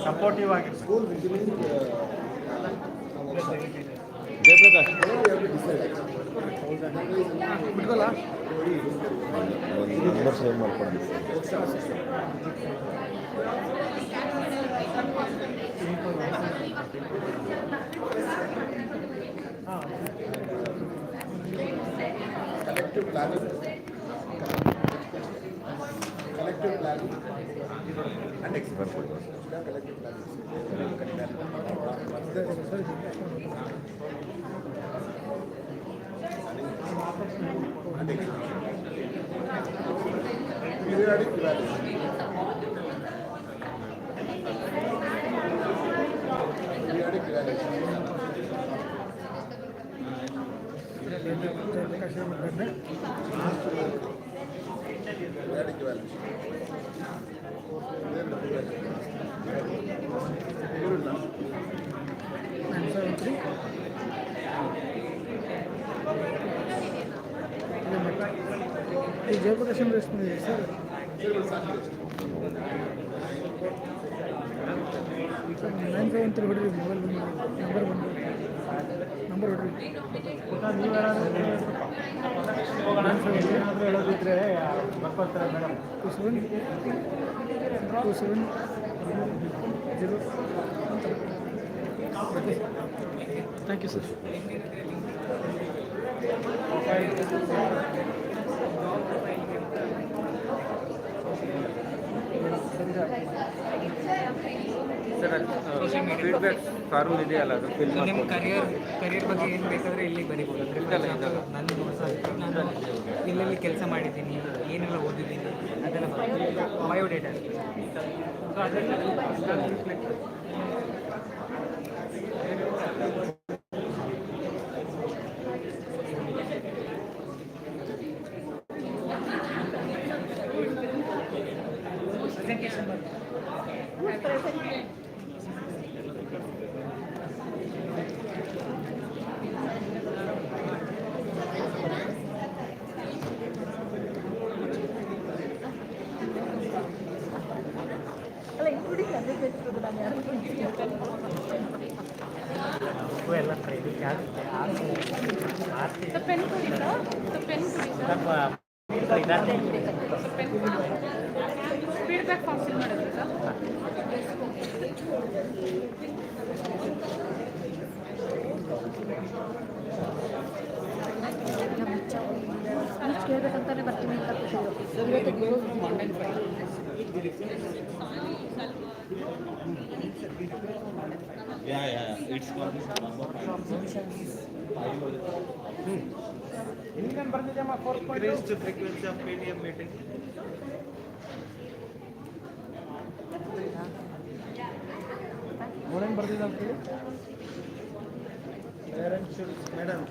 Supportive ಆಗಿ number save ಮಾಡ್ಕೊಂಡು collective planning and execution. Collective and execution. Periodic evaluation. Periodic evaluation. Jayaprakasam వేస్తుంది sir nine seven three ಹೊಡ್ರಿ mobile number ಹೊಡ್ರಿ ಏನಾದರೂ ಹೇಳೋದಿದ್ರೆ ಬರ್ಕೊಳ್ತಾರೆ madam 27 0 thank you sir feedback form ಇದೆಯಲ್ಲ ಅದು ನಿಮ್ಮ ಕರಿಯರ್ ಬಗ್ಗೆ ಏನು ಬೇಕಾದರೆ ಇಲ್ಲಿ ಬರೀಬೋದು ನಾನು ಎಲ್ಲೆಲ್ಲಿ ಕೆಲಸ ಮಾಡಿದ್ದೀನಿ ಏನೆಲ್ಲ ಓದಿದ್ದೀನಿ ಅದೆಲ್ಲ ಬಯೋಡೇಟಾ ಸೊ ಅದೆಲ್ಲ ಪ್ರೆಸೆಂಟೇಷನ್ ಎಲ್ಲ ಪ್ರೈವೇಟ್ ಆಗುತ್ತೆ ಫೀಡ್ಬ್ಯಾಕ್ ಫಾರ್ಮ್ ಫಿಲ್ ಮಾಡಿದ್ರೆ ಸರ್ ಕೇಳಬೇಕಂತಾನೆ ಬರ್ತೀನಿ ಅಂತ increased frequency of PTM meeting. Parents should, madam,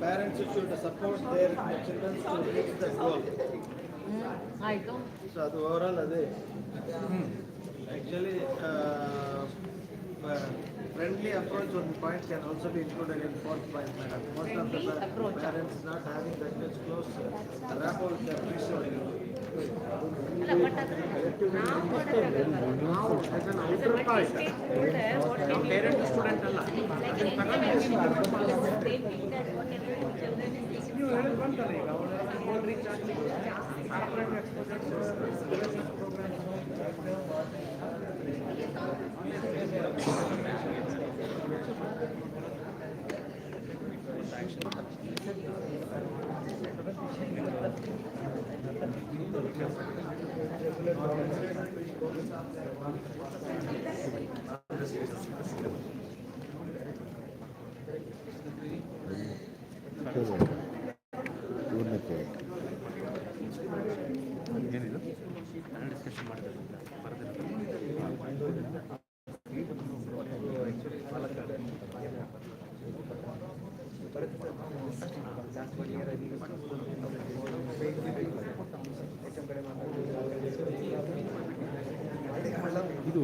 parents should support their children to reach the goal. So that overall, actually, friendly approach on the point can also be included in fourth point, madam. Most of the parents not having that much close rapport with their precept. As an outer point, parent to student alla. You heard one colleague, our reach program. ಇವ್ರನ್ನ ಕೇಳಿ. ಇದು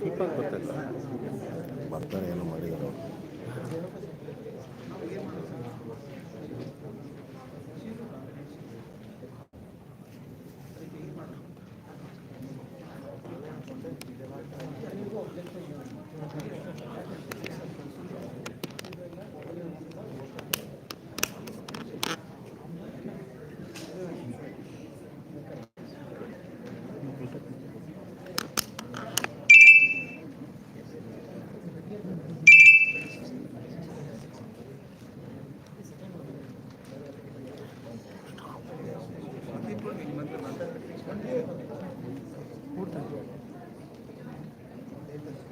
feedback ಬರ್ತಾರೆ, ಬರ್ತಾರೆ ಏನೋ ಮಾಡಿದ್ದಾರೆ.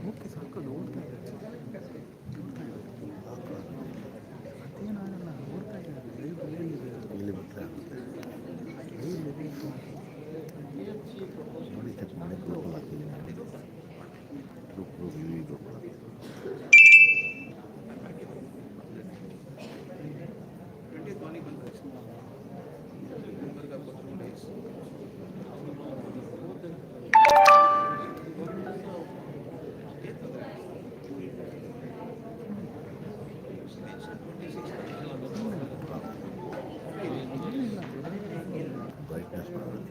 Okay ಸಾಕದು ಓಡ್ತಾ ಇದೆ, ಅದೇನಾಗಲ್ಲ, ಓಡ್ತಾ ಇದ್ದಾರೆ. ಇಲ್ಲಿ ಬಿಟ್ಟರೆ ನೋಡಿ ಚೆಕ್ ಮಾಡಿ ಗ್ರೂಪಲ್ಲಿ ಹಾಕಿದ್ದೀನಿ. ಗ್ರೂಪ್ ಇವಿ ಗ್ರೂಪ್ ಬ್ರೈಟ್ನೆಸ್ ಮಾಡಬೇಕು.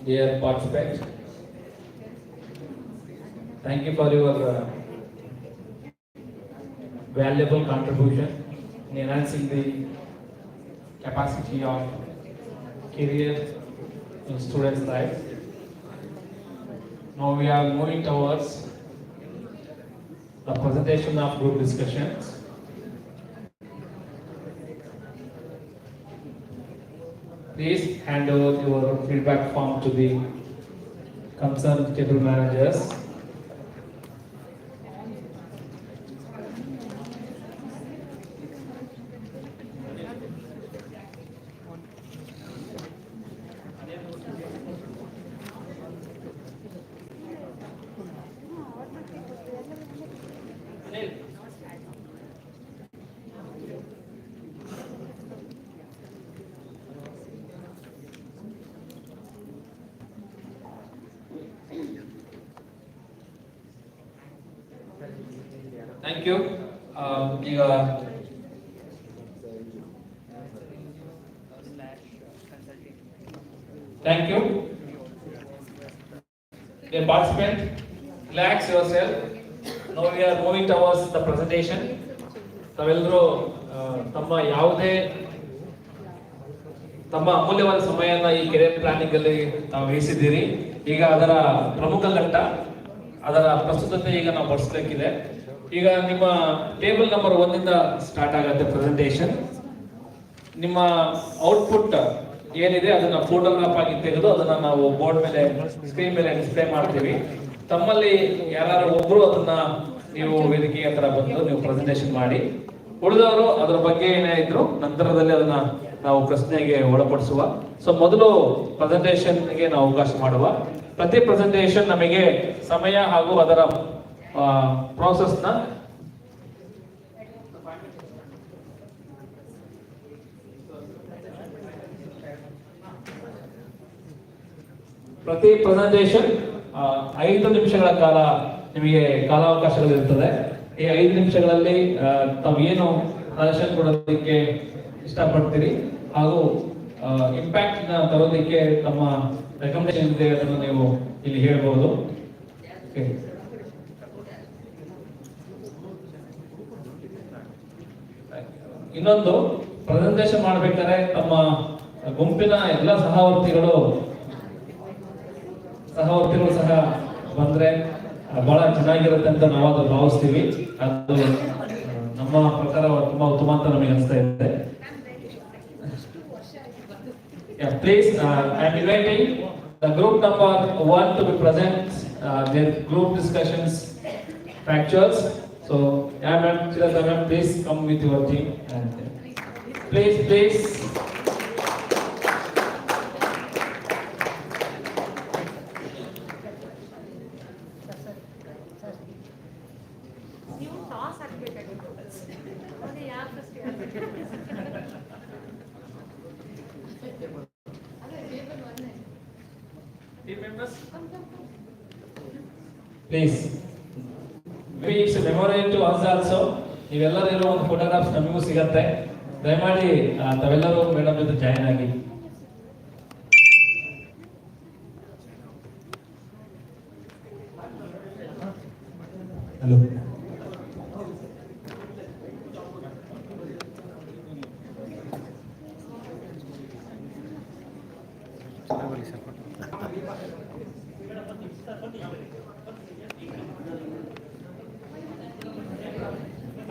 Dear participants, thank you for your valuable contribution in enhancing the capacity of career in students' life. Now we are moving towards the presentation of group discussions. Please hand over your feedback form to the concerned table managers. Thank you. Thank you. Dear participant, relax yourself. Now we are moving towards the presentation. ತಾವೆಲ್ಲರೂ ತಮ್ಮ ಯಾವುದೇ ತಮ್ಮ ಅಮೂಲ್ಯವಾದ ಸಮಯನ ಈ career planning ಅಲ್ಲಿ ನಾವು ವಹಿಸಿದ್ದೀರಿ. ಈಗ ಅದರ ಪ್ರಮುಖ ಘಟ್ಟ, ಅದರ ಪ್ರಸ್ತುತತೆ ಈಗ ನಾವು ಪಡಿಸಬೇಕಿದೆ. ಈಗ ನಿಮ್ಮ ಟೇಬಲ್ ನಂಬರ್ 1 ಇಂದ ಸ್ಟಾರ್ಟ್ ಆಗುತ್ತೆ ಪ್ರೆಸೆಂಟೇಷನ್. ನಿಮ್ಮ ಔಟ್ಪುಟ್ ಏನಿದೆ ಅದನ್ನ ಫೋಟೋಗ್ರಾಫ್ ಆಗಿ ತೆಗೆದು ಅದನ್ನ ನಾವು ಬೋರ್ಡ್ ಮೇಲೆ, ಸ್ಕ್ರೀನ್ ಮೇಲೆ ಡಿಸ್ಪ್ಲೇ ಮಾಡ್ತೀವಿ. ತಮ್ಮಲ್ಲಿ ಯಾರು ಒಬ್ರು ಅದನ್ನ ನೀವು ವೇದಿಕೆಯ ಹತ್ರ ಬಂದು ನೀವು ಪ್ರೆಸೆಂಟೇಷನ್ ಮಾಡಿ, ಉಳಿದವರು ಅದರ ಬಗ್ಗೆ ಏನೇ ಇದ್ರು ನಂತರದಲ್ಲಿ ಅದನ್ನ ನಾವು ಪ್ರಶ್ನೆಗೆ ಒಳಪಡಿಸುವ. ಸೊ ಮೊದಲು ಪ್ರೆಸೆಂಟೇಷನ್ಗೆ ನಾವು ಅವಕಾಶ ಮಾಡುವ. ಪ್ರತಿ ಪ್ರೆಸೆಂಟೇಷನ್ ನಮಗೆ ಸಮಯ ಹಾಗೂ ಅದರ ಪ್ರೋಸೆಸ್ನ ಪ್ರತಿ ಪ್ರೆಸೆಂಟೇಷನ್ 5 ನಿಮಿಷಗಳ ಕಾಲ ನಿಮಗೆ ಕಾಲಾವಕಾಶಗಳಿರ್ತದೆ. ಈ 5 ನಿಮಿಷಗಳಲ್ಲಿ ತಾವು ಏನು ಸಜೆಷನ್ ಕೊಡೋದಕ್ಕೆ ಇಷ್ಟಪಡ್ತೀರಿ ಹಾಗೂ ಇಂಪ್ಯಾಕ್ಟ್ ನ ತರೋದಕ್ಕೆ ತಮ್ಮ ರೆಕಮೆಂಡೇಶನ್ ಇದೆ ಅದನ್ನು ನೀವು ಇಲ್ಲಿ ಹೇಳ್ಬೋದು. ಇನ್ನೊಂದು, ಪ್ರೆಸೆಂಟೇಷನ್ ಮಾಡ್ಬೇಕಾದ್ರೆ ತಮ್ಮ ಗುಂಪಿನ ಎಲ್ಲ ಸಹವರ್ತಿಗಳು ಸಹ ಬಂದ್ರೆ ಬಹಳ ಚೆನ್ನಾಗಿರುತ್ತೆ ಅಂತ ನಾವು ಅದು ಭಾವಿಸ್ತೀವಿ. ಅದು ನಮ್ಮ ಪ್ರಕಾರ ತುಂಬಾ ಉತ್ತಮ ಅಂತ ನಮಗೆ ಅನಿಸ್ತಾ ಇದೆ. Please, I am inviting the group number 1 to be present their group discussions factures. So, ma'am, Chirata ma'am, please come with your team and please. Team members, please. Maybe it's a memorial to us also. ನೀವೆಲ್ಲರೂ ಒಂದು photographs ನಮಗೂ ಸಿಗತ್ತೆ. ದಯಮಾಡಿ ತಾವೆಲ್ಲರೂ madam ಜೊತೆ join ಆಗಿ. Hello,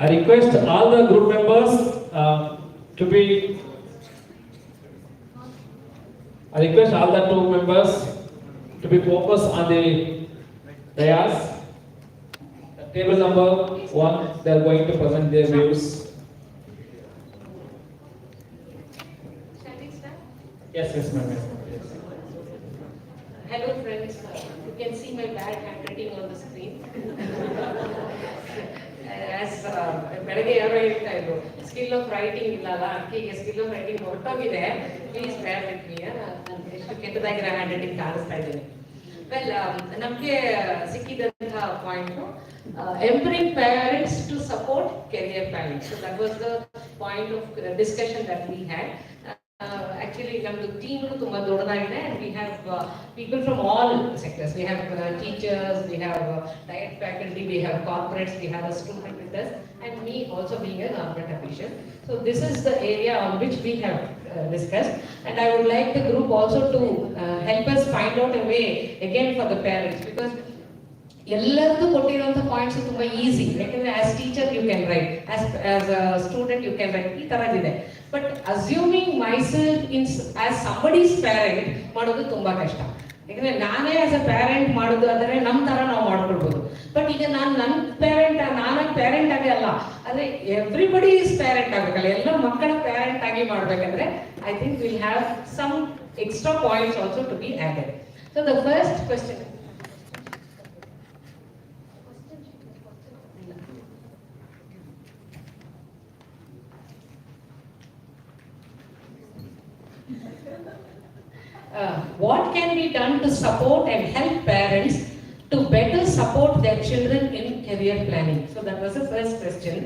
I request all the group members to be. I request all the group members to be focused on the dais. Table number 1, they are going to present their views. Shall we start? Yes, ma'am. Hello friends, you can see my bad handwriting on the screen. As ಬೆಳಗ್ಗೆ ಯಾರೋ ಹೇಳ್ತಾ ಇದ್ರು, skill of writing ಇಲ್ಲಲ್ಲ, ಅಕ್ಕಿಗೆ skill of writing ಹೊರಟೋಗಿದೆ, please bear with me. ನಾನು ಎಷ್ಟು ಕೆಟ್ಟದಾಗಿರೋ ಹ್ಯಾಂಡ್ ರೈಟಿಂಗ್ ಕಾಣಿಸ್ತಾ ಇದ್ದೀನಿ. ವೆಲ್, ನಮಗೆ ಸಿಕ್ಕಿದಂತಹ point, empowering parents to support career planning. So that was the point of discussion that we had. Actually, ನಮ್ಮದು ಟೀಮ್ ತುಂಬಾ ದೊಡ್ಡದಾಗಿದೆ. And we have people from all sectors. We have teachers, we have diet faculty, we have corporates, we have a student with us, and me also being a government official. So this is the area on which we have discussed, and I would like the group also to help us find out a way again for the parents, because ಎಲ್ಲರದ್ದು ಕೊಟ್ಟಿರುವಂತ points ತುಂಬಾ easy. ಯಾಕಂದ್ರೆ as teacher you can write, as a student you can write, ಈ ತರದಿದೆ. But assuming myself in as somebody's parent ಮಾಡೋದು ತುಂಬಾ ಕಷ್ಟ. ಯಾಕಂದ್ರೆ ನಾನೇ ಆಸ್ ಅ ಪ್ಯಾರೆಂಟ್ ಮಾಡೋದು ಆದರೆ ನಮ್ಮ ತರ ನಾವು ಮಾಡ್ಕೊಳ್ಬಹುದು. ಬಟ್ ಈಗ ನಾನು ನಾನಾಗಿ ಪ್ಯಾರೆಂಟ್ ಆಗಿ ಅಲ್ಲ, ಆದ್ರೆ ಎವ್ರಿಬಡಿ ಇಸ್ ಪ್ಯಾರೆಂಟ್ ಆಗ್ಬೇಕಲ್ಲ, ಎಲ್ಲ ಮಕ್ಕಳ ಪ್ಯಾರೆಂಟ್ ಆಗಿ ಮಾಡ್ಬೇಕಂದ್ರೆ I think will have some extra points also to be added. So the first question, what can be done to support and help parents to better support their children in career planning? So that was the first question.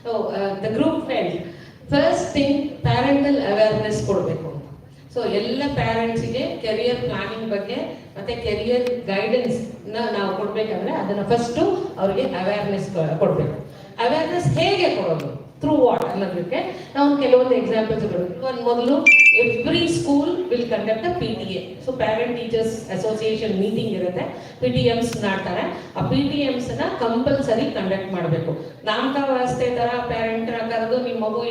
So the group felt, first thing, parental awareness ಕೊಡಬೇಕು. So ಎಲ್ಲ ಪ್ಯಾರೆಂಟ್ಸಿಗೆ career planning ಬಗ್ಗೆ ಮತ್ತೆ career guidance ನಾವು ಕೊಡ್ಬೇಕಂದ್ರೆ ಅದನ್ನ first ಅವ್ರಿಗೆ awareness ಕೊಡಬೇಕು. Awareness ಹೇಗೆ ಕೊಡೋದು? ಥ್ರೂ ವಾಟ್ ಅನ್ನೋದಕ್ಕೆ ನಾವು ಕೆಲವೊಂದು ಎಕ್ಸಾಂಪಲ್ಸ್ ಮೊದಲು every school will conduct a PTA. So parent teachers association meeting ಇರುತ್ತೆ, PTMs ಮಾಡ್ತಾರೆ. ಆ PTMs ನ ಕಂಪಲ್ಸರಿ ಕಂಡಕ್ಟ್ ಮಾಡಬೇಕು. ನಾಮಕ ವ್ಯವಸ್ಥೆ ತರ ಪ್ಯಾರೆಂಟ್ ಕರೆದು ನಿಮ್ಮ ಮಗು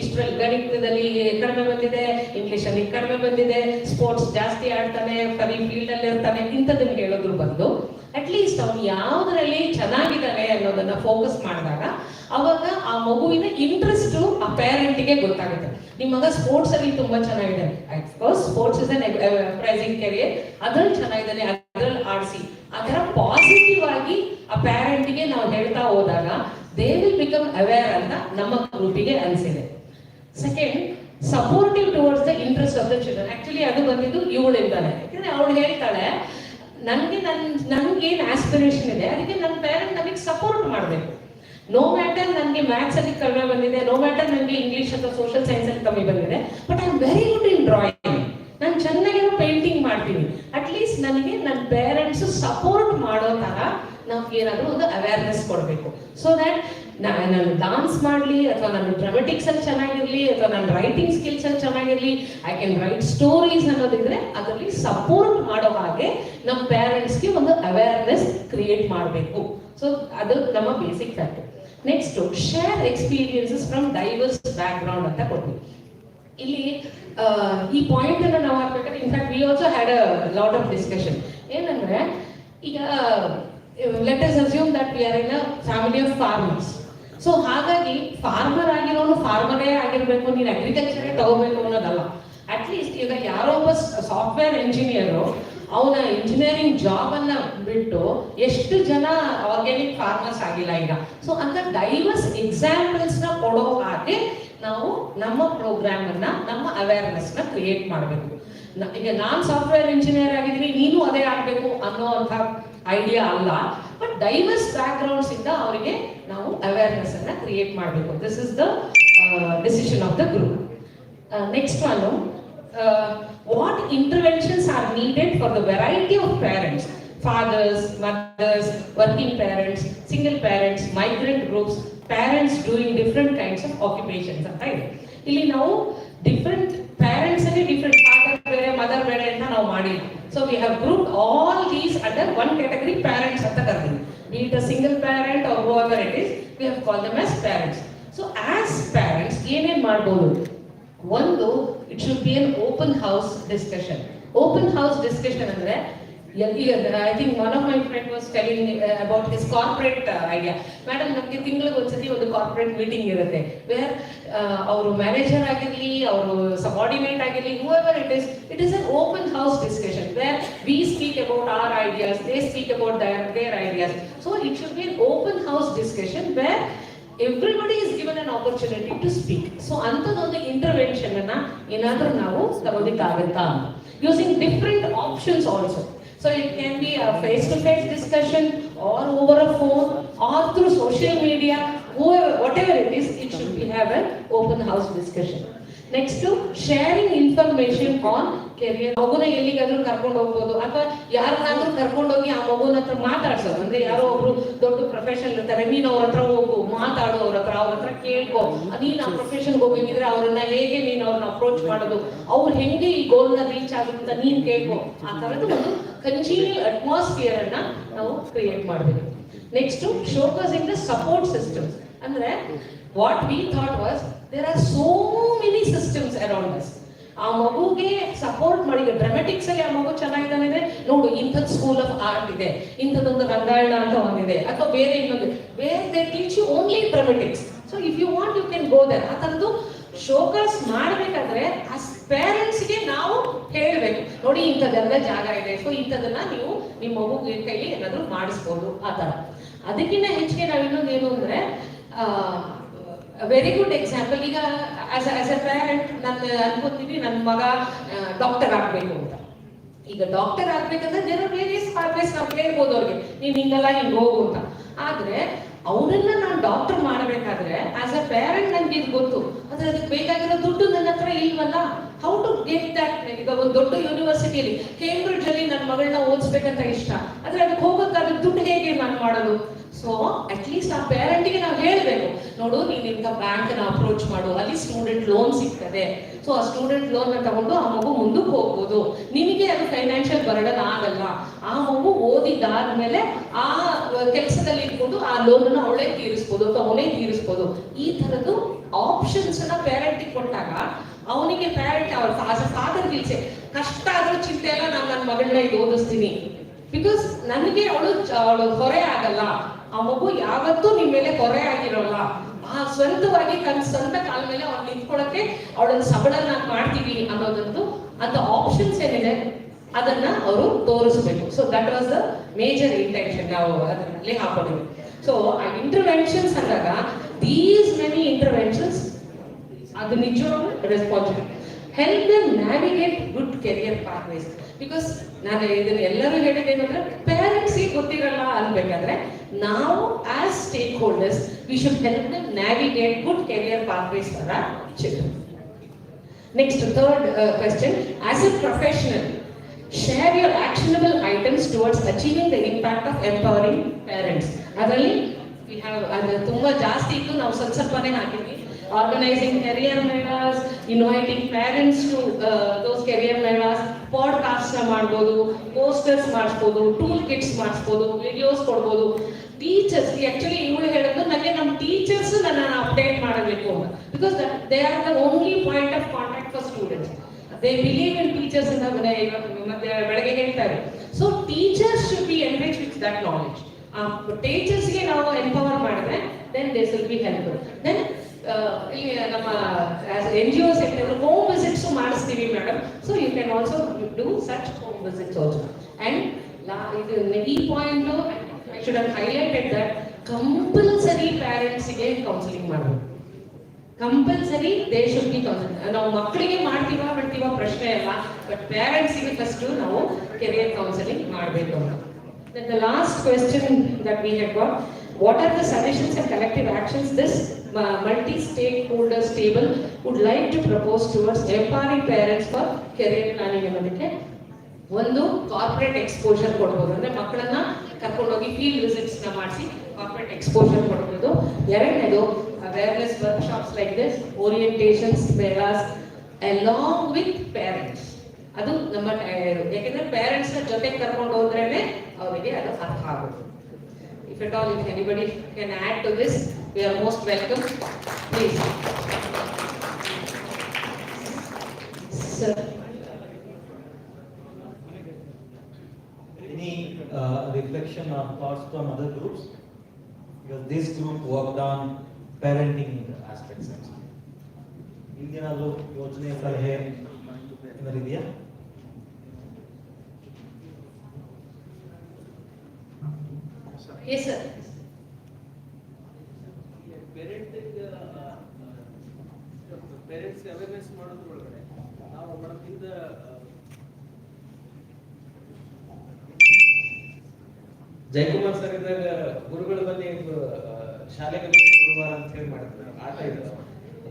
ಇಷ್ಟರಲ್ಲಿ ಗಣಿತದಲ್ಲಿ ಕಡಿಮೆ ಬಂದಿದೆ, ಇಂಗ್ಲಿಷಲ್ಲಿ ಕಡಿಮೆ ಬಂದಿದೆ, ಸ್ಪೋರ್ಟ್ಸ್ ಜಾಸ್ತಿ ಆಡ್ತಾನೆ, ಬರೀ ಫೀಲ್ಡ್ ಅಲ್ಲಿ ಇರ್ತಾನೆ, ಇಂಥದನ್ನ ಹೇಳೋದ್ರ ಬದಲು ಅಟ್ಲೀಸ್ಟ್ ಅವ್ನು ಯಾವ್ದ್ರಲ್ಲಿ ಚೆನ್ನಾಗಿದ್ದಾನೆ ಅನ್ನೋದನ್ನ ಫೋಕಸ್ ಮಾಡಿದಾಗ ಅವಾಗ ಆ ಮಗುವಿನ ಇಂಟ್ರೆಸ್ಟ್ ಆ ಪೇರೆಂಟ್ಗೆ ಗೊತ್ತಾಗುತ್ತೆ. ನಿಮ್ಮ ಮಗ ಸ್ಪೋರ್ಟ್ಸ್ ಅಲ್ಲಿ ತುಂಬಾ ಚೆನ್ನಾಗಿದೆ, of course sports is an pricing career, ಅದ್ರಲ್ಲಿ ಚೆನ್ನಾಗಿದ್ದಾನೆ, ಅದ್ರಲ್ಲಿ ಆಡಿಸಿ, ಅದರ ಪಾಸಿಟಿವ್ ಆಗಿ ಆ ಪೇರೆಂಟ್ಗೆ ನಾವು ಹೇಳ್ತಾ ಹೋದಾಗ ದೇ ವಿಲ್ ಬಿಕಮ್ ಅವೇರ್ ಅಂತ ನಮ್ಮ ಗ್ರೂಪಿಗೆ ಅನಿಸಿದೆ. Second, supportive towards the interest of the children. Actually ಅದು ಬಂದಿದ್ದು ಇವಳಿಂದಾನೆ. ಯಾಕಂದ್ರೆ ಅವಳು ಹೇಳ್ತಾಳೆ ನನ್ಗೇನು ಆಸ್ಪಿರೇಷನ್ ಇದೆ ಅದಕ್ಕೆ ನನ್ನ ಪೇರೆಂಟ್ ನನಗೆ ಸಪೋರ್ಟ್ ಮಾಡಬೇಕು. ನೋ ಮ್ಯಾಟರ್ ನನಗೆ ಮ್ಯಾಥ್ಸ್ ಅಲ್ಲಿ ಕಡಿಮೆ ಬಂದಿದೆ, ನೋ ಮ್ಯಾಟರ್ ನನಗೆ ಇಂಗ್ಲಿಷ್ ಅಥವಾ ಸೋಷಿಯಲ್ ಸೈನ್ಸ್ ಅಲ್ಲಿ ಕಮ್ಮಿ ಬಂದಿದೆ, but I am very good in drawing, ನಾನು ಚೆನ್ನಾಗಿರೋ ಪೇಂಟಿಂಗ್ ಮಾಡ್ತೀನಿ. ಅಟ್ಲೀಸ್ಟ್ ನನಗೆ ನನ್ನ ಪೇರೆಂಟ್ಸ್ ಸಪೋರ್ಟ್ ಮಾಡೋ ತರ ನಾವು ಏನಾದರೂ ಒಂದು ಅವೇರ್ನೆಸ್ ಕೊಡಬೇಕು. ಸೊ ದ್ಯಾಟ್ ನಾನು ಡಾನ್ಸ್ ಮಾಡಲಿ ಅಥವಾ ನಾನು ಡ್ರಾಮೆಟಿಕ್ಸ್ ಅಲ್ಲಿ ಚೆನ್ನಾಗಿರ್ಲಿ ಅಥವಾ ನನ್ನ ರೈಟಿಂಗ್ ಸ್ಕಿಲ್ಸ್ ಅಲ್ಲಿ ಚೆನ್ನಾಗಿರ್ಲಿ, ಐ ಕ್ಯಾನ್ ರೈಟ್ ಸ್ಟೋರೀಸ್ ಅನ್ನೋದಿದ್ರೆ ಅದರಲ್ಲಿ ಸಪೋರ್ಟ್ ಮಾಡೋ ಹಾಗೆ ನಮ್ಮ ಪೇರೆಂಟ್ಸ್ಗೆ ಒಂದು ಅವೇರ್ನೆಸ್ ಕ್ರಿಯೇಟ್ ಮಾಡಬೇಕು. ಸೊ ಅದು ನಮ್ಮ basic factor. Next, share experiences from diverse background ಅಂತ ಕೊಡ್ತೀವಿ. ಇಲ್ಲಿ ಈ ಪಾಯಿಂಟ್ ಅನ್ನು ನಾವು ಹಾಕ್ಬೇಕಾದ್ರೆ in fact we also had a lot of discussion. ಏನಂದ್ರೆ ಈಗ let us assume that we are in a family of farmers. So ಹಾಗಾಗಿ ಫಾರ್ಮರ್ ಆಗಿರೋನು ಫಾರ್ಮರೇ ಆಗಿರ್ಬೇಕು, ನೀನು ಅಗ್ರಿಕಲ್ಚರೇ ತಗೋಬೇಕು ಅನ್ನೋದಲ್ಲ. ಅಟ್ಲೀಸ್ಟ್ ಈಗ ಯಾರೋ ಒಬ್ಬ ಸಾಫ್ಟ್ವೇರ್ ಇಂಜಿನಿಯರು ಅವನ ಇಂಜಿನಿಯರಿಂಗ್ ಜಾಬ್ ಅನ್ನ ಬಿಟ್ಟು ಎಷ್ಟು ಜನ ಆರ್ಗ್ಯಾನಿಕ್ ಫಾರ್ಮರ್ಸ್ ಆಗಿಲ್ಲ ಈಗ. ಸೊ ಅಂತ ಡೈವರ್ಸ್ ಎಕ್ಸಾಂಪಲ್ಸ್ ನ ಕೊಡೋ ಹಾಗೆ ನಾವು ನಮ್ಮ ಪ್ರೋಗ್ರಾಮ್ ಅನ್ನ, ನಮ್ಮ ಅವೇರ್ನೆಸ್ ನ ಕ್ರಿಯೇಟ್ ಮಾಡಬೇಕು. ಈಗ ನಾನ್ ಸಾಫ್ಟ್ವೇರ್ ಇಂಜಿನಿಯರ್ ಆಗಿದ್ದೀನಿ, ನೀನು ಅದೇ ಆಗ್ಬೇಕು ಅನ್ನೋ ಅಂತ ಐಡಿಯಾ ಅಲ್ಲ, ಬಟ್ ಡೈವರ್ಸ್ ಬ್ಯಾಕ್ ಗ್ರೌಂಡ್ಸ್ ಇಂದ ಅವರಿಗೆ ನಾವು ಅವೇರ್ನೆಸ್ ಅನ್ನ ಕ್ರಿಯೇಟ್ ಮಾಡಬೇಕು. This is the decision of the group. Next one, what interventions are needed for the variety of parents, fathers, mothers, working parents, single parents, migrant groups, parents doing different kinds of occupations ಅಂತ ಇದೆ. ಇಲ್ಲಿ ನಾವು different parents ಅಲ್ಲಿ different father ಬೇರೆ mother ಬೇರೆ ಅಂತ ನಾವು ಮಾಡಿಲ್ಲ. So we have grouped all these under one category parents ಅಂತ ಕರ್ತೀವಿ. Be it a single parent or whoever it is, we have called them as parents. So as parents ಏನೇನ್ ಮಾಡ್ಬೋದು? ಒಂದು, it should be an open house discussion. Open house discussion ಅಂದ್ರೆ I think one of my friend was telling about his corporate idea. Madam, ನಮಗೆ ತಿಂಗಳಿಗೆ ಒಂದ್ಸತಿ ಒಂದು corporate meeting ಇರುತ್ತೆ, where ಅವರು ಮ್ಯಾನೇಜರ್ ಆಗಿರ್ಲಿ, ಅವರು ಸಬಾರ್ಡಿನೇಟ್ ಆಗಿರ್ಲಿ, whoever it is an open house discussion where we speak about our ideas, they speak about their ideas. So it should be an open house discussion where everybody is given an opportunity to speak. So antadondu intervention anna enadru ನಾವು ತಗೋದಿಕ್ಕಾಗುತ್ತಾ using different options also. So it can be a face to face discussion or over a phone or through social media, whatever it is, it should be have an open house discussion. Next, sharing information on career. ಮಗುನ ಎಲ್ಲಿಗಾದ್ರೂ ಕರ್ಕೊಂಡು ಹೋಗ್ಬೋದು ಅಥವಾ ಯಾರನ್ನಾದ್ರೂ ಕರ್ಕೊಂಡೋಗಿ ಆ ಮಗುನ ಹತ್ರ ಮಾತಾಡ್ಸೋದು. ಅಂದ್ರೆ ಯಾರೋ ಒಬ್ರು ದೊಡ್ಡ ಪ್ರೊಫೆಷನ್ ಇರ್ತಾರೆ, ನೀನು ಅವ್ರ ಹತ್ರ ಹೋಗು, ಮಾತಾಡು, ಅವ್ರ ಹತ್ರ ಕೇಳ್ಕೊ. ನೀನ್ ಆ ಪ್ರೊಫೆಷನ್ಗೆ ಹೋಗಿದ್ರೆ ಅವ್ರನ್ನ ಹೇಗೆ ನೀನು ಅವ್ರನ್ನ ಅಪ್ರೋಚ್ ಮಾಡೋದು, ಅವ್ರು ಹೆಂಗೆ ಈ ಗೋಲ್ ನ ರೀಚ್ ಆಗುತ್ತೆ ಅಂತ ನೀನ್ ಕೇಳ್ಕೊ. ಆ ತರದ್ದು ಒಂದು ಕಂಜೀನಿಯಲ್ ಅಟ್ಮಾಸ್ಫಿಯರ್ ಅನ್ನ ನಾವು ಕ್ರಿಯೇಟ್ ಮಾಡಬೇಕು. Next, showcasing the support systems. ಅಂದ್ರೆ what we thought was there are so many systems around us. ಆ ಮಗುಗೆ ಸಪೋರ್ಟ್ ಮಾಡಿ, ಡ್ರಾಮೆಟಿಕ್ಸ್ ಅಲ್ಲಿ ಆ ಮಗು ಚೆನ್ನಾಗಿದ್ದಾನೆ ಅಂದ್ರೆ ನೋಡು, ಇಂಥದ್ದು ಸ್ಕೂಲ್ ಆಫ್ ಆರ್ಟ್ ಇದೆ, ಇಂಥದ್ದೊಂದು ರಂಗಾಯಣ ಅಂತ ಒಂದಿದೆ, ಅಥವಾ ಬೇರೆ ಇನ್ನೊಂದು, ಬೇರೆ they teach you only dramatics. So if you want you can go there. ಆ ಥರದ್ದು ಶೋಕಾಸ್ ಮಾಡಬೇಕಾದ್ರೆ ಆಸ್ ಪೇರೆಂಟ್ಸ್ಗೆ ನಾವು ಹೇಳಬೇಕು, ನೋಡಿ ಇಂಥದ್ದೆಲ್ಲ ಜಾಗ ಇದೆ, ಸೊ ಇಂಥದನ್ನ ನೀವು ನಿಮ್ಮ ಮಗು ಕೈಲಿ ಏನಾದರೂ ಮಾಡಿಸ್ಬೋದು. ಆ ಥರ. ಅದಕ್ಕಿಂತ ಹೆಚ್ಚಿಗೆ ನಾವು ಇನ್ನೊಂದು ಏನು ಅಂದ್ರೆ, ವೆರಿ ಗುಡ್ ಎಕ್ಸಾಂಪಲ್, ಈಗ ಆಸ್ ಎ ಪ್ಯಾರೆಂಟ್ ನಾನು ಅನ್ಕೋತೀನಿ ನನ್ನ ಮಗ ಡಾಕ್ಟರ್ ಆಗ್ಬೇಕು ಅಂತ. ಈಗ ಡಾಕ್ಟರ್ ಆಗ್ಬೇಕಂದ್ರೆ ದೇರ್ ಆರ್ ವೇರಿಯಸ್ ಪಾರ್ಟ್ವೇಸ್ ನಾವು ಕೇಳ್ಬೋದು ಅವ್ರಿಗೆ, ನೀನ್ ಹಿಂಗಲ್ಲ ಹಿಂಗ್ ಹೋಗು ಅಂತ. ಆದ್ರೆ ಅವರನ್ನ ನಾನು ಡಾಕ್ಟರ್ ಮಾಡಬೇಕಾದ್ರೆ ಆಸ್ ಅ ಪ್ಯಾರೆಂಟ್ ನನ್ಗೆ ಇದು ಗೊತ್ತು, ಆದ್ರೆ ಅದಕ್ಕೆ ಬೇಕಾಗಿರೋ ದುಡ್ಡು ನನ್ನ ಹತ್ರ ಇಲ್ವಲ್ಲ. How to get that? ಈಗ ಒಂದು ದೊಡ್ಡ ಯೂನಿವರ್ಸಿಟಿಯಲ್ಲಿ, ಕೇಂಬ್ರಿಡ್ಜ್ ಅಲ್ಲಿ ನನ್ನ ಮಗಳನ್ನ ಓದಿಸ್ಬೇಕಂತ ಇಷ್ಟ, ಆದ್ರೆ ಅದಕ್ಕೆ ಹೋಗೋಕ್ಕಾದ್ರೆ ದುಡ್ಡು ಹೇಗೆ ನಾನು ಮಾಡೋದು? ಸೊ ಅಟ್ಲೀಸ್ಟ್ ಆ ಪೇರೆಂಟಿಗೆ ನಾವು ಹೇಳಬೇಕು, ನೋಡು ನೀನು ಇಂಥ ಬ್ಯಾಂಕ್ನ ಅಪ್ರೋಚ್ ಮಾಡು, ಅಲ್ಲಿ ಸ್ಟೂಡೆಂಟ್ ಲೋನ್ ಸಿಗ್ತದೆ. ಸೊ ಆ ಸ್ಟೂಡೆಂಟ್ ಲೋನ್ ತಗೊಂಡು ಆ ಮಗು ಮುಂದಕ್ಕೆ ಹೋಗ್ಬೋದು, ನಿನಗೆ ಅದು ಫೈನಾನ್ಷಿಯಲ್ ಬರ್ಡನ್ ಆಗಲ್ಲ. ಆ ಮಗು ಓದಿದಾದ್ಮೇಲೆ ಆ ಕೆಲಸದಲ್ಲಿ ಇಟ್ಕೊಂಡು ಆ ಲೋನ್ ಅವಳೇ ತೀರಿಸ್ಬೋದು ಅಥವಾ ಅವನೇ ತೀರಿಸ್ಬೋದು. ಈ ತರದ್ದು ಆಪ್ಷನ್ಸ್ ನ ಪೇರೆಂಟಿಗೆ ಕೊಟ್ಟಾಗ ಅವನಿಗೆ ಪೇರೆಂಟ್ ಅವ್ರ ಫಾದರ್ ಗಿಲ್ಸೆ ಕಷ್ಟ ಆದ್ರೂ ಚಿಂತೆ ಇಲ್ಲ, ನಾನು ನನ್ನ ಮಗಳನ್ನ ಇದು ಓದಿಸ್ತೀನಿ, ಬಿಕಾಸ್ ನನಗೆ ಅವಳು ಹೊರೆ ಆಗಲ್ಲ. ಆ ಮಗು ಯಾವತ್ತೂ ನಿಮ್ಮ ಮೇಲೆ ಹೊರೆ ಆಗಿರೋಲ್ಲ. ಆ ಸ್ವಂತವಾಗಿ ಸ್ವಂತ ಕಾಲ ಮೇಲೆ ಅವ್ರು ನಿಂತ್ಕೊಳ್ಳಕ್ಕೆ ಅವಳನ್ನ ಸಬಳನ್ನಾಗಿ ಮಾಡ್ತೀವಿ ಅನ್ನೋದೊಂದು ಅಂತ ಆಪ್ಷನ್ಸ್ ಏನಿದೆ ಅದನ್ನ ಅವರು ತೋರಿಸ್ಬೇಕು. So that was the major intention ನಾವು ಅದರಲ್ಲಿ ಹಾಕೊಂಡಿದ್ವಿ. ಸೊ ಆ ಇಂಟರ್ವೆನ್ಷನ್ಸ್ ಅಂದಾಗ ದೀಸ್ ಮೆನಿ ಇಂಟರ್ವೆನ್ಷನ್ಸ್ ಅದು ನಿಜವಾಗ್ಲೂ responsibility. Help them navigate good career pathways. Because ನಾನು ಇದನ್ನ ಎಲ್ಲರೂ ಹೇಳಿದ್ದೇನೆಂದ್ರೆ ಪೇರೆಂಟ್ಸ್ಗೆ ಗೊತ್ತಿರಲ್ಲ ಅನ್ಬೇಕಾದ್ರೆ ನಾವು as stake holders we should help them navigate good career pathways for our children. Next third question, as A professional share your actionable items towards achieving the impact of empowering parents. ಅದರಲ್ಲಿ we have ಅದು ತುಂಬಾ ಜಾಸ್ತಿ ಇತ್ತು, ನಾವು ಸ್ವಲ್ಪನೇ ಹಾಕಿದ್ವಿ. Organizing career melas, inviting parents to those career melas, podcasts ಮಾಡ್ಬೋದು, posters ಮಾಡಿಸ್ಬೋದು, tool kits ಮಾಡಿಸ್ಬೋದು, videos ಕೊಡ್ಬೋದು. ಟೀಚರ್ಸ್ ಆಕ್ಚುಲಿ ಇವಳು ಹೇಳಿದ್ರು ನನಗೆ ನಮ್ಮ ಟೀಚರ್ಸ್ ನನ್ನನ್ನು ಅಪ್ಡೇಟ್ ಮಾಡಬೇಕು ಅಂತ, because they are the only point of contact for students. They believe in teachers in the ಬೆಳಗ್ಗೆ ಹೇಳ್ತಾರೆ. So teachers should be enriched with that knowledge. Teachers ಗೆ ನಾವು ಎಂಪವರ್ ಮಾಡಿದ್ರೆ then this will be helpful. Then ಇಲ್ಲಿ ನಮ್ಮ NGO sector home visits ಮಾಡಿಸ್ತೀವಿ madam. So you can also do such home visits also. And ಈ point I should have highlighted that compulsory parents ಗೆ counselling ಮಾಡಬೇಕು. Compulsory they should be counselling. ನಾವು ಮಕ್ಕಳಿಗೆ ಮಾಡ್ತೀವ ಪ್ರಶ್ನೆ ಇಲ್ಲ, ಬಟ್ ಪೇರೆಂಟ್ಸ್ಗೆ ಫಸ್ಟ್ ನಾವು ಕೆರಿಯರ್ ಕೌನ್ಸಿಲಿಂಗ್ ಮಾಡಬೇಕು ಅಂತ. Then the last question that we had got, what are the suggestions and collective actions this multi-stakeholders table would like to propose towards empowering parents for career planning ಅನ್ನೋದಕ್ಕೆ ಒಂದು corporate exposure ಕೊಡ್ಬೋದು, ಅಂದ್ರೆ ಮಕ್ಕಳನ್ನ ಕರ್ಕೊಂಡೋಗಿ field visits ನ ಮಾಡಿಸಿ corporate exposure ಕೊಡ್ಬೋದು. ಎರಡನೇದು awareness workshops like this, orientations, melas along with parents. ಅದು ನಮ್ಮ ಯಾಕೆಂದ್ರೆ ಪೇರೆಂಟ್ಸ್ ನ ಜೊತೆ ಕರ್ಕೊಂಡು ಹೋದ್ರೇನೆ ಅವರಿಗೆ ಅದು ಅರ್ಥ ಆಗುತ್ತೆ. If at all, if anybody can add to this, we are most welcome. Please. Sir. Any reflection or thoughts from other groups? Because this group worked on parenting aspects. ಇಂದಿನಲ್ಲೂ ಯೋಜನೆ ಸಲಹೆ ಏನಾರಿದೆಯಾ? Yes sir. ಪೇರೆಂಟ್ಸ್ ಅವೇರ್ನೆಸ್ ಮಾಡೋದ್ರೊಳಗಡೆ ನಾವು ಮಾಡೋದ್ರಿಂದ Jayakumar sir ಇದ್ದಾಗ ಗುರುಗಳು ಬನ್ನಿ ಶಾಲೆಗೆ ಬನ್ನಿ ಗುರುವಾರ ಅಂತ ಹೇಳಿ ಮಾಡ್ತಾರೆ ಆಟ ಇದು.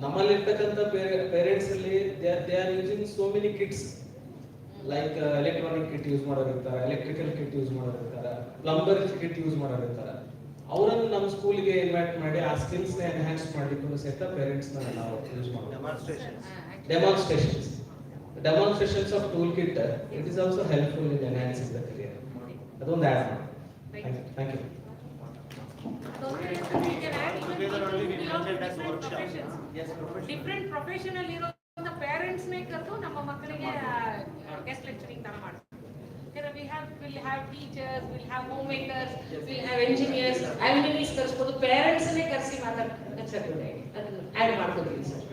ನಮ್ಮಲ್ಲಿ ಇರ್ತಕ್ಕಂಥ ಪೇರೆಂಟ್ಸ್ ಅಲ್ಲಿ they are using so many kits, like electronic kit use ಮಾಡೋರು ಇರ್ತಾರೆ, ಎಲೆಕ್ಟ್ರಿಕಲ್ ಕಿಟ್ ಯೂಸ್ ಮಾಡೋರು ಇರ್ತಾರೆ, ಪ್ಲಂಬರ್ ಕಿಟ್ ಯೂಸ್ ಮಾಡೋರು ಇರ್ತಾರೆ. ಅವರನ್ನು ನಮ್ಮ ಸ್ಕೂಲ್ಗೆ ಇನ್ವೈಟ್ ಮಾಡಿ ಆ ಸ್ಕಿಲ್ಸ್ ನ ಎನ್ಹಾನ್ಸ್ ಮಾಡಲಿಕ್ಕೂ ಸಹಿತ ಪೇರೆಂಟ್ಸ್ ನಾವು ಯೂಸ್ ಮಾಡೋದು. Demonstrations of tool kit, it is also helpful in enhancing the career. ಅದೊಂದು ಆಡ್ ಮಾಡಿ. Thank you. ಡಿಫರೆಂಟ್ ಪ್ರೊಫೆಷನಲ್ ಇರೋ ಪೇರೆಂಟ್ಸ್ ನೇ ಕರೆದು ನಮ್ಮ ಮಕ್ಕಳಿಗೆ ಗೆಸ್ಟ್ ಲೆಕ್ಚರಿಂಗ್ ತರ ಮಾಡ್ತಾರೆ. We'll have teachers, we'll have homemakers, we'll have engineers, alumni ಕರೆಸಬಹುದು, ಪೇರೆಂಟ್ಸ್ ನೇ ಕರೆಸಿ ಮಾತಾಡ್ತಾರೆ. ಅದನ್ನ ಆಡ್ ಮಾಡ್ಕೊತೀವಿ sir.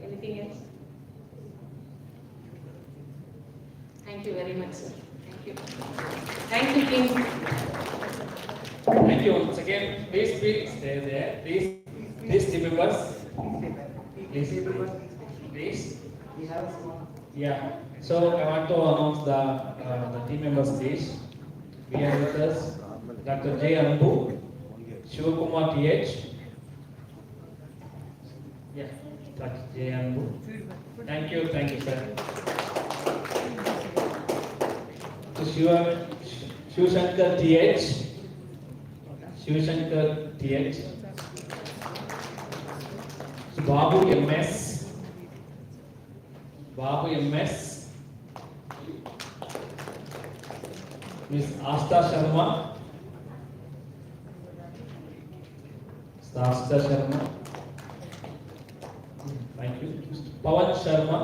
Anything else? Thank you very much sir. Thank you. Thank you team. Thank you once again. Please stay there. Please team members. Please. We have Yeah. So I want to announce the team members please. We have with us Dr. J. Anbu, Shivakumar TH. Yeah, Dr. J. Anbu. Thank you sir. To Shivashankar TH, Shivashankar TH, Babu MS, Miss Asta Sharma, thank you. Pawan Sharma,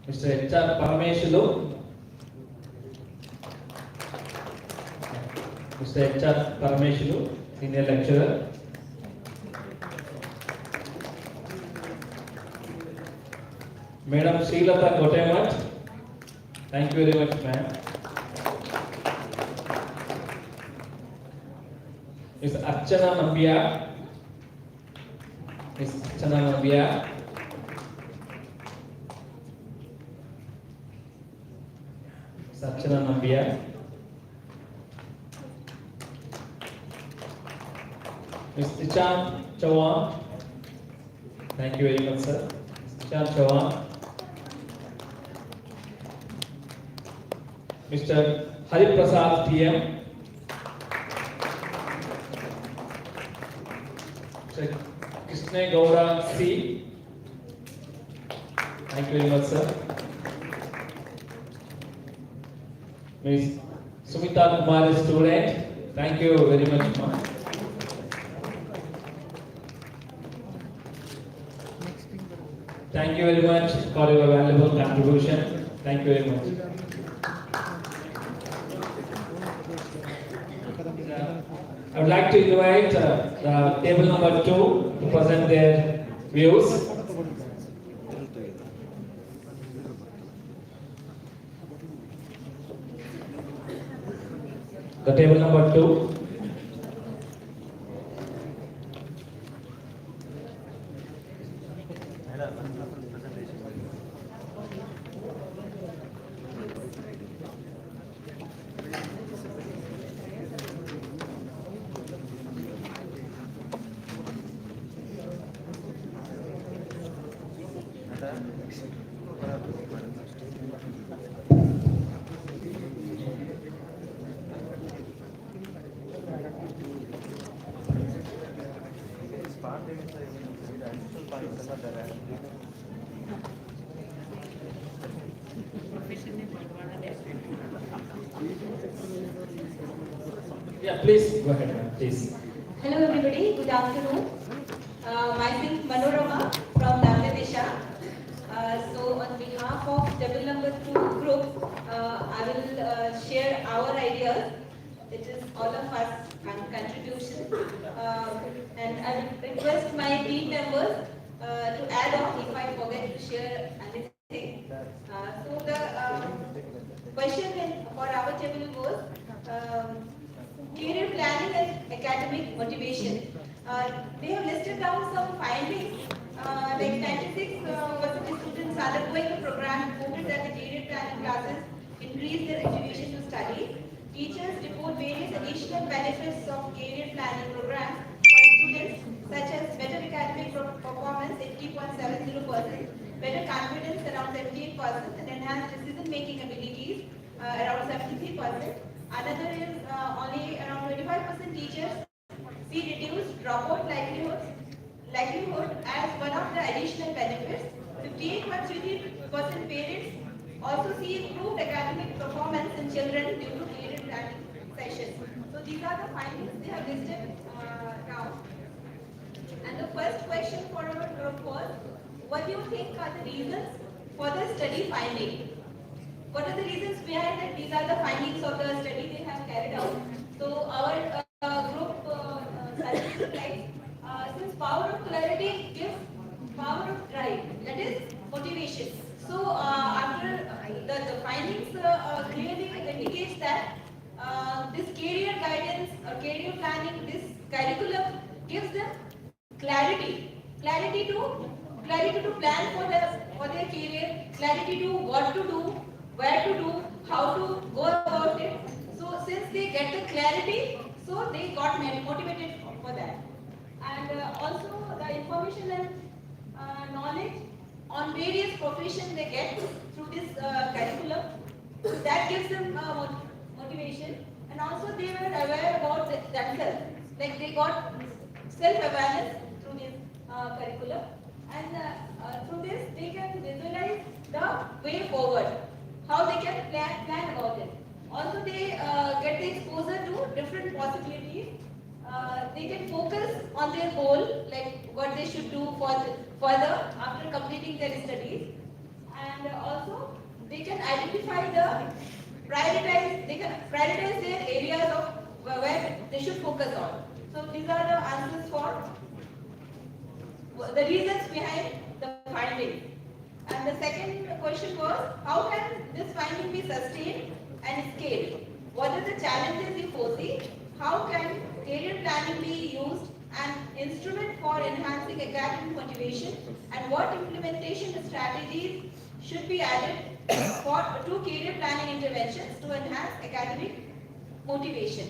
Mr. HR Parameshulu, Senior Lecturer, Madam Srilata Kotemat, thank you very much, ma'am. Miss Archana Nambia, Miss Archana Nambia, Miss Tichan Chauhan, thank you very much, sir. Tichan Chauhan, Mr. Hari Prasad TM, Mr. Krishna Gaura C, thank you very much, sir. Miss Sumita Kumar, student, thank you very much, ma'am. Thank you very much for your valuable contribution. Thank you very much. I would like to invite the table number 2 to present their views. The table number 2. Yeah, please go ahead, ma'am, please. Hello everybody, good afternoon. Myself Manorama from Bangladesh. So on behalf of table number 2 group, I will share our ideas. It is all of us contribution. And I will request my team members to add on if I forget to share anything. So the question for our table was career planning and academic motivation. They have listed down some findings. Like 96% of students are undergoing the program reported that the career planning classes increase their motivation to study. Teachers report various additional benefits of career planning programs for students, such as better academic performance 80.70%, better confidence around 78%, and enhanced decision-making abilities around 73%. Another is only around 25% teachers see reduced dropout likelihood as one of the additional benefits. 58.33% parents also see improved academic performance in children due to career planning sessions. So these are the findings they have listed down. And the first question for our group was, what do you think are the reasons for the study finding? What are the reasons behind that? These are the findings of the study they have carried out. So our group suggests like, since power of clarity gives power of drive, that is motivation. So after the findings clearly indicates that this career guidance, career planning, this curriculum gives them clarity to plan for their career, clarity to what to do, where to do, how to go about it. So since they get the clarity, so they got motivated for that. And also the information and knowledge on various professions they get through this curriculum. So that gives them motivation, and also they were aware about themselves. Like they got self-awareness through this curriculum, and through this they can visualize the way forward, how they can plan about it. Also, they get the exposure to different possibilities. They can focus on their goal, like what they should do further after completing their studies, and also they can identify they can prioritize their areas of where they should focus on. So these are the answers for the reasons behind the finding. And the second question was, how can this finding be sustained and scaled? What are the challenges you foresee? How can career planning be used an instrument for enhancing academic motivation? And what implementation strategies should be added to career planning interventions to enhance academic motivation?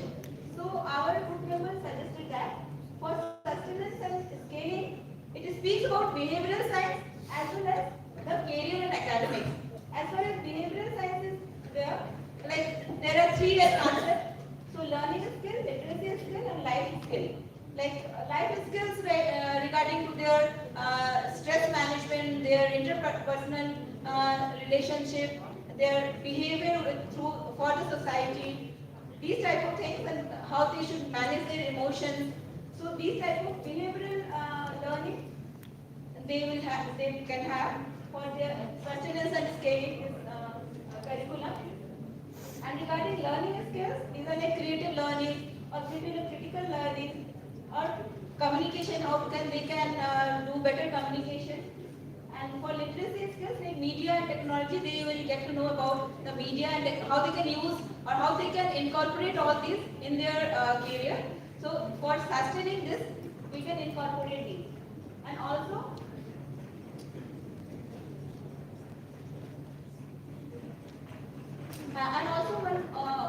So our group members suggested that for sustenance and scaling, it speaks about behavioral science as well as the career and academics. As far as behavioral science is there, like there are 3 answers. So learning skill, literacy skill, and life skill. Like life skills regarding to their stress management, their interpersonal relationship, their behavior for the society, these type of things, and how they should manage their emotions. So these type of behavioral learning they can have for their sustenance and scaling curriculum. And regarding learning skills, these are like creative learning or critical learning or communication, how they can do better communication. And for literacy skills like media and technology, they will get to know about the media and how they can use or how they can incorporate all these in their career. So for sustaining this, we can incorporate these. And also,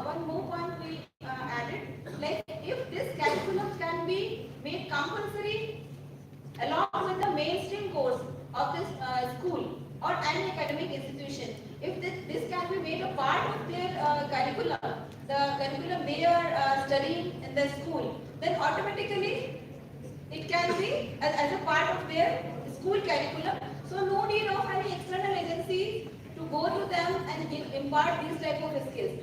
one more point we added, like if this curriculum can be made compulsory along with the mainstream course of this school or any academic institution, if this can be made a part of their curriculum, the curriculum they are studying in the school, then automatically it can be as a part of their school curriculum. So no need of any external agency to go to them and impart these type of skills.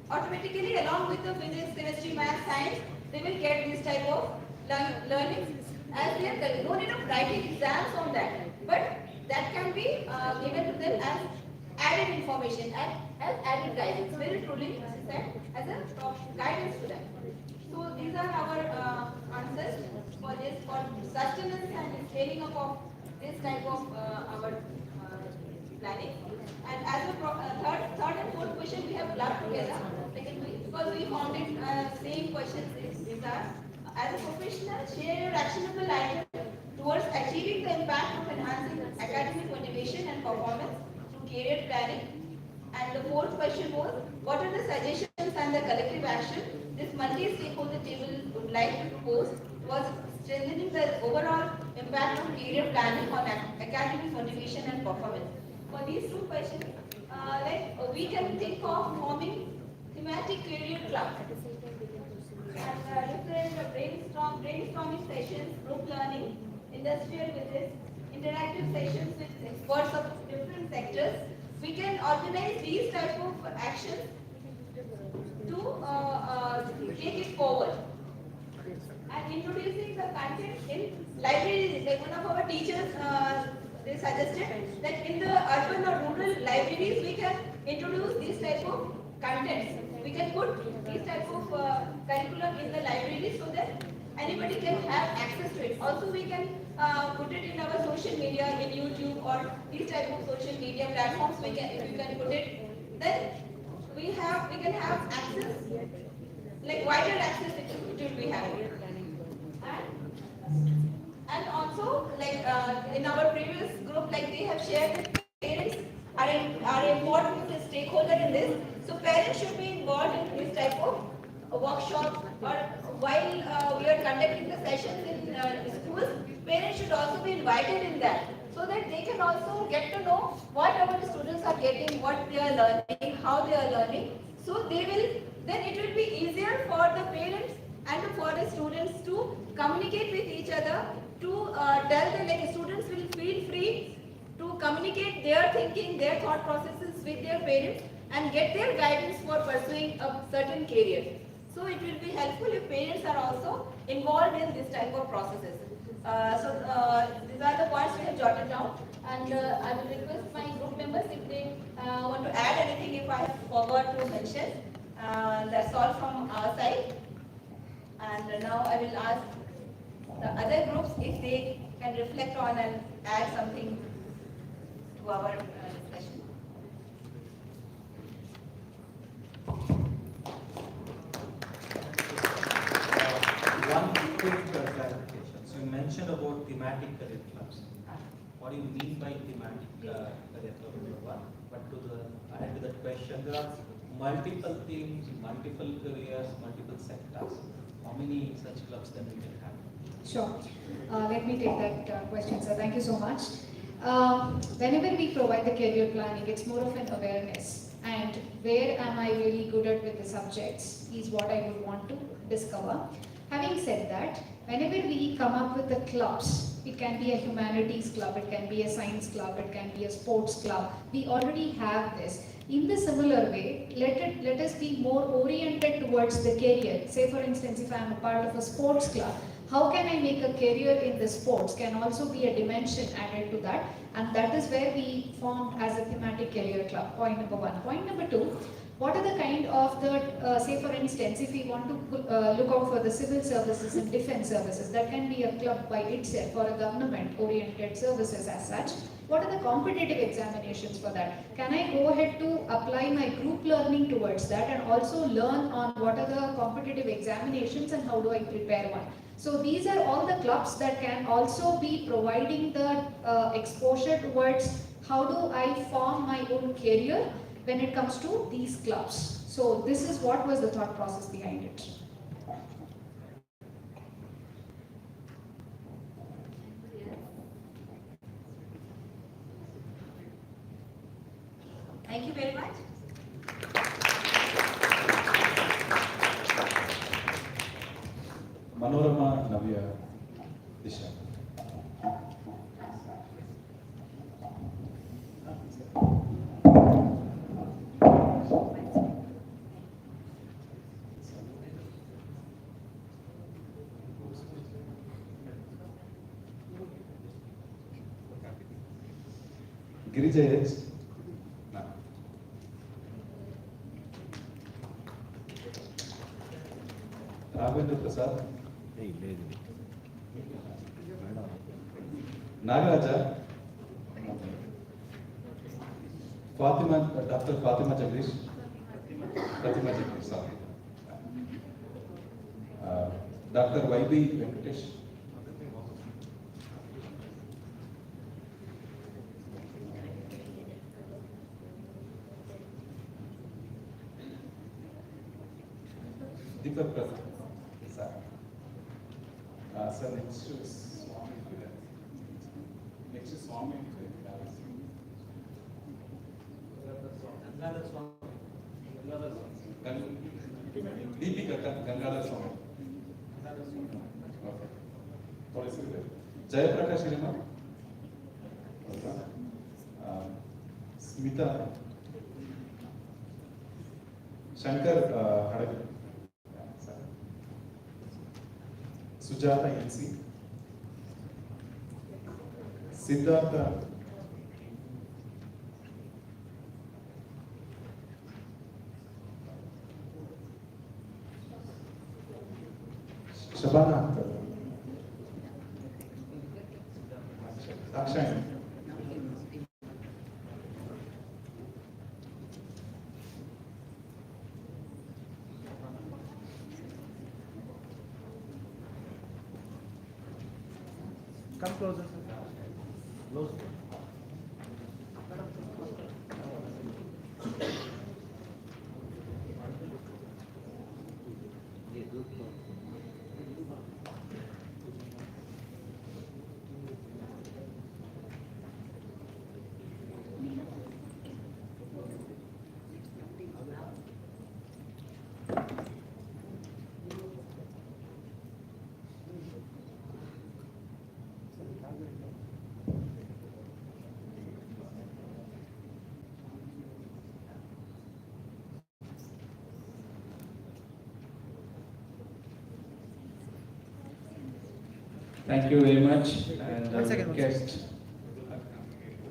Automatically, along with the physics, chemistry, math, science, they will get this type of learning as they are. No need of writing exams on that, but that can be given to them as added information, as added guidance. Very truly said, as a guidance to them. So these are our answers for this, for sustenance and scaling up of this type of our planning. And as a third and fourth question, we have clubbed together because we found it same questions. These are, as a professional, share your actionable item towards achieving the impact of enhancing academic motivation and performance through career planning. And the fourth question was, what are the suggestions and the collective action this multi-stakeholder table would like to propose towards strengthening the overall impact of career planning on academic motivation and performance? For these two questions, we can think of forming thematic career clubs and different brainstorming sessions, group learning, industrial visits, interactive sessions with experts of different sectors. We can organize these type of actions to take it forward. And introducing the content in libraries, like one of our teachers they suggested that in the urban or rural libraries we can introduce these type of contents. We can put these type of curriculum in the library so that anybody can have access to it. Also we can put it in our social media, in YouTube or these type of social media platforms. If you can put it, then we can have access, like wider access it will be having. And also, like in our previous group, like they have shared that parents are important stakeholder in this. So parents should be involved in this type of workshop, or while we are conducting the sessions in schools, parents should also be invited in that, so that they can also get to know what our students are getting, what they are learning, how they are learning. So then it will be easier for the parents and for the students to communicate with each other, to tell them, like students will feel free to communicate their thinking, their thought processes with their parents and get their guidance for pursuing a certain career. So it will be helpful if parents are also involved in this type of processes. These are the points we have jotted down, and I will request my group members if they want to add anything if I have forgot to mention. That's all from our side. And now I will ask the other groups if they can reflect on and add something to our discussion. One quick clarification. So you mentioned about thematic career clubs. What do you mean by thematic career club, number one? But add to that question, there are multiple themes, multiple careers, multiple sectors. How many such clubs then we can have? Sure. Let me take that question, sir. Thank you so much. Whenever we provide the career planning, it's more of an awareness. And where am I really good at with the subjects is what I would want to discover. Having said that, whenever we come up with the clubs, it can be a humanities club, it can be a science club, it can be a sports club. We already have this. In the similar way, let us be more oriented towards the career. Say for instance, if I am a part of a sports club, how can I make a career in the sports can also be a dimension added to that, and that is where we formed as a thematic career club. Point number one. Point number two, what are the kind of the, say for instance, if we want to look out for the civil services and defense services, that can be a club by itself or a government oriented services as such. What are the competitive examinations for that? Can I go ahead to apply my group learning towards that and also learn on what are the competitive examinations and how do I prepare one? So these are all the clubs that can also be providing the exposure towards how do I form my own career when it comes to these clubs. So this is what was the thought process behind it. Thank you very much. Manorama Navya Disha. Girija H. Ravindra Prasad. Nagaraja. Fatima, Dr. Fatima Jagdish. Fatima Jagdish, sorry. Dr. YB Venkatesh. Deepak Prasad. Sir, next is Swami. Next is Swami. Deepika Gangadhar Swami. Okay. थोड़े से Jayaprakash Sharma. Smita. Shankar Hadavi. Sujata NC. Siddhartha. Shabana. Akshay. Come closer, sir. Close. Thank you very much. And One second. request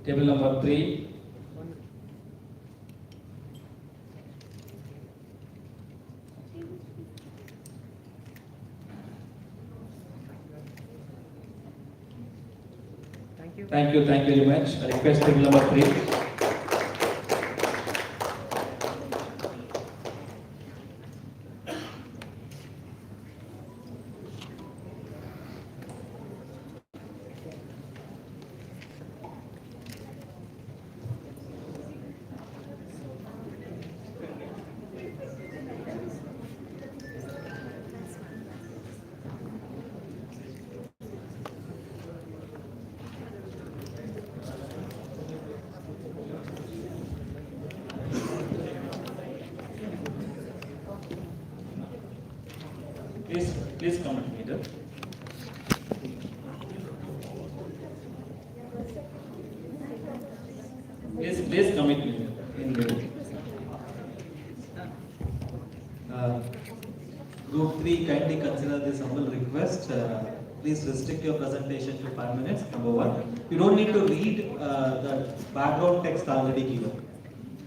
table number 3. Thank you very much. Request table number 3. Please come with me there. Please come with me in middle. Group 3, kindly consider this humble request. Please restrict your presentation to 5 minutes, number 1. You don't need to read the background text already given.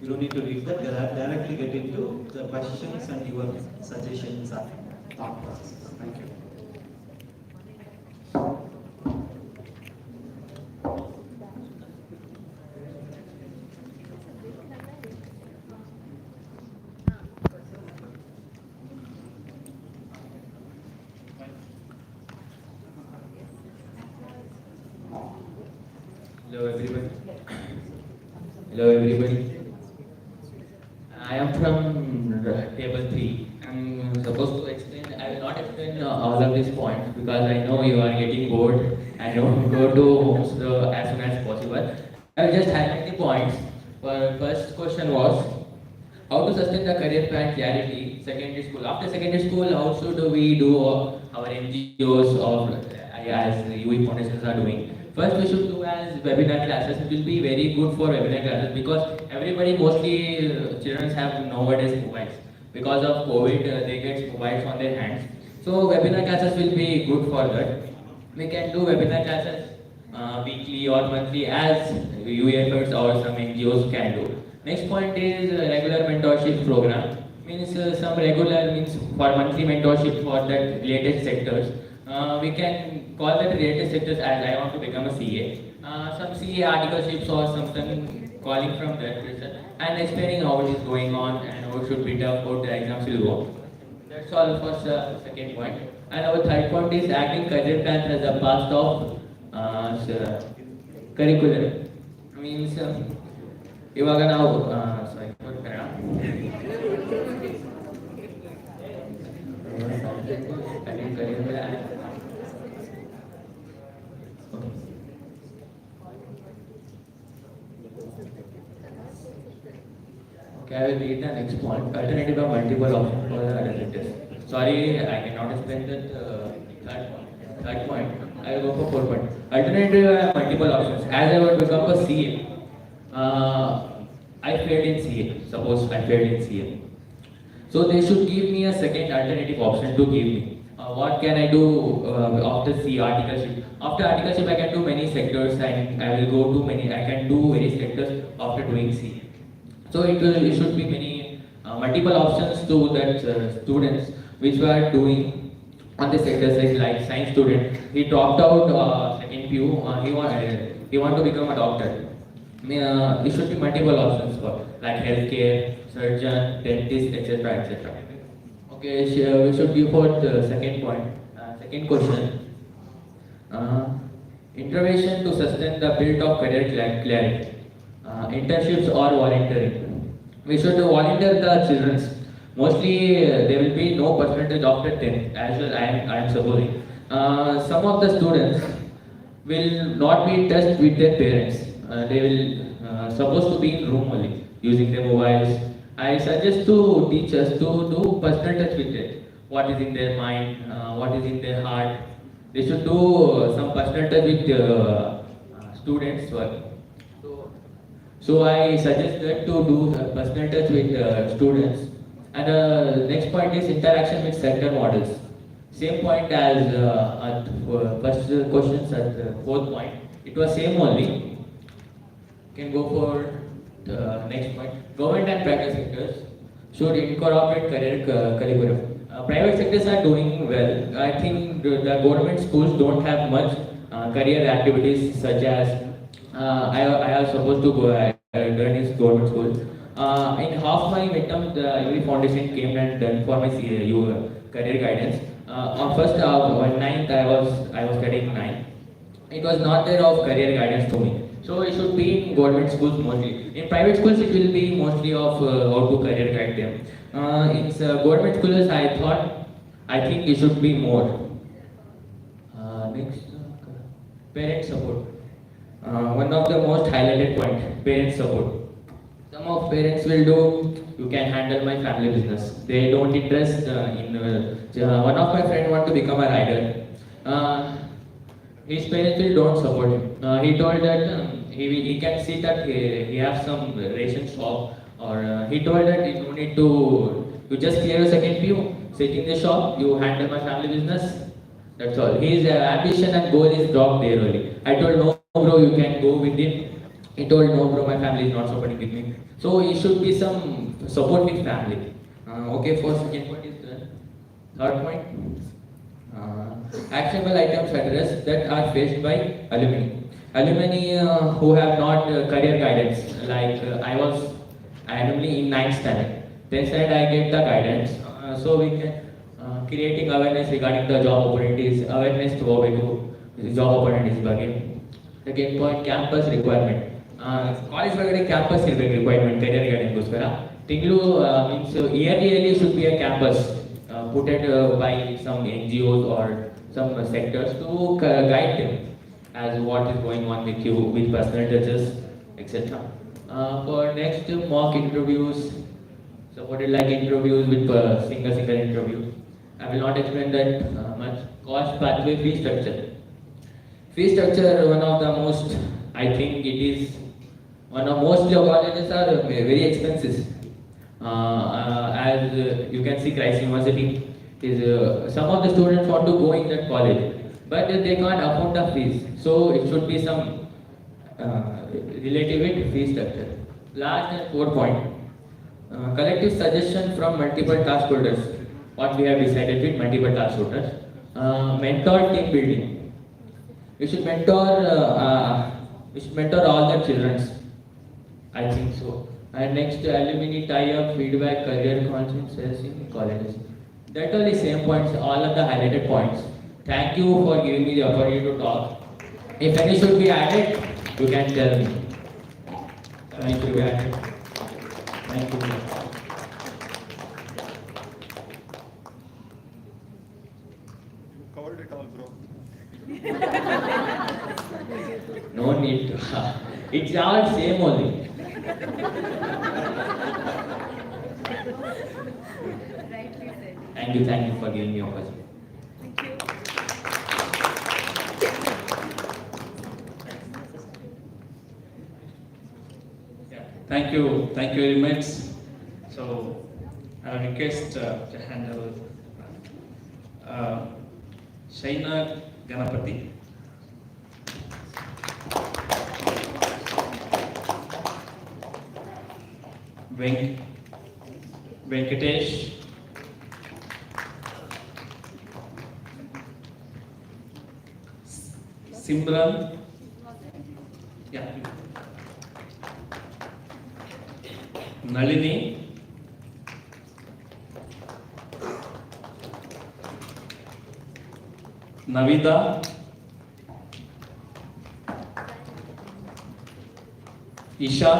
You don't need to read that, directly get into the questions and your suggestions and thought process. Thank you. Hello everybody. Hello everybody. I am from table 3. I'm supposed to explain. I will not explain all of these points because I know you are getting bored and you want to go to homes as soon as possible. I will just highlight the points. First question was how to sustain the career plan clarity. Secondary school. After secondary school, how should we do our NGOs or as UE foundations are doing? First, we should do as webinar classes. It will be very good for webinar classes because everybody, mostly children have nowadays mobiles. Because of COVID, they get mobiles on their hands. So webinar classes will be good for that. We can do webinar classes weekly or monthly as UE efforts or some NGOs can do. Next point is regular mentorship program. Means some regular means for monthly mentorship for that related sectors. We can call that related sectors as I want to become a CA. Some CA articleships or something calling from that and explaining how it is going on and how should be tough, how the exams will go. That's all for second point. And our third point is acting career plans as a part of curriculum. Means ಇವಾಗ ನಾವು sorry Okay, I will read the next point. Alternative of multiple options for the alternatives. Sorry, I cannot explain that third point. I will go for 4 point. Alternative multiple options. As I would become a CA, I failed in CA. Suppose I failed in CA. So they should give me a second alternative option to give me. What can I do after C articleship? After articleship, I can do many sectors and I will go to many. I can do various sectors after doing C. So it should be many multiple options to that students which were doing on the sectors like science student. He dropped out second PU. He want to become a doctor. It should be multiple options for like healthcare, surgeon, dentist, etc. etc. Okay, we should give for the second point. Second question. Intervention to sustain the build of career clarity. Internships or volunteering. We should volunteer the children. Mostly there will be no percentage after 10th as well I am supposing. Some of the students will not be touched with their parents. They will supposed to be in room only using their mobiles. I suggest to teachers to do personal touch with it. What is in their mind, what is in their heart. They should do some personal touch with students. So I suggest that to do personal touch with students. And next point is interaction with sector models. same point as at first questions at fourth point. It was same only. Can go for the next point. Government and private sectors should incorporate career curriculum. Private sectors are doing well. I think the government schools don't have much career activities such as I was supposed to go learn in government school. In half my midterm, the every foundation came and done for my career guidance. On first on ninth, I was studying ninth. It was not there of career guidance to me. So it should be in government schools mostly. In private schools, it will be mostly of how to career guide them. In government schools, I think it should be more. Next, parent support. One of the most highlighted point, parent support. Some of parents will do, you can handle my family business. They don't interest one of my friend want to become a rider. His parents will don't support him. He told that he can see that he has some ration shop, or he told that you don't need to, you just clear your second PU, sit in the shop, you handle my family business. That's all. His ambition and goal is dropped there only. I told no bro, you can go with him. He told no bro, my family is not supporting with me. So it should be some support with family. Okay, for second point is done. Third point. Actionable items addressed that are faced by alumni. Alumni who have not career guidance. Like I was randomly in 9th standard. Then said I get the guidance. So we can creating awareness regarding the job opportunities, awareness to job opportunities again. Second point, campus requirement. College ಒಳಗಡೆ campus ಇರಬೇಕು requirement career guidance ಗೋಸ್ಕರ. ತಿಂಗಳು means yearly should be a campus put by some NGOs or some sectors to guide them as what is going on with you, with personal touches, etc. For next, mock interviews, supported like interviews with single interview. I will not explain that much. Cost pathway, fee structure. Fee structure, one of the most, I think it is one of most colleges are very expensive. As you can see, Christ University is some of the students want to go in that college, but they can't afford the fees. So it should be some relative with fee structure. Last and fourth point, collective suggestion from multiple task holders. What we have decided with multiple task holders. Mentor team building. We should mentor all the children. I think so. And next, alumni tie-up, feedback, career conscience in colleges. That are the same points, all of the highlighted points. Thank you for giving me the opportunity to talk. If any should be added, you can tell me. Thank you. Thank you. Covered it all, bro. No need to. It's all same only. Thank you for giving me opportunity. Thank you very much. So I request to handle Shaina Ganapati. Venkatesh, Simran, Nalini, Navita, Isha,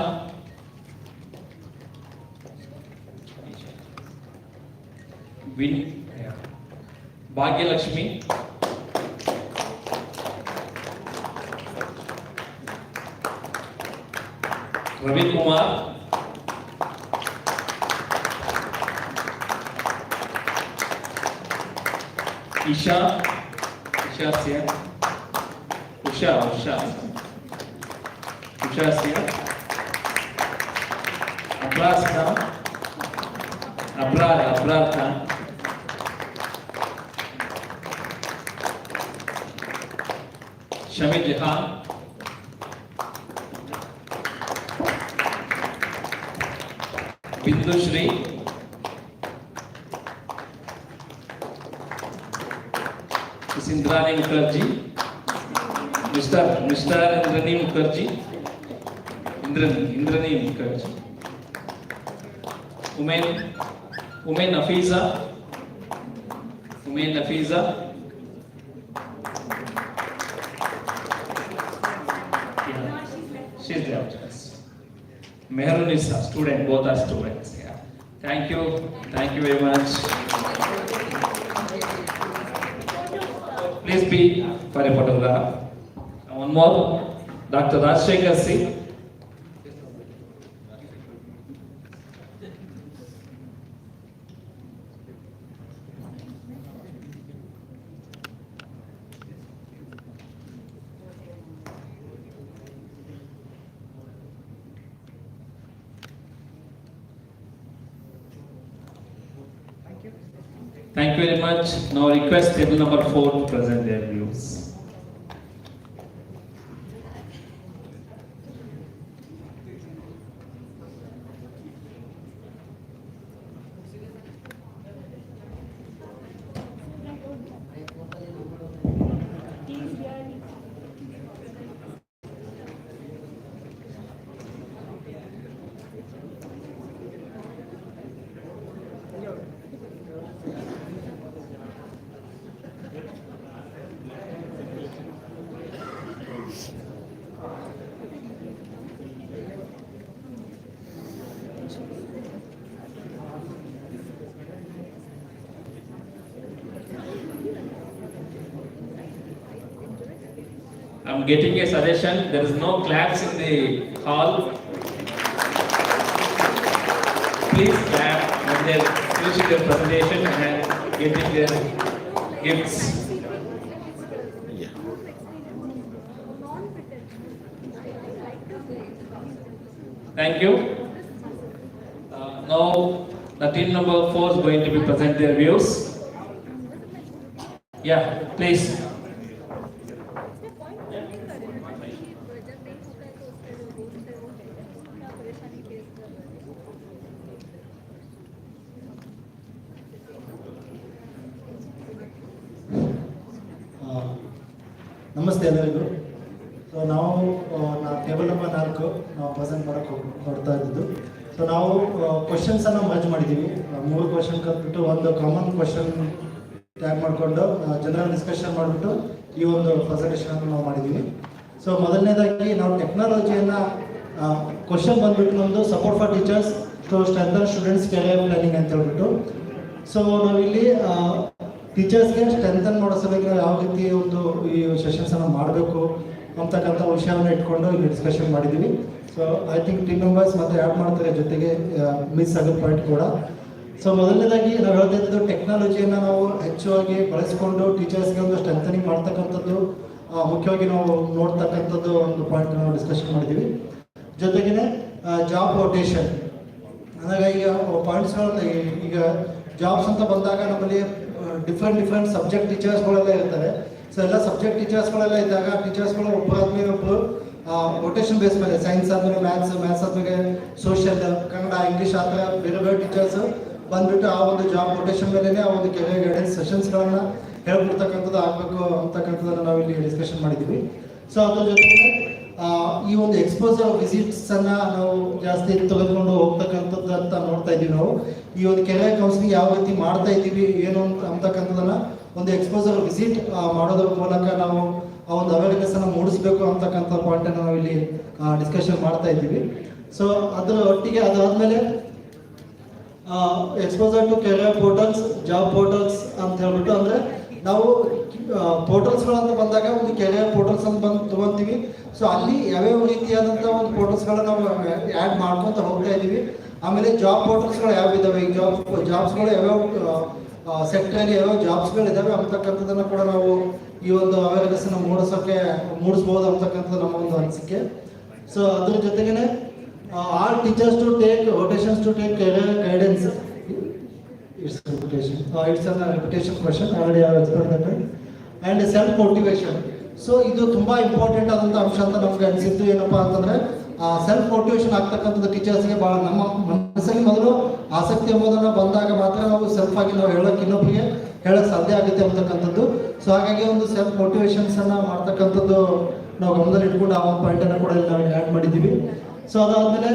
Bhagyalakshmi, Ravi Kumar, Isha Sia, Usha Sia, Abrar Khan, Shamid Jahan, Bindu Shri, Miss Indrani Mukherjee, Mr. Indrani Mukherjee, Indrani Mukherjee, Umain Nafiza, she's there. Mehrunisa, student, both are students. Yeah. Thank you very much. Please be for a photograph. And one more, Dr. Rajshekhar C. Thank you very much. Now request table number 4 to present their views. I'm getting a suggestion. There is no claps in the hall. Please clap when they're finishing their presentation and getting their gifts. Thank you. Now the team number 4 is going to be present their views. Yeah, please. ನಮಸ್ತೆ ಎಲ್ಲರಿಗೂ. So ನಾವು table number 4 ನಾವು present ಮಾಡೋಕ್ಕೆ ಹೊರಡ್ತಾ ಇದ್ದಿದ್ದು. So ನಾವು ಕ್ವಶನ್ಸನ್ನು merge ಮಾಡಿದ್ದೀವಿ. 3 question ಕಲ್ತ್ಬಿಟ್ಟು ಒಂದು ಕಾಮನ್ ಕ್ವಶನ್ ಟ್ಯಾಗ್ ಮಾಡಿಕೊಂಡು ಜನರಲ್ ಡಿಸ್ಕಷನ್ ಮಾಡಿಬಿಟ್ಟು ಈ ಒಂದು ಪ್ರೆಸೆಂಟೇಷನ್ ನಾವು ಮಾಡಿದ್ದೀವಿ. ಸೊ ಮೊದಲನೇದಾಗಿ ನಾವು ಟೆಕ್ನಾಲಜಿಯನ್ನು ಕ್ವಶನ್ ಬಂದ್ಬಿಟ್ಟು ನಮ್ಮದು support for teachers to strengthen students career planning ಅಂತ ಹೇಳ್ಬಿಟ್ಟು. ಸೊ ನಾವಿಲ್ಲಿ ಟೀಚರ್ಸ್ಗೆ ಸ್ಟ್ರೆಂಥನ್ ಮಾಡೋ ಸಲುವಾಗಿ ನಾವು ಯಾವ ರೀತಿ ಒಂದು ಈ ಸೆಷನ್ಸನ್ನು ಮಾಡಬೇಕು ಅಂತಕ್ಕಂಥ ವಿಷಯವನ್ನು ಇಟ್ಕೊಂಡು ಇಲ್ಲಿ ಡಿಸ್ಕಷನ್ ಮಾಡಿದ್ದೀವಿ. So I think team members ಮತ್ತೆ ಆ್ಯಡ್ ಮಾಡ್ತಾರೆ ಜೊತೆಗೆ ಮಿಸ್ ಆಗೋ ಪಾಯಿಂಟ್ ಕೂಡ. ಸೊ ಮೊದಲನೇದಾಗಿ ನಾವು ಹೇಳ್ತಾ ಇದ್ದು ಟೆಕ್ನಾಲಜಿಯನ್ನು ನಾವು ಹೆಚ್ಚಾಗಿ ಬಳಸಿಕೊಂಡು ಟೀಚರ್ಸ್ಗೆ ಒಂದು ಸ್ಟ್ರೆಂಥನಿಂಗ್ ಮಾಡ್ತಕ್ಕಂಥದ್ದು ಮುಖ್ಯವಾಗಿ ನಾವು ನೋಡ್ತಕ್ಕಂಥದ್ದು ಒಂದು ಪಾಯಿಂಟ್ ನಾವು ಡಿಸ್ಕಷನ್ ಮಾಡಿದ್ದೀವಿ. ಜೊತೆಗೇ ಜಾಬ್ ರೊಟೇಷನ್ ಅಂದಾಗ ಈಗ ಪಾಯಿಂಟ್ಸ್ಗಳಲ್ಲಿ ಈಗ ಜಾಬ್ಸ್ ಅಂತ ಬಂದಾಗ ನಮ್ಮಲ್ಲಿ ಡಿಫ್ರೆಂಟ್ ಸಬ್ಜೆಕ್ಟ್ ಟೀಚರ್ಸ್ಗಳೆಲ್ಲ ಇರ್ತಾರೆ. ಸೊ ಎಲ್ಲ ಸಬ್ಜೆಕ್ಟ್ ಟೀಚರ್ಸ್ಗಳೆಲ್ಲ ಇದ್ದಾಗ ಟೀಚರ್ಸ್ಗಳು ಒಬ್ಬರಾದ್ಮೇಲೆ ಒಬ್ಬರು ರೊಟೇಷನ್ ಬೇಸ್ ಮೇಲೆ ಸೈನ್ಸ್ ಆದಮೇಲೆ ಮ್ಯಾಥ್ಸ್ ಆದಮೇಲೆ ಸೋಷಿಯಲ್, ಕನ್ನಡ, ಇಂಗ್ಲೀಷ್ ಆ ಥರ ಬೇರೆ ಟೀಚರ್ಸ್ ಬಂದ್ಬಿಟ್ಟು ಆ ಒಂದು ಜಾಬ್ ರೊಟೇಷನ್ ಮೇಲೆ ಆ ಒಂದು ಕೆರಿಯರ್ ಗೈಡೆನ್ಸ್ ಸೆಷನ್ಸ್ಗಳನ್ನು ಹೇಳ್ಬಿಡ್ತಕ್ಕಂಥದ್ದು ಆಗಬೇಕು ಅಂತಕ್ಕಂಥದ್ದನ್ನು ನಾವು ಇಲ್ಲಿ ಡಿಸ್ಕಷನ್ ಮಾಡಿದ್ದೀವಿ. ಸೊ ಅದ್ರ ಜೊತೆಗೆ ಈ ಒಂದು ಎಕ್ಸ್ಪೋಸರ್ ವಿಸಿಟ್ಸನ್ನು ನಾವು ಜಾಸ್ತಿ ತೆಗೆದುಕೊಂಡು ಹೋಗ್ತಕ್ಕಂಥದ್ದು ಅಂತ ನೋಡ್ತಾ ಇದ್ದೀವಿ. ನಾವು ಈ ಒಂದು ಕೆರಿಯರ್ ಕೌನ್ಸಿಲಿಂಗ್ ಯಾವ ರೀತಿ ಮಾಡ್ತಾ ಇದ್ದೀವಿ ಏನು ಅಂತಕ್ಕಂಥದ್ದನ್ನು ಒಂದು ಎಕ್ಸ್ಪೋಸರ್ ವಿಸಿಟ್ ಮಾಡೋದ್ರ ಮೂಲಕ ನಾವು ಆ ಒಂದು ಅವೇರ್ನೆಸ್ಸನ್ನು ಮೂಡಿಸಬೇಕು ಅಂತಕ್ಕಂಥ ಪಾಯಿಂಟನ್ನು ನಾವು ಇಲ್ಲಿ ಡಿಸ್ಕಷನ್ ಮಾಡ್ತಾ ಇದ್ದೀವಿ. ಸೊ ಅದರ ಒಟ್ಟಿಗೆ ಅದಾದಮೇಲೆ exposure to career portals, job portals ಅಂತ ಹೇಳ್ಬಿಟ್ಟು, ಅಂದರೆ ನಾವು ಪೋರ್ಟಲ್ಸ್ಗಳಂತ ಬಂದಾಗ ಒಂದು ಕೆರಿಯರ್ ಪೋರ್ಟಲ್ಸ್ ಅಂತ ಬಂದು ತೊಗೊತೀವಿ. ಸೊ ಅಲ್ಲಿ ಯಾವ್ಯಾವ ರೀತಿಯಾದಂಥ ಒಂದು ಪೋರ್ಟಲ್ಸ್ಗಳನ್ನ ನಾವು ಆ್ಯಡ್ ಮಾಡ್ಕೊತ ಹೋಗ್ತಾ ಇದ್ದೀವಿ. ಆಮೇಲೆ ಜಾಬ್ ಪೋರ್ಟಲ್ಸ್ಗಳು ಯಾವ ಇದ್ದಾವೆ, ಈ ಜಾಬ್ಸ್ಗಳು ಯಾವ್ಯಾವ ಸೆಕ್ಟ್ರಲ್ಲಿ ಯಾವ್ಯಾವ ಜಾಬ್ಸ್ಗಳಿದ್ದಾವೆ ಅಂತಕ್ಕಂಥದ್ದನ್ನು ಕೂಡ ನಾವು ಈ ಒಂದು ಅವೇರ್ನೆಸ್ಸನ್ನು ಮೂಡಿಸ್ಬೋದು ಅಂತಕ್ಕಂಥದ್ದು ನಮ್ಮ ಒಂದು ಅನಿಸಿಕೆ. ಸೊ ಅದ್ರ ಜೊತೆಗೇ all teachers to take rotations to take career guidance. It's a reputation question. Already I have explained that. And self-motivation. So ಇದು ತುಂಬ ಇಂಪಾರ್ಟೆಂಟ್ ಆದಂಥ ಅಂಶ ಅಂತ ನಮ್ಗೆ ಅನಿಸಿದ್ದು. ಏನಪ್ಪ ಅಂತಂದರೆ ಸೆಲ್ಫ್ ಮೋಟಿವೇಶನ್ ಆಗ್ತಕ್ಕಂಥದ್ದು ಟೀಚರ್ಸ್ಗೆ ಭಾಳ ನಮ್ಮ ಮನಸ್ಸಲ್ಲಿ ಮೊದಲು ಆಸಕ್ತಿ ಎಂಬುದನ್ನು ಬಂದಾಗ ಮಾತ್ರ ನಾವು ಸೆಲ್ಫ್ ಆಗಿ ನಾವು ಹೇಳೋಕೆ ಇನ್ನೊಬ್ಬರಿಗೆ ಹೇಳೋಕ್ಕೆ ಸಾಧ್ಯ ಆಗುತ್ತೆ ಅಂತಕ್ಕಂಥದ್ದು. ಸೊ ಹಾಗಾಗಿ ಒಂದು ಸೆಲ್ಫ್ ಮೋಟಿವೇಶನ್ಸನ್ನು ಮಾಡ್ತಕ್ಕಂಥದ್ದು ನಾವು ಗಮನದಲ್ಲಿ ಇಟ್ಕೊಂಡು ಆ ಒಂದು ಪಾಯಿಂಟನ್ನು ಕೂಡ ಇಲ್ಲಿ ನಾವು ಆ್ಯಡ್ ಮಾಡಿದ್ದೀವಿ. ಸೊ ಅದಾದಮೇಲೆ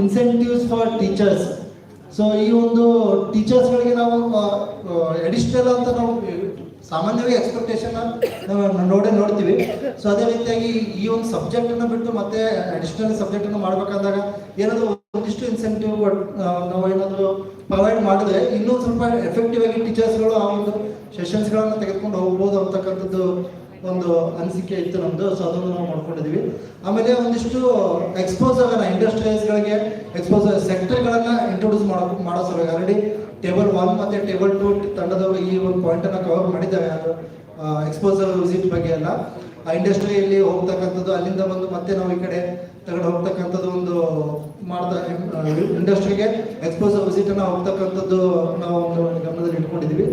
ಇನ್ಸೆಂಟಿವ್ಸ್ ಫಾರ್ ಟೀಚರ್ಸ್. ಸೊ ಈ ಒಂದು ಟೀಚರ್ಸ್ಗಳಿಗೆ ನಾವು ಅಡಿಷ್ನಲ್ ಅಂತ ನಾವು ಸಾಮಾನ್ಯವಾಗಿ ಎಕ್ಸ್ಪೆಕ್ಟೇಷನ್ ನೋಡ್ತೀವಿ. ಸೊ ಅದೇ ರೀತಿಯಾಗಿ ಈ ಒಂದು ಸಬ್ಜೆಕ್ಟನ್ನು ಬಿಟ್ಟು ಮತ್ತೆ ಅಡಿಷ್ನಲ್ ಸಬ್ಜೆಕ್ಟನ್ನು ಮಾಡಬೇಕಾದಾಗ ಏನಾದರೂ ಒಂದಿಷ್ಟು ಇನ್ಸೆಂಟಿವ್ ನಾವು ಏನಾದರೂ ಪ್ರೊವೈಡ್ ಮಾಡಿದ್ರೆ ಇನ್ನೂ ಸ್ವಲ್ಪ ಎಫೆಕ್ಟಿವ್ ಆಗಿ ಟೀಚರ್ಸ್ಗಳು ಆ ಒಂದು ಸೆಷನ್ಸ್ಗಳನ್ನು ತೆಗೆದುಕೊಂಡು ಹೋಗ್ಬೋದು ಅಂತಕ್ಕಂಥದ್ದು ಒಂದು ಅನಿಸಿಕೆ ಇತ್ತು ನಮ್ಮದು. ಸೊ ಅದನ್ನು ನಾವು ಮಾಡ್ಕೊಂಡಿದ್ವಿ. ಆಮೇಲೆ ಒಂದಿಷ್ಟು ಎಕ್ಸ್ಪೋಸರ್ನ ಇಂಡಸ್ಟ್ರೀಸ್ಗಳಿಗೆ ಎಕ್ಸ್ಪೋಸರ್ ಸೆಕ್ಟರ್ಗಳನ್ನು ಇಂಟ್ರೊಡ್ಯೂಸ್ ಮಾಡೋ ಸಲುವಾಗಿ ಆಲ್ರೆಡಿ ಟೇಬಲ್ 1 ಮತ್ತು ಟೇಬಲ್ 2 ತಂಡದವರು ಈ ಒಂದು ಪಾಯಿಂಟನ್ನು ಕವರ್ ಮಾಡಿದ್ದಾರೆ. ಅದು ಎಕ್ಸ್ಪೋಸರ್ ವಿಸಿಟ್ ಬಗ್ಗೆ ಎಲ್ಲ ಆ ಇಂಡಸ್ಟ್ರಿಯಲ್ಲಿ ಹೋಗ್ತಕ್ಕಂಥದ್ದು, ಅಲ್ಲಿಂದ ಬಂದು ಮತ್ತೆ ನಾವು ಈ ಕಡೆ ತಗೊಂಡು ಹೋಗ್ತಕ್ಕಂಥದ್ದು ಒಂದು ಇಂಡಸ್ಟ್ರಿಗೆ ಎಕ್ಸ್ಪೋಸರ್ ವಿಸಿಟನ್ನು ಹೋಗ್ತಕ್ಕಂಥದ್ದು ನಾವು ಒಂದು ಗಮನದಲ್ಲಿ ಇಟ್ಕೊಂಡಿದ್ದೀವಿ.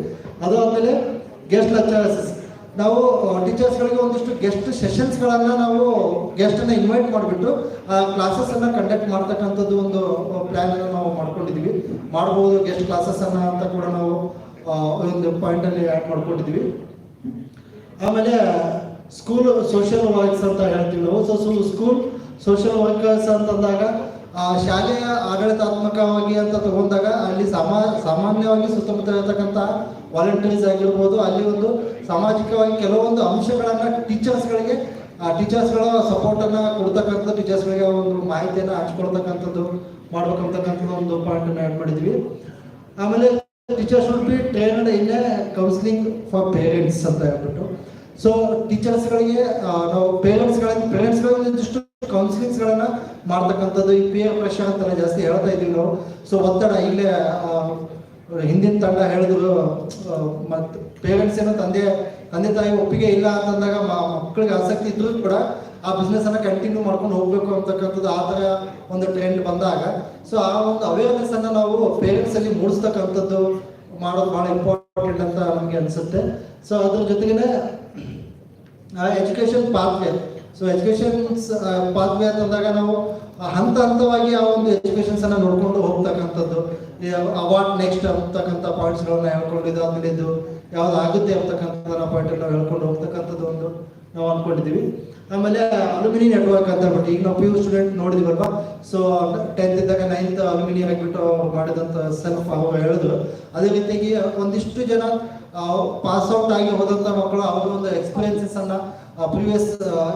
ಅದು ಆದಮೇಲೆ ಗೆಸ್ಟ್ ಲೆಕ್ಚರರ್ಸ್, ನಾವು ಟೀಚರ್ಸ್ಗಳಿಗೆ ಒಂದಿಷ್ಟು ಗೆಸ್ಟ್ ಸೆಷನ್ಸ್ಗಳನ್ನು ನಾವು ಗೆಸ್ಟನ್ನು ಇನ್ವೈಟ್ ಮಾಡಿಬಿಟ್ಟು ಆ ಕ್ಲಾಸಸ್ಸನ್ನು ಕಂಡಕ್ಟ್ ಮಾಡ್ತಕ್ಕಂಥದ್ದು ಒಂದು ಪ್ಲ್ಯಾನನ್ನು ನಾವು ಮಾಡ್ಕೊಂಡಿದ್ದೀವಿ. ಮಾಡ್ಬೋದು ಗೆಸ್ಟ್ ಕ್ಲಾಸಸ್ಸನ್ನು ಅಂತ ಕೂಡ ನಾವು ಒಂದು ಪಾಯಿಂಟಲ್ಲಿ ಆ್ಯಡ್ ಮಾಡ್ಕೊಂಡಿದ್ದೀವಿ. ಆಮೇಲೆ ಸ್ಕೂಲ್ ಸೋಷಿಯಲ್ ವರ್ಕ್ಸ್ ಅಂತ ಹೇಳ್ತೀವಿ ನಾವು. ಸೊ ಸ್ಕೂಲ್ ಸೋಷಿಯಲ್ ವರ್ಕರ್ಸ್ ಅಂತಂದಾಗ ಶಾಲೆಯ ಆಡಳಿತಾತ್ಮಕವಾಗಿ ಅಂತ ತಗೊಂಡಾಗ ಅಲ್ಲಿ ಸಾಮಾನ್ಯವಾಗಿ ಸುತ್ತಮುತ್ತ ಇರತಕ್ಕಂಥ ವಾಲಂಟಿಯರ್ಸ್ ಆಗಿರ್ಬೋದು, ಅಲ್ಲಿ ಒಂದು ಸಾಮಾಜಿಕವಾಗಿ ಕೆಲವೊಂದು ಅಂಶಗಳನ್ನು ಟೀಚರ್ಸ್ಗಳ ಸಪೋರ್ಟನ್ನು ಕೊಡ್ತಕ್ಕಂಥದ್ದು, ಟೀಚರ್ಸ್ಗಳಿಗೆ ಒಂದು ಮಾಹಿತಿಯನ್ನು ಹಂಚ್ಕೊಡ್ತಕ್ಕಂಥದ್ದು ಮಾಡ್ಬೇಕಂತಕ್ಕಂಥದ್ದು ಒಂದು ಪಾಯಿಂಟನ್ನು ಆ್ಯಡ್ ಮಾಡಿದ್ವಿ. ಆಮೇಲೆ teachers should be trained in a counselling for parents ಅಂತ ಹೇಳ್ಬಿಟ್ಟು. ಸೊ ಟೀಚರ್ಸ್ಗಳಿಗೆ ನಾವು ಪೇರೆಂಟ್ಸ್ಗಳಿಗೆ ಒಂದಿಷ್ಟು ಕೌನ್ಸಿಲಿಂಗ್ಸ್ಗಳನ್ನು ಮಾಡ್ತಕ್ಕಂಥದ್ದು. ಈ ಪೇರ್ ಪ್ರೆಷರ್ ಅಂತೆಲ್ಲ ಜಾಸ್ತಿ ಹೇಳ್ತಾ ಇದ್ದೀವಿ ನಾವು. ಸೊ ಒತ್ತಡ ಇಲ್ಲೇ ಹಿಂದಿನ ತಂಡ ಹೇಳಿದ್ರು, ಮತ್ತು ಪೇರೆಂಟ್ಸ್ ಏನೋ ತಂದೆ ತಾಯಿ ಒಪ್ಪಿಗೆ ಇಲ್ಲ ಅಂತಂದಾಗ ಮಕ್ಕಳಿಗೆ ಆಸಕ್ತಿ ಇದ್ರೂ ಕೂಡ ಆ ಬಿಸ್ನೆಸ್ಸನ್ನು ಕಂಟಿನ್ಯೂ ಮಾಡ್ಕೊಂಡು ಹೋಗಬೇಕು ಅಂತಕ್ಕಂಥದ್ದು ಆ ಥರ ಒಂದು ಟ್ರೆಂಡ್ ಬಂದಾಗ ಸೊ ಆ ಒಂದು ಅವೇರ್ನೆಸ್ಸನ್ನು ನಾವು ಪೇರೆಂಟ್ಸಲ್ಲಿ ಮೂಡಿಸ್ತಕ್ಕಂಥದ್ದು ಮಾಡೋದು ಭಾಳ ಇಂಪಾರ್ಟೆಂಟ್ ಅಂತ ನಮಗೆ ಅನಿಸುತ್ತೆ. ಸೊ ಅದ್ರ ಜೊತೆಗೇ education pathway. So educations pathway ಅಂತಂದಾಗ ನಾವು ಹಂತವಾಗಿ ಆ ಒಂದು ಎಜುಕೇಷನ್ಸನ್ನು ನೋಡಿಕೊಂಡು ಹೋಗ್ತಕ್ಕಂಥದ್ದು, ವಾಟ್ ನೆಕ್ಸ್ಟ್ ಅಂತಕ್ಕಂಥ ಪಾಯಿಂಟ್ಸ್ಗಳನ್ನ ಹೇಳ್ಕೊಂಡಿದ್ದು, ಆಮೇಲೆ ಇದು ಯಾವ್ದು ಆಗುತ್ತೆ ಅಂತಕ್ಕಂಥ ಪಾಯಿಂಟನ್ನು ನಾವು ಹೇಳ್ಕೊಂಡು ಹೋಗ್ತಕ್ಕಂಥದ್ದು ಒಂದು ನಾವು ಅಂದ್ಕೊಂಡಿದ್ದೀವಿ. ಆಮೇಲೆ ಅಲ್ಯುಮಿನಿ ನೆಟ್ವರ್ಕ್ ಅಂತ ಹೇಳ್ಬಿಟ್ಟು ಈಗ ನಾವು PU ಸ್ಟೂಡೆಂಟ್ ನೋಡಿದಿವಲ್ವಾ. ಸೊ 10th ಇದ್ದಾಗ 9th ಅಲ್ಯುಮಿನಿ ಆಗಿಬಿಟ್ಟು ಮಾಡಿದಂಥ ಸೆಲ್ಫ್ ಅವರು ಹೇಳಿದ್ರು. ಅದೇ ರೀತಿಯಾಗಿ ಒಂದಿಷ್ಟು ಜನ ಪಾಸ್ಔಟ್ ಆಗಿ ಹೋದಂಥ ಮಕ್ಕಳು ಅವ್ರ ಒಂದು ಎಕ್ಸ್ಪೀರಿಯನ್ಸಸ್ಸನ್ನು ಪ್ರಿವಿಯಸ್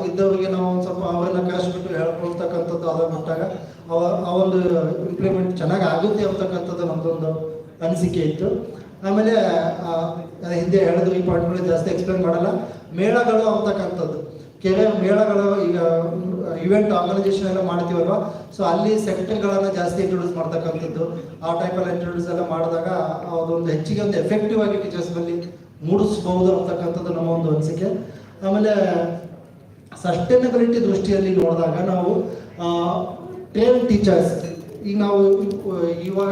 ಇದ್ದವರಿಗೆ ನಾವು ಒಂದು ಸ್ವಲ್ಪ ಅವರನ್ನು ಕರೆಸ್ಬಿಟ್ಟು ಹೇಳ್ಕೊಳ್ತಕ್ಕಂಥದ್ದು ಅದ ಬಿಟ್ಟಾಗ ಆ ಒಂದು ಇಂಪ್ಲಿಮೆಂಟ್ ಚೆನ್ನಾಗಿ ಆಗುತ್ತೆ ಅಂತಕ್ಕಂಥದ್ದು ನಮ್ಮದೊಂದು ಅನಿಸಿಕೆ ಇತ್ತು. ಆಮೇಲೆ ಹಿಂದೆ ಹೇಳಿದ್ರು, ಈ ಪಾಯಿಂಟ್ಗಳು ಜಾಸ್ತಿ ಎಕ್ಸ್ಪ್ಲೇನ್ ಮಾಡಲ್ಲ. ಮೇಳಗಳು ಅಂತಕ್ಕಂಥದ್ದು, ಮೇಳಗಳು ಈಗ ಇವೆಂಟ್ ಆರ್ಗನೈಸೇಷನ್ ಎಲ್ಲ ಮಾಡ್ತೀವಲ್ವ. ಸೊ ಅಲ್ಲಿ ಸೆಕ್ಟರ್ಗಳನ್ನು ಜಾಸ್ತಿ ಇಂಟ್ರೊಡ್ಯೂಸ್ ಮಾಡ್ತಕ್ಕಂಥದ್ದು, ಆ ಟೈಪಲ್ಲಿ ಇಂಟ್ರೊಡ್ಯೂಸ್ ಎಲ್ಲ ಮಾಡಿದಾಗ ಅದೊಂದು ಹೆಚ್ಚಿಗೆ ಒಂದು ಎಫೆಕ್ಟಿವ್ ಆಗಿ ಟೀಚರ್ಸ್ನಲ್ಲಿ ಮೂಡಿಸ್ಬಹುದು ಅಂತಕ್ಕಂಥದ್ದು ನಮ್ಮ ಒಂದು ಅನಿಸಿಕೆ. ಆಮೇಲೆ ಸಸ್ಟೈನಬಿಲಿಟಿ ದೃಷ್ಟಿಯಲ್ಲಿ ನೋಡಿದಾಗ ನಾವು ಟ್ರೈನ್ ಟೀಚರ್ಸ್, ಈಗ ನಾವು ಇವಾಗ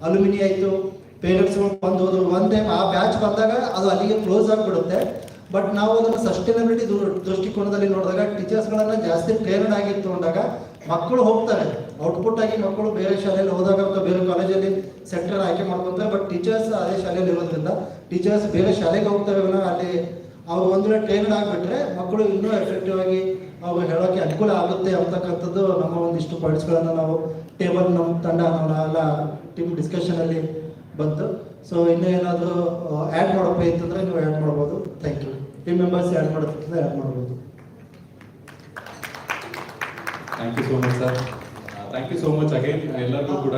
ಅಲ್ಯುಮಿನಿ ಆಯಿತು, ಪೇರೆಂಟ್ಸ್ಗಳು ಬಂದು ಹೋದ್ರು, ಒನ್ ಟೈಮ್ ಆ ಬ್ಯಾಚ್ ಬಂದಾಗ ಅದು ಅಲ್ಲಿಗೆ ಕ್ಲೋಸ್ ಆಗಿಬಿಡುತ್ತೆ. ಬಟ್ ನಾವು ಅದನ್ನು ಸಸ್ಟೈನಬಿಲಿಟಿ ದೃಷ್ಟಿಕೋನದಲ್ಲಿ ನೋಡಿದಾಗ ಟೀಚರ್ಸ್ಗಳನ್ನು ಜಾಸ್ತಿ ಟ್ರೈನ್ಡ್ ಆಗಿ ತಗೊಂಡಾಗ ಮಕ್ಕಳು ಹೋಗ್ತಾರೆ, ಔಟ್ಪುಟ್ ಆಗಿ ಮಕ್ಕಳು ಬೇರೆ ಶಾಲೆಯಲ್ಲಿ ಹೋದಾಗ ಅಥವಾ ಬೇರೆ ಕಾಲೇಜಲ್ಲಿ ಸೆಕ್ಟರ್ ಆಯ್ಕೆ ಮಾಡ್ಕೊತಾರೆ. ಬಟ್ ಟೀಚರ್ಸ್ ಅದೇ ಶಾಲೆಯಲ್ಲಿ ಇರೋದ್ರಿಂದ ಟೀಚರ್ಸ್ ಬೇರೆ ಶಾಲೆಗೆ ಹೋಗ್ತಾರೆ. ಅಲ್ಲಿ ಅವ್ರು ಒಂದು ವೇಳೆ ಟ್ರೈನ್ಡ್ ಆಗಿಬಿಟ್ರೆ ಮಕ್ಕಳು ಇನ್ನೂ ಎಫೆಕ್ಟಿವ್ ಆಗಿ ಅವ್ರು ಹೇಳೋಕ್ಕೆ ಅನುಕೂಲ ಆಗುತ್ತೆ ಅಂತಕ್ಕಂಥದ್ದು ನಮ್ಮ ಒಂದಿಷ್ಟು ಪಾಯಿಂಟ್ಸ್ಗಳನ್ನು ನಾವು ನಮ್ಮ ತಂಡ ನಾವೆಲ್ಲ ಟೀಮ್ ಡಿಸ್ಕಷನಲ್ಲಿ ಬಂತು. ಸೊ ಇನ್ನೂ ಏನಾದರೂ ಆ್ಯಡ್ ಮಾಡೋಕೆ ಇತ್ತಂದರೆ ನೀವು ಆ್ಯಡ್ ಮಾಡ್ಬೋದು. Thank you. Team members add ಮಾಡೋದಕ್ಕಿಂತ ಆ್ಯಡ್ ಮಾಡ್ಬೋದು. Thank you so much sir. Thank you so much again ಎಲ್ಲರಿಗೂ ಕೂಡ.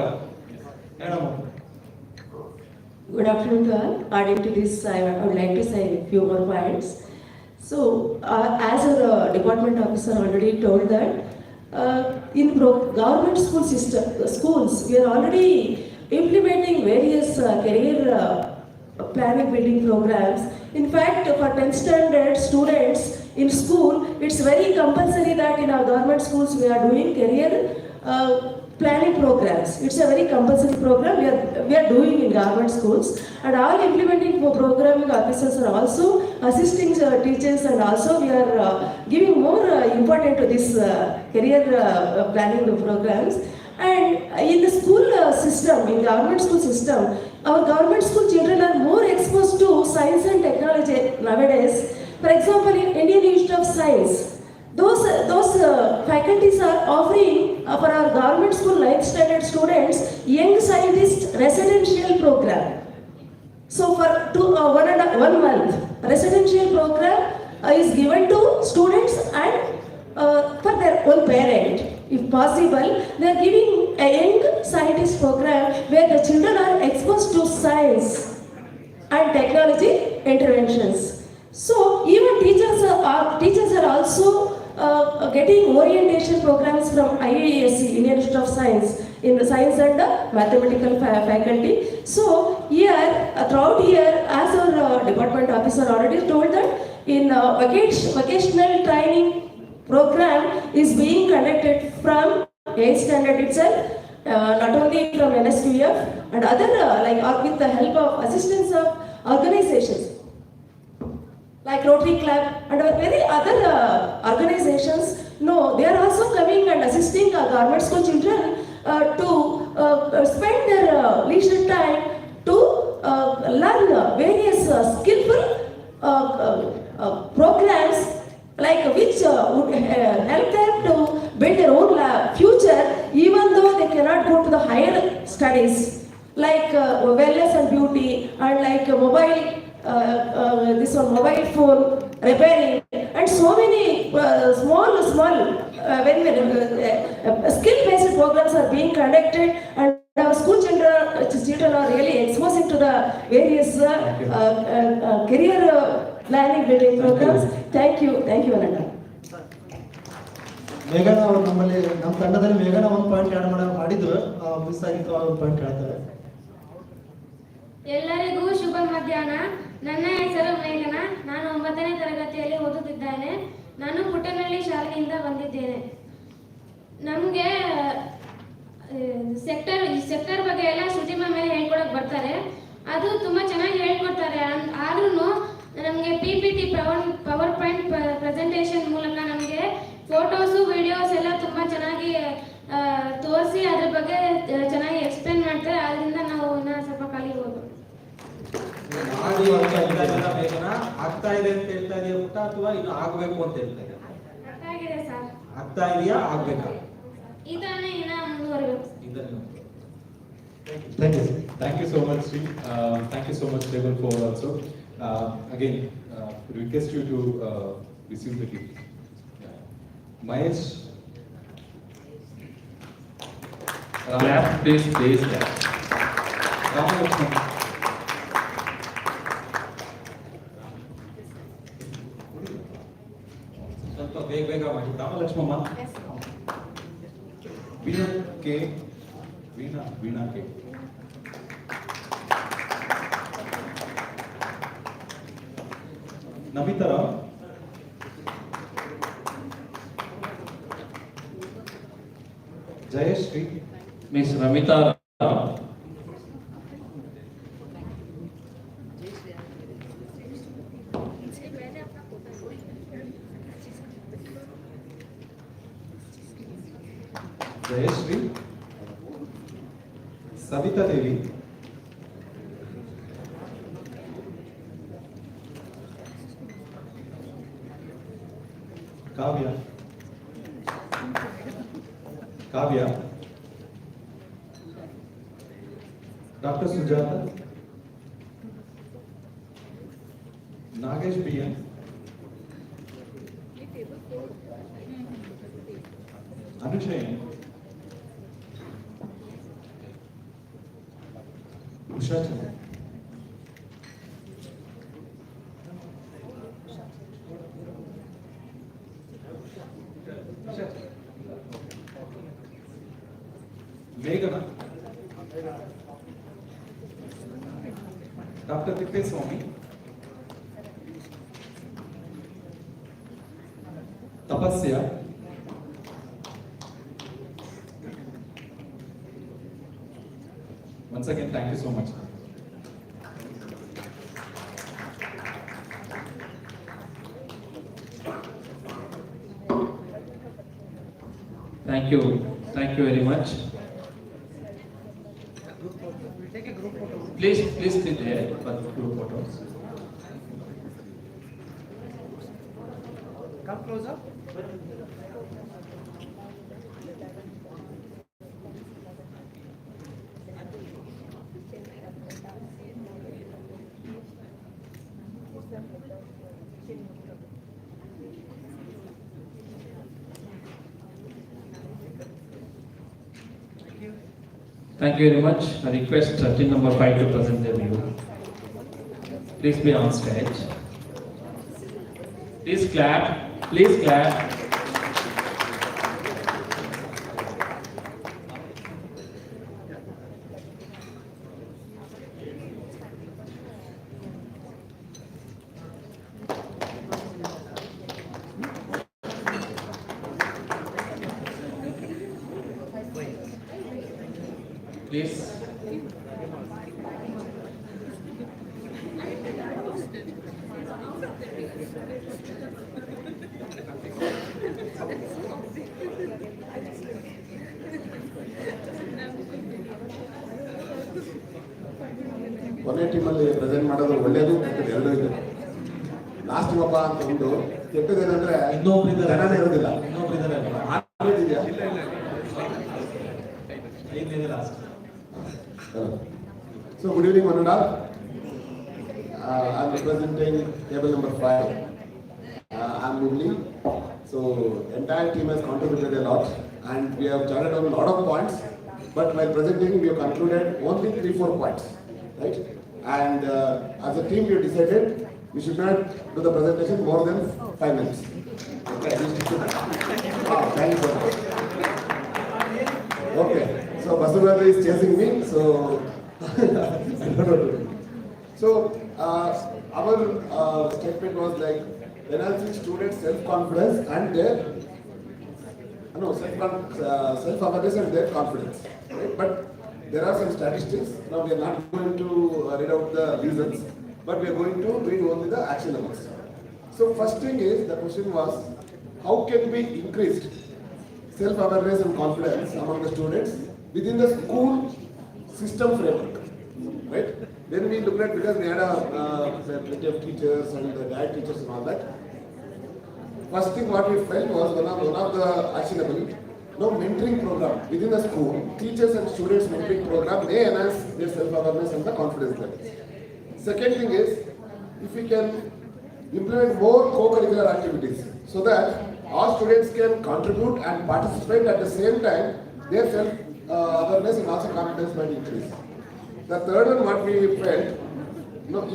Good afternoon to all. Adding to this, I would like to say a few more points. So, as our department officer already told that, in government school system, schools, we are already implementing various career planning building programs. In fact, for 10th standard students in school, it's very compulsory that in our government schools we are doing career planning programs. It's a very compulsory program we are doing in government schools, and all implementing programming officers are also assisting teachers, and also we are giving more importance to this career planning programs. And in the school system, in the government school system, our government school children are more exposed to science and technology nowadays. For example, in Indian Institute of Science, those faculties are offering for our government school 9th standard students young scientist residential program. So for 1 month, residential program is given to students and for their own parent. If possible, they are giving a young scientist program where the children are exposed to science and technology interventions. So even teachers are also getting orientation programs from IISc, Indian Institute of Science, in the science and mathematical faculty. So here, throughout here, as our department officer already told that in vocational training program is being conducted from 8th standard itself, not only from NSQF and other with the help of assistance of organizations like Rotary Club and very other organizations. No, they are also coming and assisting our government school children to spend their leisure time to learn various skillful programs like which would help them to build their own future, even though they cannot go to the higher studies like wellness and beauty and like mobile mobile phone repairing and so many small skill-based programs are being conducted, and our school children are really exposing to the various career planning building programs. Thank you, Ananda. ಮೇಘನ ಅವರು ನಮ್ಮ ತಂಡದಲ್ಲಿ ಮೇಘನ ಒಂದು point add ಮಾಡಿದ್ರು, miss ಆಗಿತ್ತು, ಒಂದು point ಹೇಳ್ತಾರೆ. ಎಲ್ಲರಿಗೂ ಶುಭ ಮಧ್ಯಾಹ್ನ. ನನ್ನ ಹೆಸರು ಮೇಘನ. ನಾನು 9ನೇ ತರಗತಿಯಲ್ಲಿ ಓದುತ್ತಿದ್ದೇನೆ. ನಾನು ಪುಟ್ಟನಹಳ್ಳಿ ಶಾಲೆಯಿಂದ ಬಂದಿದ್ದೇನೆ. ನಮಗೆ ಸೆಕ್ಟರ್ ಬಗ್ಗೆ ಎಲ್ಲ ಶ್ರುತಿಮ ಮೇಲೆ ಹೇಳ್ಕೊಡಕ್ಕೆ ಬರ್ತಾರೆ. ಅದು ತುಂಬ ಚೆನ್ನಾಗಿ ಹೇಳ್ಕೊಡ್ತಾರೆ. ಆದ್ರೂ ನಮಗೆ PPT ಪವರ್ ಪಾಯಿಂಟ್ ಪ್ರೆಸೆಂಟೇಷನ್ ಮೂಲಕ ನಮಗೆ ಫೋಟೋಸು ವಿಡಿಯೋಸ್ ಎಲ್ಲ ತುಂಬ ಚೆನ್ನಾಗಿ ತೋರಿಸಿ ಅದ್ರ ಬಗ್ಗೆ ಚೆನ್ನಾಗಿ ಎಕ್ಸ್ಪ್ಲೇನ್ ಮಾಡ್ತಾರೆ. ಅದರಿಂದ ನಾವು ಸ್ವಲ್ಪ ಕಲಿಬೋದು. ಆಗ್ತಾ ಇದೆ ಅಂತ ಹೇಳ್ತಾ ಇದೆಯಾ ಪುಟ್ಟ, ಅಥವಾ ಇನ್ನು ಆಗ್ಬೇಕು ಅಂತ ಹೇಳ್ತಾ ಇದೆಯಾ? ಅರ್ಥ ಆಗಿದೆ ಸರ್. ಆಗ್ತಾ ಇದೆಯಾ, ಆಗ್ಬೇಕಾ? ಇದನ್ನೇ ಇನ್ನ ಮುಂದುವರಿಬೇಕು. Thank you so much, Sri. Thank you so much, Table 4 also. Again, request you to receive the gift. Mahesh. Clap, please, please. Ramalakshman. ಸ್ವಲ್ಪ ಬೇಗ ಮಾಡಿ. Ramalakshmamma. Veena K. Namita Rao. Jayashree. Miss Ramita Rao. Jayashree. Savita Devi. Kavya. Doctor Sujatha. Nagesh BN. Anushayan. Usha Chandra. ಮೇಘನ. Doctor Thippeswamy. Tapasya. Once again, thank you so much. Thank you. Thank you very much. Please be there for the group photos. Come closer. Thank you very much. I request team number 5 to present their view. Please be on stage. Please clap. Please clap. Please. ಕೊನೆ ಟೀಮಲ್ಲಿ present ಮಾಡೋದು ಒಳ್ಳೇದು ಕೆಟ್ಟದ್ದು ಎರಡೂ ಇದೆ. Last ಒಬ್ಬ ಅಂತ ಒಂದು ಕೆಟ್ಟದೇನಂದ್ರೆ ಜನನೇ ಇರೋದಿಲ್ಲ. So good evening, one and all. I'm representing table number 5. I'm Murli. So entire team has contributed a lot, and we have jotted down a lot of points. But while presenting, we have concluded only 3-4 points, right? And as a team, we have decided we should not do the presentation more than 5 minutes. Okay, we stick to that. Thank you. Okay, so Basudhara is chasing me, so I don't know what to do. So our statement was like enhancing students' self-confidence and their self-awareness and their confidence. Right? But there are some statistics. Now we are not going to read out the reasons, but we are going to read only the actionables. So first thing is, the question was, how can we increase self-awareness and confidence among the students within the school system framework, right? Then we looked at, because we had plenty of teachers and the diet teachers and all that. First thing what we felt was one of the actionable, mentoring program within the school, teachers and students mentoring program may enhance their self-awareness and the confidence levels. Second thing is, if we can implement more co-curricular activities so that all students can contribute and participate at the same time, their self-awareness and also confidence might increase. The third one, what we felt,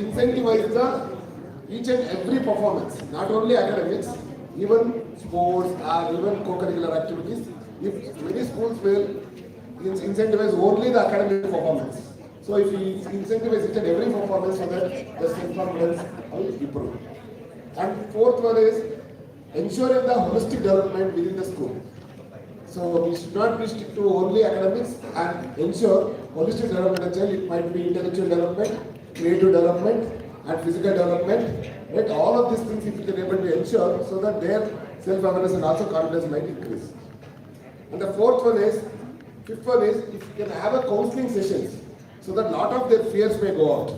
incentivize each and every performance, not only academics, even sports or even co-curricular activities. If many schools will incentivize only the academic performance. So if we incentivize each and every performance, so that the self-confidence will improve. And fourth one is ensuring the holistic development within the school. So we should not be strict to only academics and ensure holistic development of child. It might be intellectual development, creative development, and physical development. Right? All of these things if we can able to ensure so that their self-awareness and also confidence might increase. And the fifth one is if you can have a counseling sessions so that lot of their fears may go out,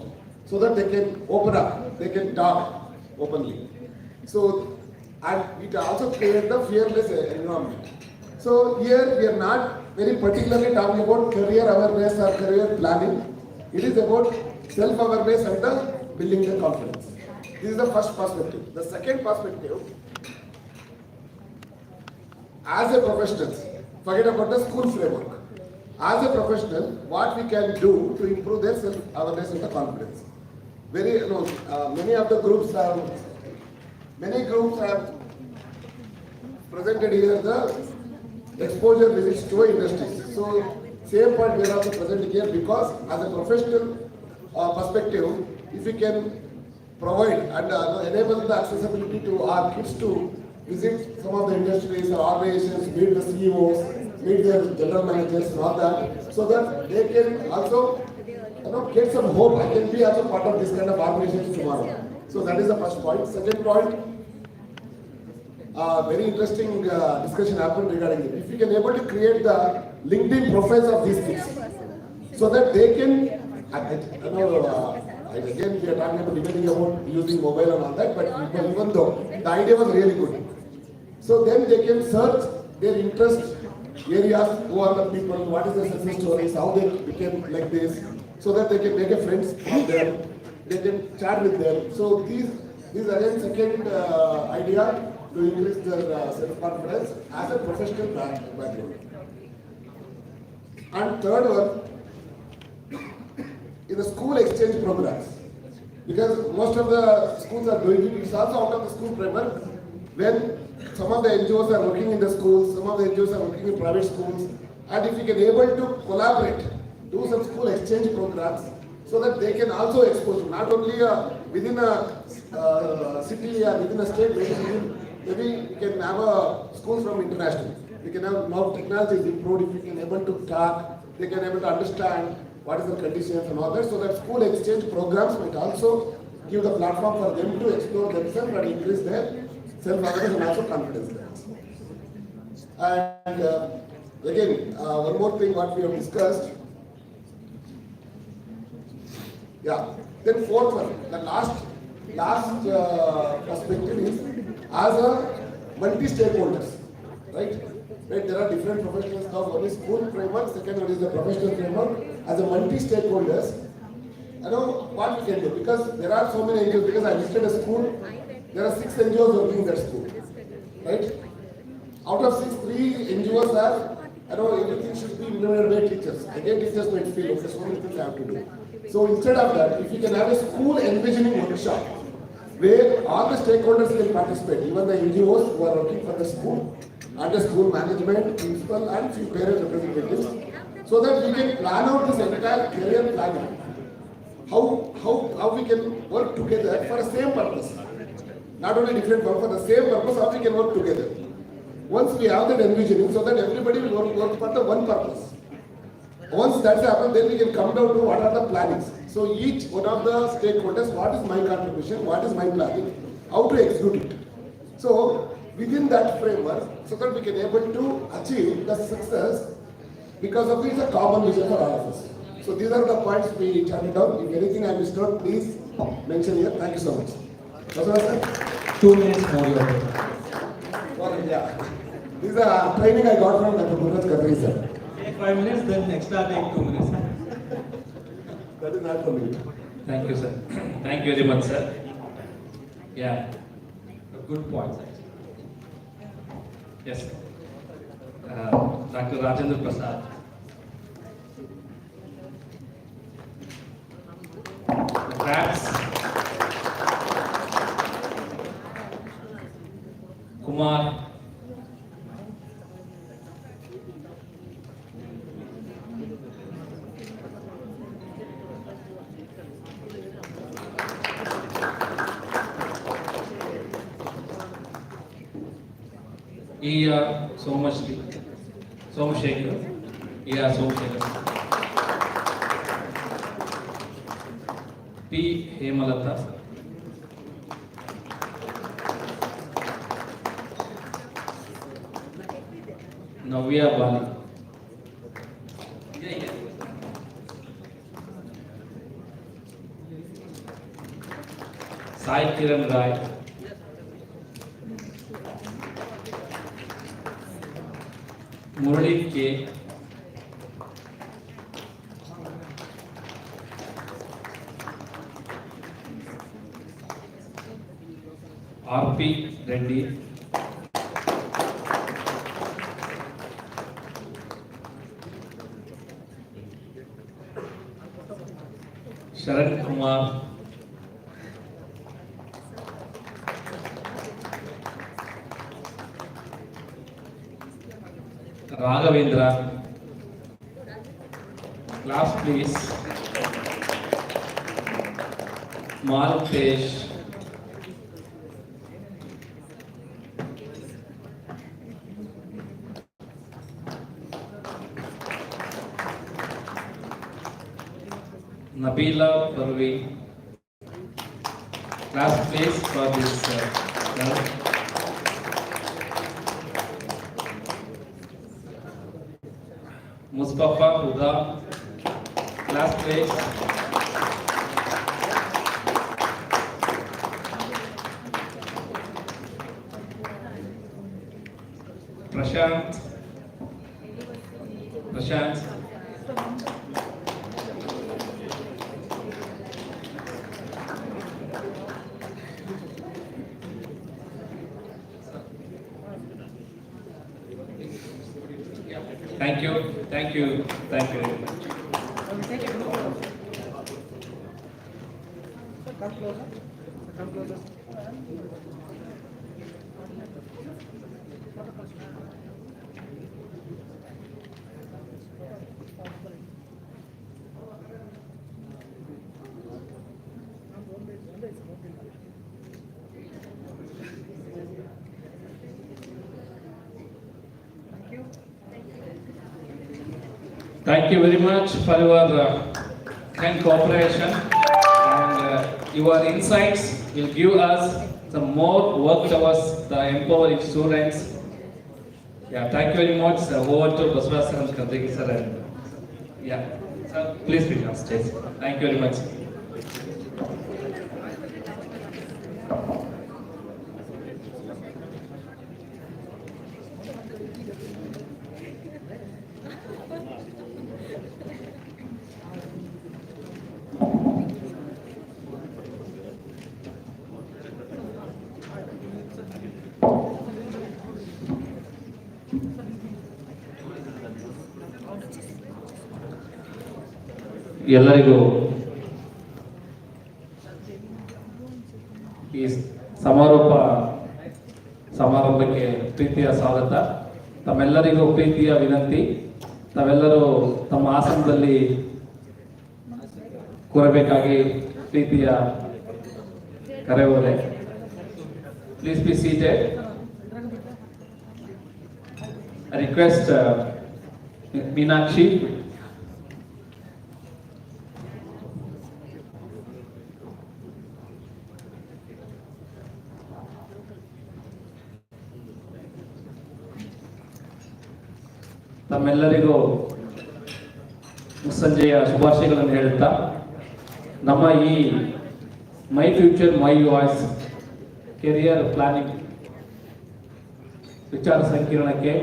so that they can open up, they can talk openly. So, and it also create the fearless environment. So here we are not very particularly talking about career awareness or career planning. It is about self-awareness and the building the confidence. This is the first perspective. The second perspective, as a professional, forget about the school framework. As a professional, what we can do to improve their self-awareness and the confidence. Many of the groups have presented here the exposure visits to industries. So same point we are also presenting here, because as a professional perspective, if we can provide and enable the accessibility to our kids to visit some of the industries or organizations, meet the CEOs, meet their general managers and all that, so that they can also get some hope. I can be also part of this kind of organizations tomorrow. So that is the first point. Second point, very interesting discussion happened regarding it. If you can able to create the LinkedIn profiles of these kids, so that they can, again we are talking about debating about using mobile and all that, but even though the idea was really good, so then they can search their interest areas, who are the people, what is the success stories, how they became like this, so that they can make a friends from them, they can chat with them. So these again second idea to increase their self-confidence as a professional background. And third one is the school exchange programs. Because most of the schools are doing it, it's also out of the school framework. When some of the NGOs are working in the schools, some of the NGOs are working in private schools, and if you can able to collaborate, do some school exchange programs, so that they can also expose, not only within a city or within a state, maybe we can have a schools from international. We can have now technology is improved, if we can able to talk, they can able to understand what is the conditions and all that, so that school exchange programs might also give the platform for them to explore themselves and increase their self-awareness and also confidence. And again, one more thing what we have discussed. Yeah. Then fourth one, the last perspective is as a multi-stakeholders, right? Right? There are different professionals now. One is school framework, second one is the professional framework. As a multi-stakeholders, I know what we can do, because there are so many NGOs. Because I visited a school, there are 6 NGOs working in that school, right? Out of 6, 3 NGOs are, I know everything should be implemented by teachers. Again, teachers might feel, okay, so many things I have to do. So instead of that, if you can have a school envisioning workshop, where all the stakeholders can participate, even the NGOs who are working for the school, and the school management, principal, and few parent representatives, so that we can plan out this entire career planning. How we can work together for the same purpose. Not only different work, for the same purpose, how we can work together. Once we have that envisioning, so that everybody will work for the one purpose. Once that's happened, then we can come down to what are the plannings. So each one of the stakeholders, what is my contribution, what is my planning, how to execute it. So within that framework, so that we can able to achieve the success, because of this a common vision for all of us. So these are the points we chatted down. If anything I missed out, please mention here. Thank you so much. 2 minutes more. Yeah. This is a training I got from Dr. Gurraj Khatri, sir. Take 5 minutes, then extra take 2 minutes. That is not for me. Thank you, sir. Thank you very much, sir. Yeah, Good points, actually. yes. Dr. Rajendra Prasad. Perhaps Kumar. Somashekar. Somashekar. P. Hemalata. Navya Bali. Sai Kiran Rai. Murali K. R.P. Reddy. Sharan Kumar. Raghavendra. Class please. Maltesh. Nabila Parvi. Class please for this girl. Mustafa, Huda, classmates, Prashant, thank you, thank you, thank you. Come closer. Come closer. Thank you very much for your kind cooperation and your insights will give us some more work towards the empowering students. Yeah, thank you very much. Over to Baswara sir and Kandegi sir. Yeah, sir, please be on stage. Thank you very much. ಎಲ್ಲರಿಗೂ ಈ ಸಮಾರಂಭಕ್ಕೆ ಪ್ರೀತಿಯ ಸ್ವಾಗತ. ತಮ್ಮೆಲ್ಲರಿಗೂ ಪ್ರೀತಿಯ ವಿನಂತಿ, ತಾವೆಲ್ಲರೂ ತಮ್ಮ ಆಸನದಲ್ಲಿ ಕೂರಬೇಕಾಗಿ ಪ್ರೀತಿಯ ಕರೆಯುವುದೇ. Please be seated. I request Meenakshi. ತಮ್ಮೆಲ್ಲರಿಗೂ ಮುಸ್ಸಂಜೆಯ ಶುಭಾಶಯಗಳನ್ನು ಹೇಳುತ್ತಾ, ನಮ್ಮ ಈ my future my voice career planning ವಿಚಾರ ಸಂಕಿರಣಕ್ಕೆ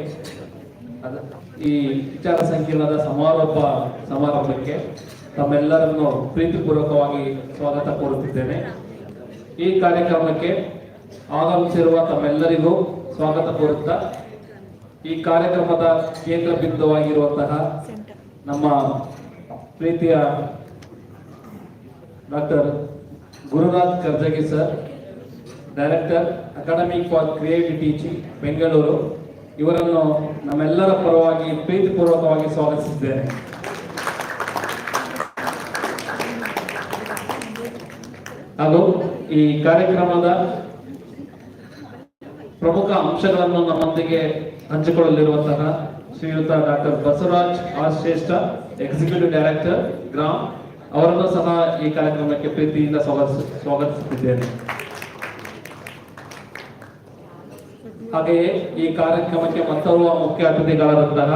ಈ ವಿಚಾರ ಸಂಕಿರಣದ ಸಮಾರಂಭಕ್ಕೆ ತಮ್ಮೆಲ್ಲರನ್ನು ಪ್ರೀತಿಪೂರ್ವಕವಾಗಿ ಸ್ವಾಗತ ಕೋರುತ್ತಿದ್ದೇನೆ. ಈ ಕಾರ್ಯಕ್ರಮಕ್ಕೆ ಆಗಮಿಸಿರುವ ತಮ್ಮೆಲ್ಲರಿಗೂ ಸ್ವಾಗತ ಕೋರುತ್ತಾ, ಈ ಕಾರ್ಯಕ್ರಮದ ಕೇಂದ್ರ ಬಿಂದುವಾಗಿರುವಂತಹ ನಮ್ಮ ಪ್ರೀತಿಯ doctor Gururaj Karjagi sir, director academic for creative teaching Bengaluru, ಇವರನ್ನು ನಮ್ಮೆಲ್ಲರ ಪರವಾಗಿ ಪ್ರೀತಿಪೂರ್ವಕವಾಗಿ ಸ್ವಾಗತಿಸಿದ್ದೇನೆ. ಹಾಗೂ ಈ ಕಾರ್ಯಕ್ರಮದ ಪ್ರಮುಖ ಅಂಶಗಳನ್ನು ನಮ್ಮೊಂದಿಗೆ ಹಂಚಿಕೊಳ್ಳಲಿರುವಂತಹ ಶ್ರೀಯುತ ಡಾಕ್ಟರ್ ಬಸವರಾಜ್ ಆರ್ ಶ್ರೇಷ್ಠ, ಎಕ್ಸಿಕ್ಯೂಟಿವ್ ಡೈರೆಕ್ಟರ್ ಗ್ರಾಮ್, ಅವರನ್ನು ಸಹ ಈ ಕಾರ್ಯಕ್ರಮಕ್ಕೆ ಪ್ರೀತಿಯಿಂದ ಸ್ವಾಗತಿಸುತ್ತಿದ್ದೇನೆ. ಹಾಗೆಯೇ ಈ ಕಾರ್ಯಕ್ರಮಕ್ಕೆ ಮತ್ತೋರ್ವ ಮುಖ್ಯ ಅತಿಥಿಗಳಾದಂತಹ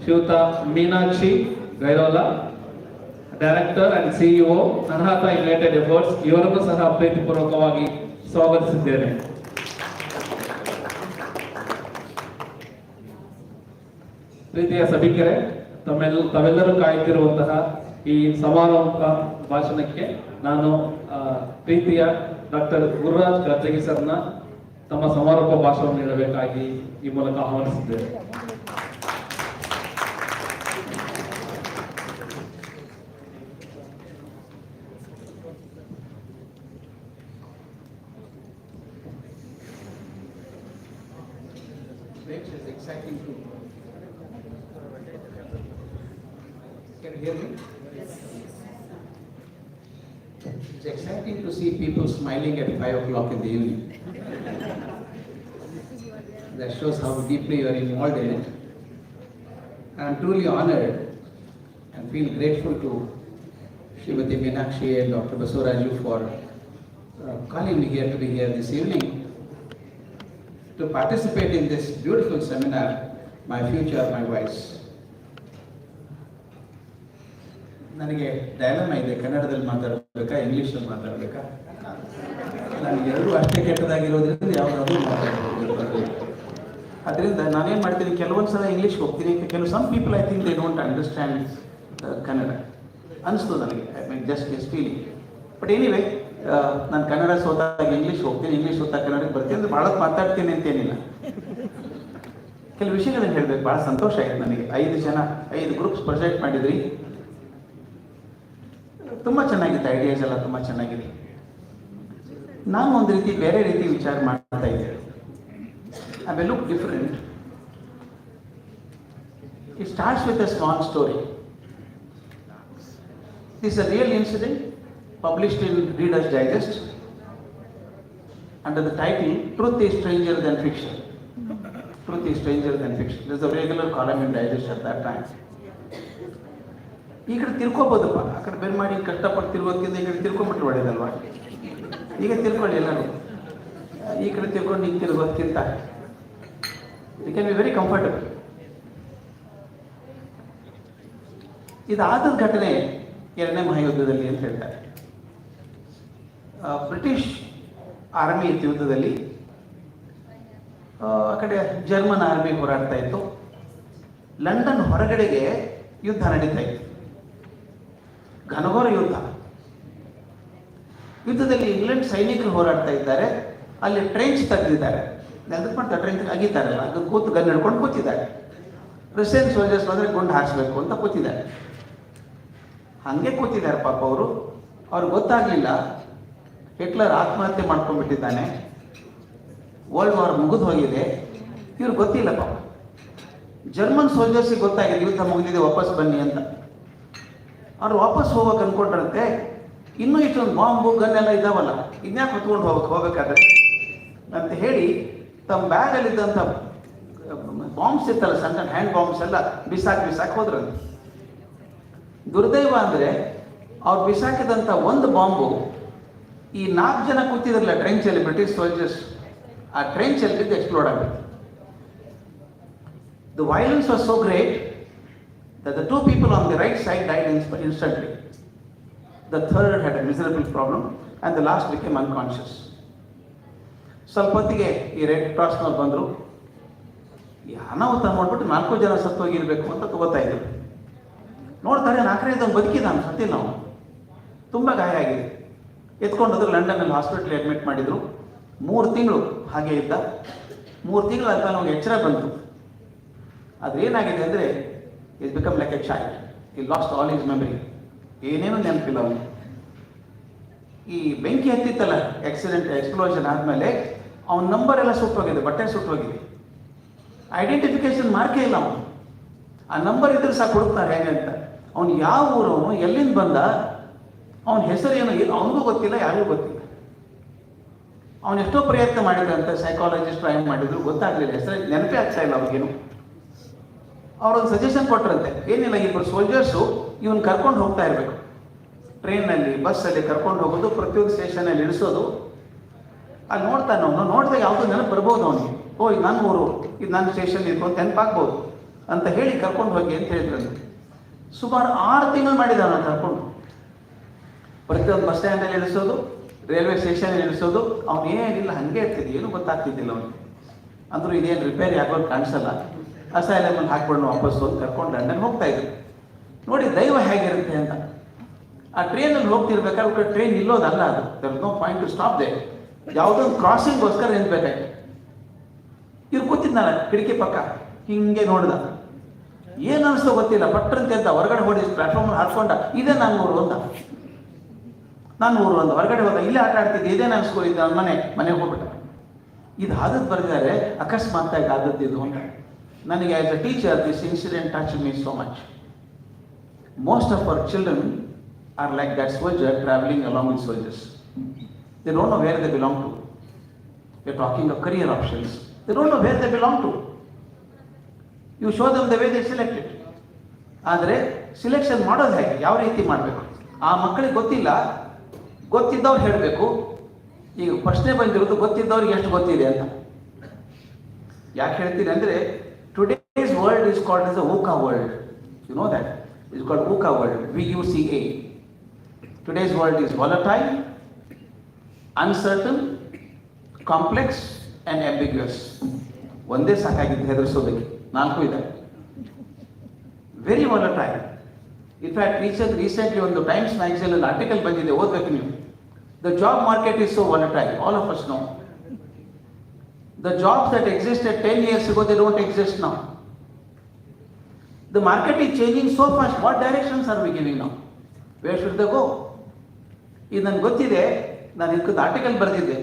ಶ್ರೀಯುತ ಮೀನಾಕ್ಷಿ ಗೈರೋಲಾ, ಡೈರೆಕ್ಟರ್ ಅಂಡ್ ಸಿಇಒ ಅನಾಥ ಯುನೈಟೆಡ್ ಎಫರ್ಟ್ಸ್, ಇವರನ್ನು ಸಹ ಪ್ರೀತಿಪೂರ್ವಕವಾಗಿ ಸ್ವಾಗತಿಸಿದ್ದೇನೆ. ಪ್ರೀತಿಯ ಸಭಿಕರೇ, ತಾವೆಲ್ಲರೂ ಕಾಯುತ್ತಿರುವಂತಹ ಈ ಸಮಾರಂಭ ಭಾಷಣಕ್ಕೆ ನಾನು ಪ್ರೀತಿಯ ಡಾಕ್ಟರ್ ಗುರುರಾಜ್ ಕರ್ಜಗಿ ಸರ್ನ ತಮ್ಮ ಸಮಾರೋಪ ಭಾಷಣವನ್ನು ನೀಡಬೇಕಾಗಿ ಈ ಮೂಲಕ ಆಹ್ವಾನಿಸಿದ್ದೇನೆ. Can you hear me? It's exciting to see people smiling at 5 o'clock in the evening. That shows how deeply you are involved in it. I am truly honored and feel grateful to Srimati Meenakshi and Dr. Basuraju for calling me here to be here this evening to participate in this beautiful seminar, My Future, My Voice. ನನಗೆ dilemma ಇದೆ, ಕನ್ನಡದಲ್ಲಿ ಮಾತಾಡಬೇಕಾ ಇಂಗ್ಲೀಷಲ್ಲಿ ಮಾತಾಡಬೇಕಾ? ನನಗೆ ಎರಡೂ ಅಷ್ಟೇ ಕೆಟ್ಟದಾಗಿರೋದ್ರಿಂದ ಯಾವುದಾದ್ರೂ ಮಾತಾಡಬೇಕು. ಅದರಿಂದ ನಾನೇನು ಮಾಡ್ತೀನಿ, ಕೆಲವೊಂದು ಸಲ ಇಂಗ್ಲೀಷ್ ಹೋಗ್ತೀನಿ, some people I think they don't understand Kannada ಅನಿಸ್ತು ನನಗೆ. I mean just is feeling. But anyway, ನಾನು ಕನ್ನಡ ಸೋತಾಗ ಇಂಗ್ಲೀಷ್ ಹೋಗ್ತೀನಿ, ಇಂಗ್ಲೀಷ್ ಸೋತಾಗ ಕನ್ನಡಕ್ಕೆ ಬರ್ತೀನಿ ಅಂದರೆ ಭಾಳ ಮಾತಾಡ್ತೀನಿ ಅಂತೇನಿಲ್ಲ. ಕೆಲವು ವಿಷಯಗಳನ್ನು ಹೇಳಬೇಕು. ಭಾಳ ಸಂತೋಷ ಆಯಿತು ನನಗೆ. 5 ಗ್ರೂಪ್ಸ್ ಪ್ರೊಜೆಕ್ಟ್ ಮಾಡಿದ್ರಿ, ತುಂಬ ಚೆನ್ನಾಗಿತ್ತು. ಐಡಿಯಾಸ್ ಎಲ್ಲ ತುಂಬ ಚೆನ್ನಾಗಿದೆ. ನಾನು ಒಂದು ರೀತಿ ಬೇರೆ ರೀತಿ ವಿಚಾರ ಮಾಡ್ತಾ ಇದ್ದೆ. I may look different. It starts with a small story. This is a real incident published in Reader's Digest under the title Truth is Stranger Than Fiction. Truth is Stranger Than Fiction. There's a regular column in Digest at that time. ಈ ಕಡೆ ತಿರ್ಕೋಬೋದಪ್ಪ, ಆ ಕಡೆ ಬೇರೆ ಮಾಡಿ ಕಷ್ಟಪಟ್ಟು ತಿರ್ಗೋದ್ಕಿಂತ ಈ ಕಡೆ ತಿರ್ಕೊಂಬಿಟ್ರೆ ಒಳ್ಳೇದಲ್ವಾ? ಈಗ ತಿರ್ಕೊಳ್ಳಿ ಎಲ್ಲರೂ. ಈ ಕಡೆ ತಿರ್ಕೊಂಡು ಹಿಂಗೆ ತಿರ್ಗೋದ್ಕಿಂತ it can be very comfortable. ಇದಾದ ಘಟನೆ 2ನೇ ಮಹಾಯುದ್ಧದಲ್ಲಿ ಅಂತ ಹೇಳ್ತಾರೆ. ಬ್ರಿಟಿಷ್ ಆರ್ಮಿ ಇತ್ತು ಯುದ್ಧದಲ್ಲಿ. ಆ ಕಡೆ ಜರ್ಮನ್ ಆರ್ಮಿ ಹೋರಾಡ್ತಾ ಇತ್ತು. ಲಂಡನ್ ಹೊರಗಡೆಗೆ ಯುದ್ಧ ನಡೀತಾ ಇತ್ತು, ಘನಘೋರ ಯುದ್ಧ. ಯುದ್ಧದಲ್ಲಿ ಇಂಗ್ಲೆಂಡ್ ಸೈನಿಕರು ಹೋರಾಡ್ತಾ ಇದ್ದಾರೆ. ಅಲ್ಲಿ ಟ್ರೆಂಚ್ ತೆಗೆದಿದ್ದಾರೆ, ನೆಲಕ್ಕೆ ಮಾಡ್ತಾರೆ, ಟ್ರೆಂಚ್ ಅಗಿತಾರಲ್ಲ, ಅದು ಕೂತು ಗನ್ ಹಿಡ್ಕೊಂಡು ಕೂತಿದ್ದಾರೆ. ರಷ್ಯನ್ ಸೋಲ್ಜರ್ಸ್ ಬಂದರೆ ಗುಂಡು ಹಾರಿಸ್ಬೇಕು ಅಂತ ಕೂತಿದ್ದಾರೆ. ಹಾಗೆ ಕೂತಿದ್ದಾರೆ ಪಾಪ ಅವರು. ಅವ್ರಿಗೆ ಗೊತ್ತಾಗಲಿಲ್ಲ ಹಿಟ್ಲರ್ ಆತ್ಮಹತ್ಯೆ ಮಾಡ್ಕೊಂಡ್ಬಿಟ್ಟಿದ್ದಾನೆ, ವರ್ಲ್ಡ್ ವಾರ್ ಮುಗಿದು ಹೋಗಿದೆ. ಇವ್ರಿಗೆ ಗೊತ್ತಿಲ್ಲ ಪಾಪ. ಜರ್ಮನ್ ಸೋಲ್ಜರ್ಸಿಗೆ ಗೊತ್ತಾಗಿದೆ ಯುದ್ಧ ಮುಗಿದಿದೆ, ವಾಪಸ್ ಬನ್ನಿ ಅಂತ. ಅವ್ರು ವಾಪಸ್ ಹೋಗ್ಬೇಕು ಅಂದ್ಕೊಂಡ್ರಂತೆ. ಇನ್ನೂ ಇಷ್ಟೊಂದು ಬಾಂಬು ಗನ್ ಎಲ್ಲ ಇದಾವಲ್ಲ, ಇನ್ಯಾಕೆ ಹೊತ್ಕೊಂಡು ಹೋಗ್ಬೇಕಾದ್ರೆ ಅಂತ ಹೇಳಿ ತಮ್ಮ ಬ್ಯಾಗಲ್ಲಿದ್ದಂಥ ಬಾಂಬ್ಸ್ ಇತ್ತಲ್ಲ, ಸಣ್ಣ ಹ್ಯಾಂಡ್ ಬಾಂಬ್ಸ್ ಎಲ್ಲ ಬಿಸಾಕಿ ಹೋದ್ರಂತೆ. ದುರ್ದೈವ ಅಂದರೆ ಅವ್ರು ಬಿಸಾಕಿದಂಥ ಒಂದು ಬಾಂಬು ಈ 4 ಜನ ಕೂತಿದ್ರಲ್ಲ ಟ್ರೆಂಚಲ್ಲಿ, ಬ್ರಿಟಿಷ್ ಸೋಲ್ಜರ್ಸ್, ಆ ಟ್ರೆಂಚಲ್ಲಿ ಬಿದ್ದು ಎಕ್ಸ್ಪ್ಲೋಡ್ ಆಗಬೇಕು. The violence was so great that the 2 people on the right side died instantly. The third had a miserable problem and the last became unconscious. ಸ್ವಲ್ಪ ಹೊತ್ತಿಗೆ ಈ ರೆಡ್ ಕ್ರಾಸ್ನವ್ರು ಬಂದರು. ಈ ಅನಾಹುತ ನೋಡ್ಬಿಟ್ಟು 4 ಜನ ಸತ್ತೋಗಿರ್ಬೇಕು ಅಂತ ತಗೋತಾ ಇದ್ರು. ನೋಡ್ತಾರೆ 4ನೇದವನು ಬದುಕಿದ್ದಾನೆ, ಸತ್ತಿಲ್ಲ ನಾವು. ತುಂಬ ಗಾಯ ಆಗಿದೆ. ಎತ್ಕೊಂಡೋದ್ರು ಲಂಡನ್ನಲ್ಲಿ ಹಾಸ್ಪಿಟ್ಲಿಗೆ ಅಡ್ಮಿಟ್ ಮಾಡಿದರು. 3 ತಿಂಗಳು ಹಾಗೆ ಇದ್ದ. 3 ತಿಂಗಳು ಅಂತ ನಮಗೆ ಎಚ್ಚರ ಬಂತು. ಅದೇನಾಗಿದೆ ಅಂದರೆ is become like A child. ಈ ಲಾಸ್ಟ್ ಆಲ್ ಈಸ್ ಮೆಮರಿ. ಏನೇನೂ ನೆನಪಿಲ್ಲ ಅವನು. ಈ ಬೆಂಕಿ ಹತ್ತಿತ್ತಲ್ಲ, ಎಕ್ಸ್ಪ್ಲೋಷನ್ ಆದಮೇಲೆ ಅವನ ನಂಬರ್ ಎಲ್ಲ ಸುಟ್ಟೋಗಿದೆ, ಬಟ್ಟೆ ಸುಟ್ಟೋಗಿದೆ. ಐಡೆಂಟಿಫಿಕೇಶನ್ ಮಾರ್ಕೇ ಇಲ್ಲ ಅವನು. ಆ ನಂಬರ್ ಇದ್ರೆ ಸಾಕು ಹುಡುಕ್ತಾರೆ ಹೇಗೆ ಅಂತ. ಅವನು ಯಾವ ಊರವನು, ಎಲ್ಲಿಂದ ಬಂದ, ಅವನ ಹೆಸರು ಏನು, ಅವನಿಗೂ ಗೊತ್ತಿಲ್ಲ, ಯಾರಿಗೂ ಗೊತ್ತಿಲ್ಲ. ಅವನು ಎಷ್ಟೋ ಪ್ರಯತ್ನ ಮಾಡಿದ್ರಂತೆ, ಸೈಕಾಲಜಿಸ್ಟ್ ಟ್ರೈ ಮಾಡಿದ್ರು, ಗೊತ್ತಾಗಲಿಲ್ಲ. ಹೆಸರು ನೆನಪೇ ಆಗ್ತಾ ಇಲ್ಲ ಅವ್ರಿಗೇನು. ಅವರೊಂದು ಸಜೆಷನ್ ಕೊಟ್ಟರಂತೆ, ಏನಿಲ್ಲ, 2 ಸೋಲ್ಜರ್ಸು ಇವನು ಕರ್ಕೊಂಡು ಹೋಗ್ತಾ ಇರಬೇಕು, ಟ್ರೈನಲ್ಲಿ ಬಸ್ಸಲ್ಲಿ ಕರ್ಕೊಂಡು ಹೋಗೋದು, ಪ್ರತಿಯೊಂದು ಸ್ಟೇಷನಲ್ಲಿ ಇಳಿಸೋದು. ಅಲ್ಲಿ ನೋಡ್ತಾನೆ ಅವನು. ನೋಡಿದಾಗ ಯಾವುದೋ ನೆನಪು ಬರ್ಬೋದು ಅವನಿಗೆ. ಓ, ಇದು ನನ್ನ ಊರು, ಇದು ನನ್ನ ಸ್ಟೇಷನ್ ಇತ್ತು ಅಂತ ನೆನಪಾಗ್ಬೋದು ಅಂತ ಹೇಳಿ ಕರ್ಕೊಂಡು ಹೋಗಿ ಅಂತ ಹೇಳಿದ್ರಂತೆ. ಸುಮಾರು 6 ತಿಂಗಳು ಮಾಡಿದ ಅವನು ಕರ್ಕೊಂಡು. ಪ್ರತಿಯೊಂದು ಬಸ್ ಸ್ಟ್ಯಾಂಡಲ್ಲಿ ಇಳಿಸೋದು, ರೈಲ್ವೆ ಸ್ಟೇಷನಲ್ಲಿ ಇಳಿಸೋದು. ಅವನು ಏನಿಲ್ಲ, ಹಾಗೆ ಇರ್ತಿದ್ದೆ, ಏನೂ ಗೊತ್ತಾಗ್ತಿದ್ದಿಲ್ಲ ಅವನು. ಅಂದರೂ ಇದೇನು ರಿಪೇರಿ ಆಗೋದು ಕಾಣಿಸಲ್ಲ. ಅಸೈಲಮಲ್ಲಿ ಹಾಕ್ಕೊಂಡು ವಾಪಸ್ ಹೋಗಿ ಕರ್ಕೊಂಡು ಲಂಡನ್ ಹೋಗ್ತಾ ಇದ್ರು. ನೋಡಿ ದೈವ ಹೇಗಿರುತ್ತೆ ಅಂತ. ಆ ಟ್ರೈನಲ್ಲಿ ಹೋಗ್ತಿರ್ಬೇಕಾದ್ರೆ ಟ್ರೈನ್ ನಿಲ್ಲೋದಲ್ಲ ಅದು. There is no point to stop they. ಯಾವುದೋ ಒಂದು ಕ್ರಾಸಿಂಗ್ಗೋಸ್ಕರ ನಿಲ್ಬೇಕಾಯ್ತು. ಇವ್ರು ಕೂತಿದ್ನಲ್ಲ ಕಿಟಕಿ ಪಕ್ಕ, ಹಿಂಗೆ ನೋಡ್ದ. ಏನು ಅನಿಸ್ತೋ ಗೊತ್ತಿಲ್ಲ, ಪಟ್ಟರಂತೆ ಅಂತ ಹೊರಗಡೆ ಹೊಡಿ ಪ್ಲಾಟ್ಫಾರ್ಮಲ್ಲಿ ಹಾಕ್ಕೊಂಡ, ಇದೇ ನನ್ನ ಊರು ಅಂತ. ನಾನು ಊರು ಅಂತ ಹೊರಗಡೆ ಹೋದ, ಇಲ್ಲೇ ಆಟ ಆಡ್ತಿದ್ದೆ, ಇದೇ ನಾನು ಸ್ಕೂಲ್ ಇದ್ದ, ಮನೆಗೆ ಹೋಗ್ಬಿಟ್ಟ. ಇದು ಆದದ್ದು ಬರೆದಿದ್ದಾರೆ, ಅಕಸ್ಮಾತ್ತಾಗಿ ಆದದ್ದು ಇದು ಅಂತ. ನನಗೆ as a teacher this incident touch me so much. Most of our children are like that soldier traveling along with soldiers. They don't know where they belong to. We're talking of career options. They don't know where they belong to. You show them the way they selected. ಆದರೆ selection ಮಾಡೋದು ಹೇಗೆ, ಯಾವ ರೀತಿ ಮಾಡಬೇಕು, ಆ ಮಕ್ಕಳಿಗೆ ಗೊತ್ತಿಲ್ಲ. ಗೊತ್ತಿದ್ದವ್ರು ಹೇಳಬೇಕು. ಈಗ ಪ್ರಶ್ನೆ ಬಂದಿರೋದು ಗೊತ್ತಿದ್ದವ್ರಿಗೆ ಎಷ್ಟು ಗೊತ್ತಿದೆ ಅಂತ. ಯಾಕೆ ಹೇಳ್ತೀನಿ ಅಂದರೆ, today's world is called as a VUCA world. You know that. It's called VUCA world, VUCA. Today's world is volatile, uncertain, complex and ambiguous. One day ಸಾಕಾಗಿತ್ತು ಹೆದರಿಸೋದಕ್ಕೆ, ನಾಲ್ಕು ಇದೆ. Very volatile. In fact, recently on the Times magazine an article ಬಂದಿದೆ, ಓದಬೇಕು ನೀವು. The job market is so volatile, all of us know. The jobs that existed 10 years ago, they don't exist now. The market is changing so fast. What directions are we giving now? Where should they go? ಇದು ನನಗೆ ಗೊತ್ತಿದೆ, ನಾನು ಇದಕ್ಕೆ article ಬರೆದಿದ್ದೆ.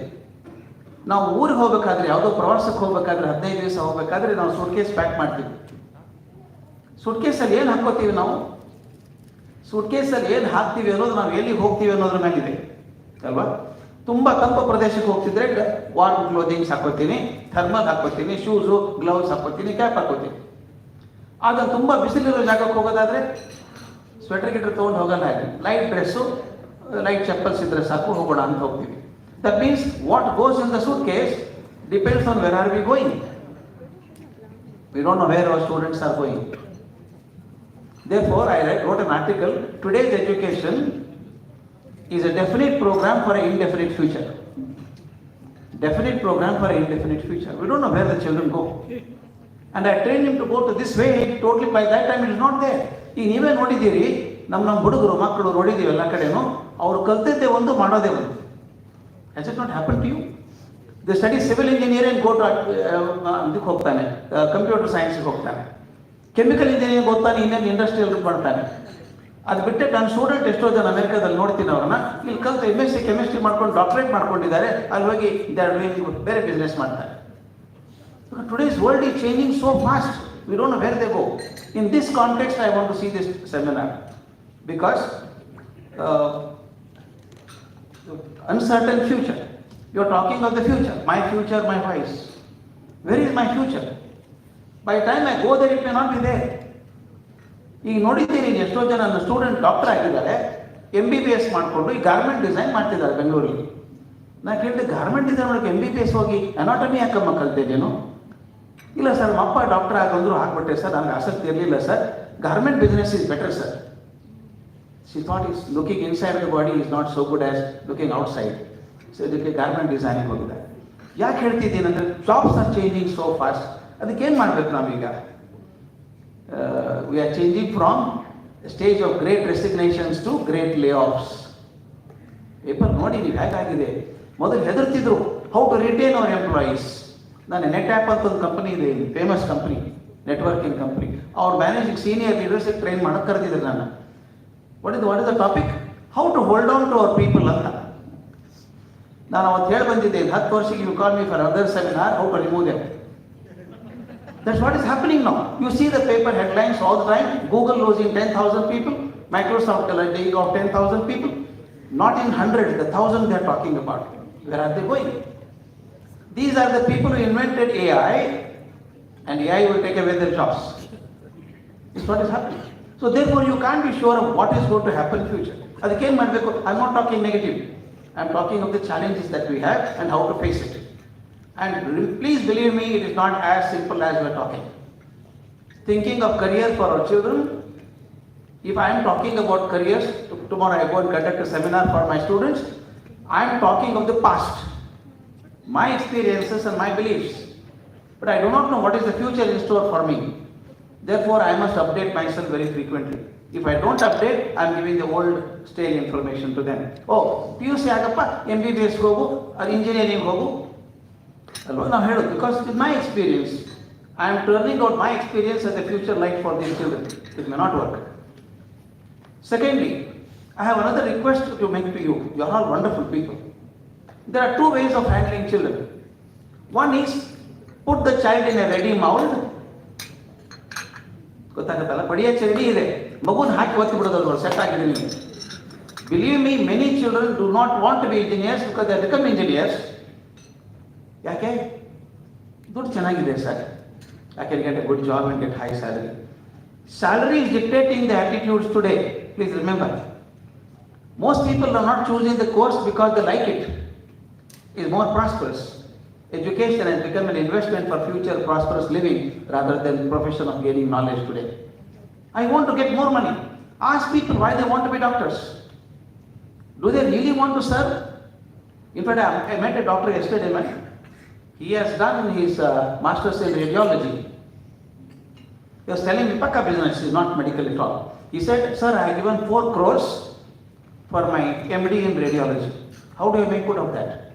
ನಾವು ಊರಿಗೆ ಹೋಗ್ಬೇಕಾದ್ರೆ, ಯಾವುದೋ ಪ್ರವಾಸಕ್ಕೆ ಹೋಗ್ಬೇಕಾದ್ರೆ, 15 ದಿವಸ ಹೋಗ್ಬೇಕಾದ್ರೆ ನಾವು ಸೂಟ್ಕೇಸ್ ಪ್ಯಾಕ್ ಮಾಡ್ತೀವಿ. ಸೂಟ್ಕೇಸಲ್ಲಿ ಏನು ಹಾಕೋತೀವಿ ನಾವು? ಸೂಟ್ಕೇಸಲ್ಲಿ ಏನು ಹಾಕ್ತೀವಿ ಅನ್ನೋದು ನಾವು ಎಲ್ಲಿ ಹೋಗ್ತೀವಿ ಅನ್ನೋದ್ರ ಮೇಲಿದೆ ಅಲ್ವಾ? ತುಂಬ ತಂಪು ಪ್ರದೇಶಕ್ಕೆ ಹೋಗ್ತಿದ್ರೆ ವಾರ್ಮ್ ಕ್ಲೋದಿಂಗ್ಸ್ ಹಾಕೋತೀನಿ, ಥರ್ಮಲ್ ಹಾಕೋತೀನಿ, ಶೂಸು ಗ್ಲೌಸ್ ಹಾಕೋತೀನಿ, ಕ್ಯಾಪ್ ಹಾಕೋತೀನಿ. ಆಗ ತುಂಬ ಬಿಸಿಲಿರೋ ಜಾಗಕ್ಕೆ ಹೋಗೋದಾದ್ರೆ ಸ್ವೆಟರ್ ಗಿಟರ್ ತೊಗೊಂಡು ಹೋಗಲ್ಲ, ಹಾಗೆ ಲೈಟ್ ಡ್ರೆಸ್ಸು, ಲೈಟ್ ಚಪ್ಪಲ್ಸ್ ಇದ್ರೆ ಸಾಕು, ಹೋಗೋಣ ಅಂತ ಹೋಗ್ತೀವಿ. That means what goes in the suitcase depends on where are we going. We don't know where our students are going. Therefore, I wrote an article, today's education is a definite program for an indefinite future. Definite program for an indefinite future. We don't know where the children go. And I trained him to go to this way, totally by that time it is not there. ಈಗ ನೀವೇ ನೋಡಿದ್ದೀರಿ, ನಮ್ಮ ಹುಡುಗರು ಮಕ್ಕಳು ನೋಡಿದ್ದೀವಿ ಎಲ್ಲ ಕಡೆನೂ, ಅವ್ರು ಕಲ್ತಿದ್ದೆ ಒಂದು, ಮಾಡೋದೇ ಒಂದು. Has it not happened to you? They study civil engineering, go to ಅದಕ್ಕೆ ಹೋಗ್ತಾನೆ, ಕಂಪ್ಯೂಟರ್ ಸೈನ್ಸ್ಗೆ ಹೋಗ್ತಾನೆ, ಕೆಮಿಕಲ್ ಇಂಜಿನಿಯರಿಂಗ್ ಓದ್ತಾನೆ, ಇನ್ನೇನು ಇಂಡಸ್ಟ್ರಿಯಲ್ ಮಾಡ್ತಾನೆ. ಅದು ಬಿಟ್ಟೆ ನನ್ನ ಸ್ಟೂಡೆಂಟ್ ಎಷ್ಟೋ ಜನ ಅಮೆರಿಕಾದಲ್ಲಿ ನೋಡ್ತೀನಿ ಅವ್ರನ್ನ, ಇಲ್ಲಿ ಕಲ್ತು MSc ಕೆಮಿಸ್ಟ್ರಿ ಮಾಡ್ಕೊಂಡು ಡಾಕ್ಟರೇಟ್ ಮಾಡ್ಕೊಂಡಿದ್ದಾರೆ, ಅಲ್ಲಿ ಹೋಗಿ ಬೇರೆ ಬಿಸ್ನೆಸ್ ಮಾಡ್ತಾರೆ. Today's world is changing so fast, we don't know where they go. In this context, I want to see this seminar because uncertain future. You are talking of the future, my voice. Where is my future? By the time I go there, it may not be there. ಈಗ ನೋಡಿದ್ದೀರಿ ಎಷ್ಟೋ ಜನ ನನ್ನ student doctor ಆಗಿದ್ದಾರೆ, MBBS ಮಾಡಿಕೊಂಡು ಈ garment design ಮಾಡ್ತಿದ್ದಾರೆ ಬೆಂಗಳೂರಲ್ಲಿ. ನಾನು ಕೇಳಿದೆ, ಗಾರ್ಮೆಂಟ್ ಡಿಸೈನ್ ಮಾಡೋಕ್ಕೆ MBBS ಹೋಗಿ ಅನಾಟಮಿ ಯಾಕಮ್ಮ ಕಲ್ತಿದ್ದೇನು? ಇಲ್ಲ ಸರ್, ನಮ್ಮಪ್ಪ ಡಾಕ್ಟರ್ ಆಗಂದ್ರು ಹಾಕ್ಬಿಟ್ಟೆ ಸರ್, ನನಗೆ ಆಸಕ್ತಿ ಇರಲಿಲ್ಲ sir, garment business is better sir. She thought is looking inside the body is not so good as looking outside. So ಇದಕ್ಕೆ ಗಾರ್ಮೆಂಟ್ ಡಿಸೈನಿಂಗ್ ಹೋಗಿದೆ. ಯಾಕೆ ಹೇಳ್ತಿದ್ದೀನಿ ಅಂದರೆ jobs are changing so fast. ಅದಕ್ಕೆ ಏನು ಮಾಡಬೇಕು ನಾವೀಗ? We are changing from a stage of great resignations to great layoffs. Paper ನೋಡಿ ನೀವು ಹೇಗಾಗಿದೆ. ಮೊದಲು ಹೆದರ್ತಿದ್ರು, how to retain our employees. ನಾನು ನೆಟ್ ಆ್ಯಪ್ ಅಂತ ಒಂದು ಕಂಪನಿ ಇದೆ, ಫೇಮಸ್ ಕಂಪನಿ, ನೆಟ್ವರ್ಕಿಂಗ್ ಕಂಪನಿ. ಅವ್ರ ಮ್ಯಾನೇಜಿಂಗ್ ಸೀನಿಯರ್ ಲೀಡರ್ಸಿಗೆ ಟ್ರೈನ್ ಮಾಡೋಕ್ಕೆ ಕರೆದಿದ್ರು ನಾನು. What is the topic? How to hold on to our people ಅಂತ. ನಾನು ಅವತ್ತು ಹೇಳಿ ಬಂದಿದ್ದೆ, 10 ವರ್ಷಕ್ಕೆ you call me for another seminar, how to remove them. That's what is happening now. You see the paper headlines all the time. Google losing 10,000 people, Microsoft laying off 10,000 people. Not in hundreds, the thousands they are talking about. Where are they going? These are the people who invented AI, and AI will take away their jobs. This is what is happening. So therefore you can't be sure of what is going to happen in future. ಅದಕ್ಕೆ ಏನು ಮಾಡಬೇಕು? I'm not talking negative. I'm talking of the challenges that we have and how to face it. And please believe me, it is not as simple as we're talking. Thinking of career for our children, if I am talking about careers, tomorrow I go and conduct a seminar for my students, I am talking of the past, my experiences and my beliefs. But I do not know what is the future in store for me. Therefore, I must update myself very frequently. If I don't update, I am giving the old stale information to them. Oh, PUC agappa, MBBS hogu, or engineering hogu. Now heard, because with my experience, I am turning out my experience as a future light for these children. It may not work. Secondly, I have another request to make to you. You are all wonderful people. There are two ways of handling children. One is put the child in a ready mold. ಗೊತ್ತಾಗುತ್ತಲ್ಲ, ಪಡಿಯ ಚರಡಿ ಇದೆ, ಮಗುನ ಹಾಕಿ ಒತ್ತಿ ಬಿಡೋದು, set ಆಗಿದೆ ನಿಮಗೆ. Believe me, many children do not want to be engineers because they become engineers. ಯಾಕೆ? ದುಡ್ಡು ಚೆನ್ನಾಗಿದೆ sir, I can get a good job and get high salary. Salary is dictating the attitudes today. Please remember, most people are not choosing the course because they like it. It's more prosperous. Education has become an investment for future prosperous living rather than profession of gaining knowledge today. I want to get more money. Ask people why they want to be doctors. Do they really want to serve? In fact, I met a doctor yesterday, man. He has done his master's in radiology. He was telling me, Pakka business is not medical at all. He said, sir, I have given 4 crores for my MD in radiology. How do I make good of that?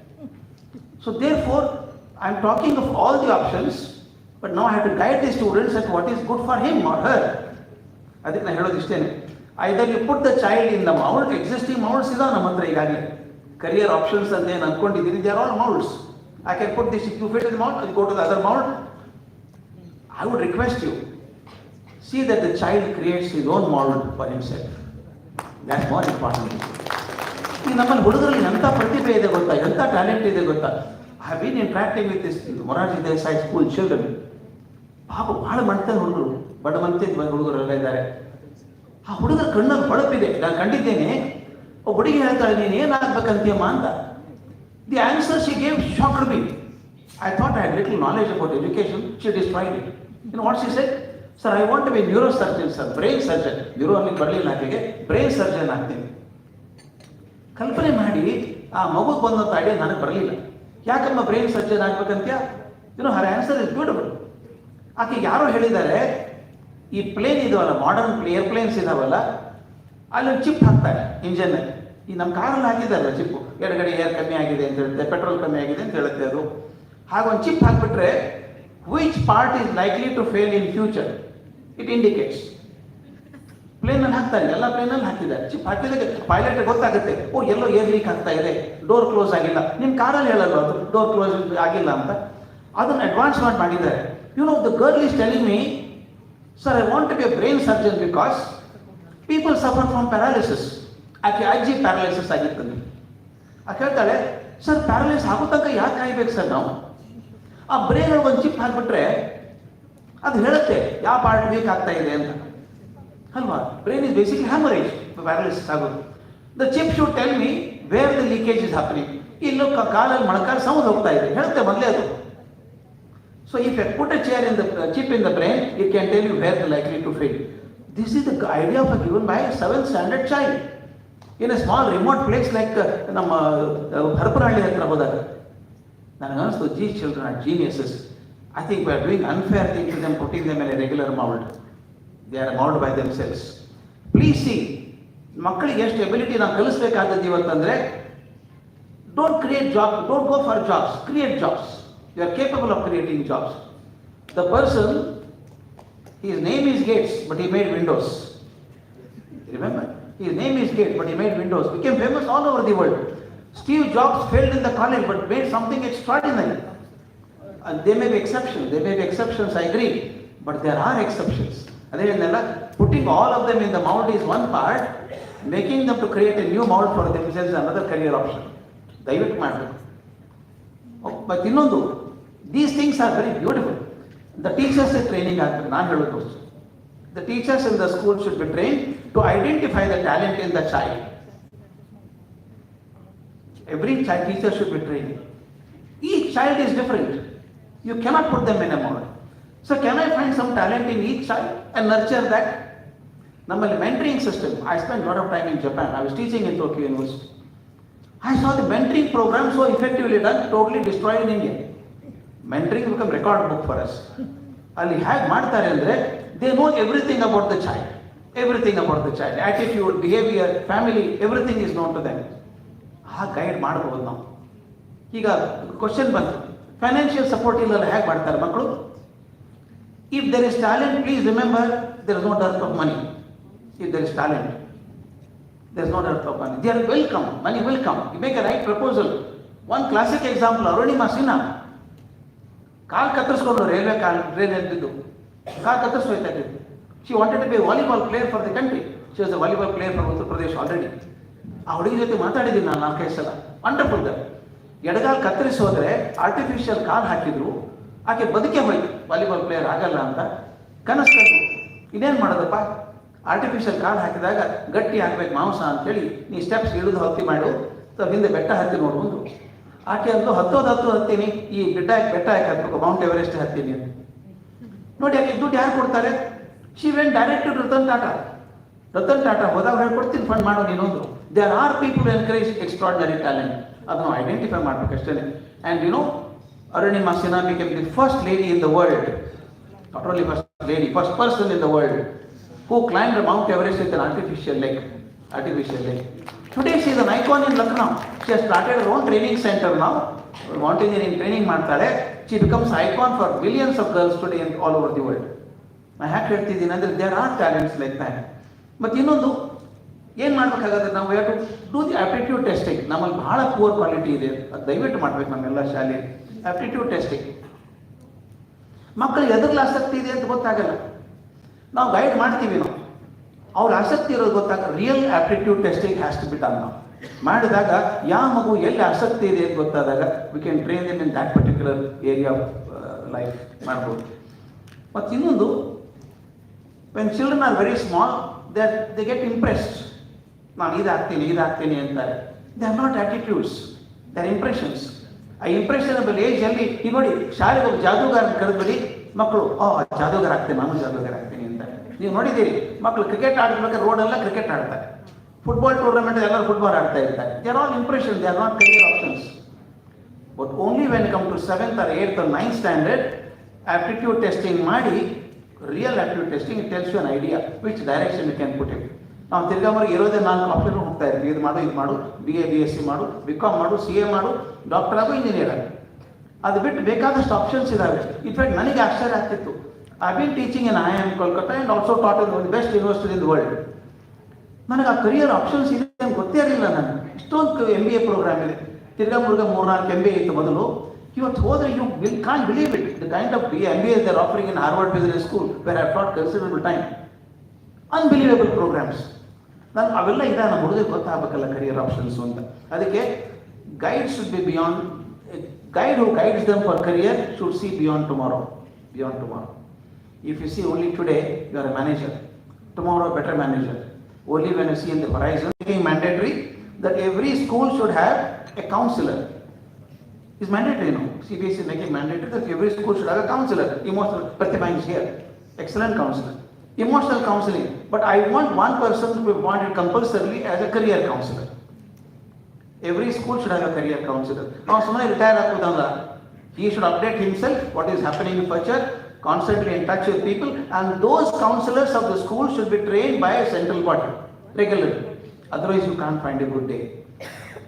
So therefore, I am talking of all the options, but now I have to guide the students at what is good for him or her. I think I heard this thing. Either you put the child in the mold, existing molds is on career options and then they are all molds. I can put this, if you fit in the mold, you go to the other mold. I would request you, see that the child creates his own mold for himself. That's more important. In Naman Hudugarali, Anta Pratibhe ide gotta, Anta talent ide gotta. I have been interacting with this Moraji Desai school children. Babu, bhal mante huduguru, bada mante huduguru ella idare. ಆ ಹುಡುಗರ ಕಣ್ಣಲ್ಲಿ ಹೊಳಪಿದೆ. ನಾನು ಕಂಡಿದ್ದೇನೆ, ಒಬ್ಬ ಹುಡುಗಿ ಹೇಳ್ತಾಳೆ, ನೀನು ಏನಾಗಬೇಕಂತೀಯಮ್ಮ ಅಂತ. The answer she gave shocked me. I thought I had little knowledge about education. She destroyed it. You know what she said? Sir, I want to be neuro surgeon sir, brain surgeon. Neuro ಅಲ್ಲಿ ಬರಲಿಲ್ಲ ಆಕೆಗೆ, brain surgeon ಆಗ್ತೀನಿ. ಕಲ್ಪನೆ ಮಾಡಿ, ಆ ಮಗುಗೆ ಬಂದಂಥ idea ನನಗೆ ಬರಲಿಲ್ಲ. ಯಾಕಮ್ಮ ಬ್ರೈನ್ ಸರ್ಜನ್ ಆಗ್ಬೇಕಂತ್ಯ? You know her answer is beautiful. ಆಕೆ ಯಾರೋ ಹೇಳಿದ್ದಾರೆ, ಈ ಪ್ಲೇನ್ ಇದಾವಲ್ಲ, ಮಾಡರ್ನ್ ಏರ್ಪ್ಲೇನ್ಸ್ ಇದಾವಲ್ಲ, ಅಲ್ಲಿ ಒಂದು ಚಿಪ್ ಹಾಕ್ತಾರೆ ಇಂಜನ್ನಲ್ಲಿ. ಈ ನಮ್ಮ ಕಾರಲ್ಲಿ ಹಾಕಿದಾರಲ್ಲ ಚಿಪ್ಪು, ಎಡಗಡೆ ಏರ್ ಕಮ್ಮಿ ಆಗಿದೆ ಅಂತ ಹೇಳುತ್ತೆ, ಪೆಟ್ರೋಲ್ ಕಮ್ಮಿ ಆಗಿದೆ ಅಂತ ಹೇಳುತ್ತೆ ಅದು. ಹಾಗೊಂದು ಚಿಪ್ ಹಾಕ್ಬಿಟ್ರೆ which part is likely to fail in future it indicates. ಪ್ಲೇನಲ್ಲಿ ಹಾಕ್ತಾರೆ, ಎಲ್ಲ ಪ್ಲೇನಲ್ಲಿ ಹಾಕಿದ್ದಾರೆ. ಚಿಪ್ ಹಾಕಿದಾಗ ಪೈಲಟ್ ಗೊತ್ತಾಗುತ್ತೆ, ಓ ಎಲ್ಲೋ ಏರ್ ಲೀಕ್ ಆಗ್ತಾ ಇದೆ, ಡೋರ್ ಕ್ಲೋಸ್ ಆಗಿಲ್ಲ. ನಿಮ್ಮ ಕಾರಲ್ಲಿ ಹೇಳಲ್ಲ ಅದು ಡೋರ್ ಕ್ಲೋಸ್ ಆಗಿಲ್ಲ ಅಂತ. ಅದನ್ನು ಅಡ್ವಾನ್ಸ್ ಮಾಡಿದ್ದಾರೆ. You know the girl is telling me, sir, I want to be a brain surgeon because people suffer from paralysis. ಆಕೆ ಅಜ್ಜಿ ಪ್ಯಾರಲೈಸಿಸ್ ಆಗಿರ್ತದೆ. ಆಕೆ ಹೇಳ್ತಾಳೆ, ಸರ್ ಪ್ಯಾರಲೈಸ್ ಆಗೋ ತನಕ ಯಾಕೆ ಕಾಯ್ಬೇಕು ಸರ್ ನಾವು? ಆ ಬ್ರೈನ್ ಒಂದು ಚಿಪ್ ಹಾಕ್ಬಿಟ್ರೆ ಅದು ಹೇಳುತ್ತೆ ಯಾವ ಪಾರ್ಟ್ ವೀಕ್ ಆಗ್ತಾ ಇದೆ ಅಂತ ಅಲ್ವಾ? Brain is basically haemorrhage, paralysis ಆಗೋದು. The chip should tell me where the leakage is happening. ಇಲ್ಲೂ ಕಾಲಲ್ಲಿ ಮೊಣಕಾಲು ಸೌಂಡ್ ಹೋಗ್ತಾ ಇದೆ ಹೇಳುತ್ತೆ ಮೊದಲೇ ಅದು. So if I put a chair in the chip in the brain, it can tell you where the likely to fail. This is the idea of given by a 7th standard child in a small remote place like ನಮ್ಮ ಹರಪನಹಳ್ಳಿ ಹತ್ರ ಹೋದಾಗ ನನಗೆ ಅನಿಸ್ತು, these children are geniuses. I think we are doing unfair thing to them, putting them in a regular mold. They are molded by themselves. Please see, ಮಕ್ಕಳಿಗೆ ಎಷ್ಟು ability ನಾವು ಕಲಿಸಬೇಕಾದದ್ದು ಇವತ್ತಂದ್ರೆ, don't create jobs, don't go for jobs, create jobs. You are capable of creating jobs. The person, his name is Gates, but he made windows. Remember? His name is Gates, but he made windows. Became famous all over the world. Steve Jobs failed in the college, but made something extraordinary. And there may be exceptions, I agree, but there are exceptions. Putting all of them in the mold is one part, making them to create a new mold for themselves is another career option. ದಯವಿಟ್ಟು ಮಾಡಬೇಕು. But ಇನ್ನೊಂದು, these things are very beautiful. The teachers are training ಆಗಬೇಕು. ನಾನು ಹೇಳೋದು, the teachers in the school should be trained to identify the talent in the child. Every child teacher should be trained. Each child is different. You cannot put them in a mold. So can I find some talent in each child and nurture that? Nammali mentoring system. I spent a lot of time in Japan. I was teaching in Tokyo University. I saw the mentoring program so effectively done, totally destroyed in India. Mentoring become record book for us. Ali ಹೇಗೆ ಮಾಡ್ತಾರೆ ಅಂದ್ರೆ, they know everything about the child. Everything about the child. Attitude, behavior, family, everything is known to them. ಆ guide ಮಾಡಬಹುದು ನಾವು. ಈಗ question ಬಂತು, financial support ಇಲ್ಲ ಹೇಗೆ ಮಾಡ್ತಾರೆ ಮಕ್ಕಳು? If there is talent, please remember, there is no dearth of money. If there is talent, there is no dearth of money. They are welcome. Money will come. You make a right proposal. One classic example, Arunima Sinha. Call ಕತ್ತರಿಸ್ಕೊಂಡು railway train ಎದ್ದಿದ್ದು, ಕಾಲ್ ಕತ್ತರಿಸ್ತಾ ಇದ್ದು. She wanted to be a volleyball player for the country. She was a volleyball player for Uttar Pradesh already. ಆ ಹುಡುಗಿ ಜೊತೆ ಮಾತಾಡಿದ್ದೀನಿ ನಾನು 4-5 ಸಲ. Wonderful girl. ಎಡಗಾಲ್ ಕತ್ತರಿಸೋದ್ರೆ artificial ಕಾಲ್ ಹಾಕಿದ್ರು, ಆಕೆ ಬದುಕೆ ಹೋಯ್ತು. ವಾಲಿಬಾಲ್ ಪ್ಲೇಯರ್ ಆಗಲ್ಲ ಅಂತ ಕನಸು ಕಂಡು, ಇನ್ನೇನು ಮಾಡೋದಪ್ಪ, ಆರ್ಟಿಫಿಷಿಯಲ್ ಕಾಲ್ ಹಾಕಿದಾಗ ಗಟ್ಟಿ ಹಾಕ್ಬೇಕು ಮಾಂಸ ಅಂತೇಳಿ, ನೀ ಸ್ಟೆಪ್ಸ್ ಇಳಿದು ಹತ್ತಿ ಮಾಡು, ಹಿಂದೆ ಬೆಟ್ಟ ಹತ್ತಿ ನೋಡ್ಬಂದು. ಆಕೆ ಅಂತೂ ಹತ್ತೀನಿ, ಈ ಬೆಟ್ಟ ಯಾಕೆ ಹತ್ಬೇಕು, ಮೌಂಟ್ ಎವರೆಸ್ಟ್ ಹತ್ತೀನಿ ಅಂತ. ನೋಡಿ ಆಕೆ ದುಡ್ಡು ಯಾರು ಕೊಡ್ತಾರೆ? She went direct to Ratan Tata. Ratan Tata ಹೋದಾಗ ಹೇಳ್ಕೊಡ್ತೀನಿ ಫಂಡ್ ಮಾಡೋ ನೀನೊಂದು. There are people encourage extraordinary talent, ಅದನ್ನು ಐಡೆಂಟಿಫೈ ಮಾಡಬೇಕಷ್ಟೇ. And you know, Arunima Sinha became the first lady in the world, not only first lady, first person in the world who climbed Mount Everest with an artificial leg. Today she is an icon in Lucknow. She has started her own training center now, mountaineering training ಮಾಡ್ತಾಳೆ. She becomes icon for millions of girls today all over the world. ನಾನು ಯಾಕೆ ಹೇಳ್ತಿದ್ದೀನಿ ಅಂದರೆ there are talents like that. ಮತ್ತು ಇನ್ನೊಂದು ಏನು ಮಾಡಬೇಕಾಗುತ್ತೆ, ನಾವು have to do the aptitude testing. ನಮ್ಮಲ್ಲಿ ಬಹಳ ಪೂರ್ ಕ್ವಾಲಿಟಿ ಇದೆ, ಅದು ದಯವಿಟ್ಟು ಮಾಡಬೇಕು ನಮ್ಮೆಲ್ಲ ಶಾಲೆಯಲ್ಲಿ. ಆಪ್ಟಿಟ್ಯೂಡ್ ಟೆಸ್ಟಿಂಗ್ ಮಕ್ಕಳಿಗೆ ಎದುರಲ್ಲಿ ಆಸಕ್ತಿ ಇದೆ ಅಂತ ಗೊತ್ತಾಗಲ್ಲ, ನಾವು ಗೈಡ್ ಮಾಡ್ತೀವಿ, ನಾವು ಅವ್ರ ಆಸಕ್ತಿ ಇರೋದು ಗೊತ್ತಾಗ. Real aptitude testing has to be done. ನಾವು ಮಾಡಿದಾಗ ಯಾವ ಮಗು ಎಲ್ಲಿ ಆಸಕ್ತಿ ಇದೆ ಅಂತ ಗೊತ್ತಾದಾಗ we can train them in that particular area of life ಮಾಡ್ಬೋದು. ಮತ್ತು ಇನ್ನೊಂದು, when children are very small, they get impressed. ನಾನು ಇದಾಗ್ತೀನಿ ಅಂತಾರೆ. They are not attitudes, they are impressions. ಆ ಇಂಪ್ರೆಷನಬಲ್ ಏಜಲ್ಲಿ ಈಗ ನೋಡಿ, ಶಾಲೆಗೆ ಒಬ್ಬ ಜಾದೂಗಾರನ ಕರೆದ್ಬಿಡಿ, ಮಕ್ಕಳು ಜಾದೂಗಾರ ಆಗ್ತೀನಿ, ನಾನು ಜಾದೂಗಾರ ಆಗ್ತೀನಿ ಅಂತಾರೆ. ನೀವು ನೋಡಿದ್ದೀರಿ, ಮಕ್ಕಳು ಕ್ರಿಕೆಟ್ ಆಡಬೇಕಾದ್ರೆ ರೋಡೆಲ್ಲ ಕ್ರಿಕೆಟ್ ಆಡ್ತಾರೆ, ಫುಟ್ಬಾಲ್ ಟೂರ್ನಮೆಂಟ್ ಎಲ್ಲರೂ ಫುಟ್ಬಾಲ್ ಆಡ್ತಾ ಇರ್ತಾರೆ. They are all impression, they are not career options. But only when come to 7th or 8th or 9th standard aptitude testing ಮಾಡಿ, real aptitude testing it tells you an idea which direction you can put it. ನಾವು ತಿರ್ಗಾಮರಿಗೆ ಇರೋದೇ 4 option ಹೋಗ್ತಾ ಇರ್ತೀವಿ, ಇದು ಮಾಡು, BA BSc ಮಾಡು, BCom ಮಾಡು, CA ಮಾಡು, ಡಾಕ್ಟರ್ ಆಗು, ಇಂಜಿನಿಯರ್ ಆಗು. ಅದು ಬಿಟ್ಟು ಬೇಕಾದಷ್ಟು ಆಪ್ಷನ್ಸ್ ಇದ್ದಾವೆ. ಇನ್ಫ್ಯಾಕ್ಟ್ ನನಗೆ ಆಶ್ಚರ್ಯ ಆಗ್ತಿತ್ತು. I been teaching in IIM Kolkata and also taught in the best university in the world. ನನಗೆ ಆ ಕರಿಯರ್ ಆಪ್ಷನ್ಸ್ ಇದೆ ಅಂತ ಗೊತ್ತೇ ಇರಲಿಲ್ಲ. ನನಗೆ ಇಷ್ಟೊಂದು MBA ಪ್ರೋಗ್ರಾಮ್ ಇದೆ. ತಿರ್ಗಾಮುರ್ಗ 3-4 MBA ಇತ್ತು ಮೊದಲು. ಇವತ್ತು ಹೋದರೆ you can't believe it, the kind of MBA they are offering in Harvard Business School where I have taught considerable time. Unbelievable programs. ನಾನು ಅವೆಲ್ಲ ಇದೆ, ನಮ್ಮ ಹುಡುಗರಿಗೆ ಗೊತ್ತಾಗಬೇಕಲ್ಲ ಕರಿಯರ್ ಆಪ್ಷನ್ಸ್ ಅಂತ. ಅದಕ್ಕೆ guide should be beyond. Guide who guides dum for career should see beyond tomorrow. If you see only today, you are a manager. Tomorrow, a better manager. Only when you see in the horizon, making mandatory that every school should have a counselor. It's mandatory, no? CBSE is making mandatory that every school should have a counselor. Emotional, Pratibha is here. Excellent counselor. Emotional counseling. But I want one person to be wanted compulsorily as a career counselor. Every school should have a career counselor. Now, someone retire akudanga. He should update himself, what is happening in future, constantly in touch with people, and those counselors of the school should be trained by a central body regularly. Otherwise, you can't find a good day.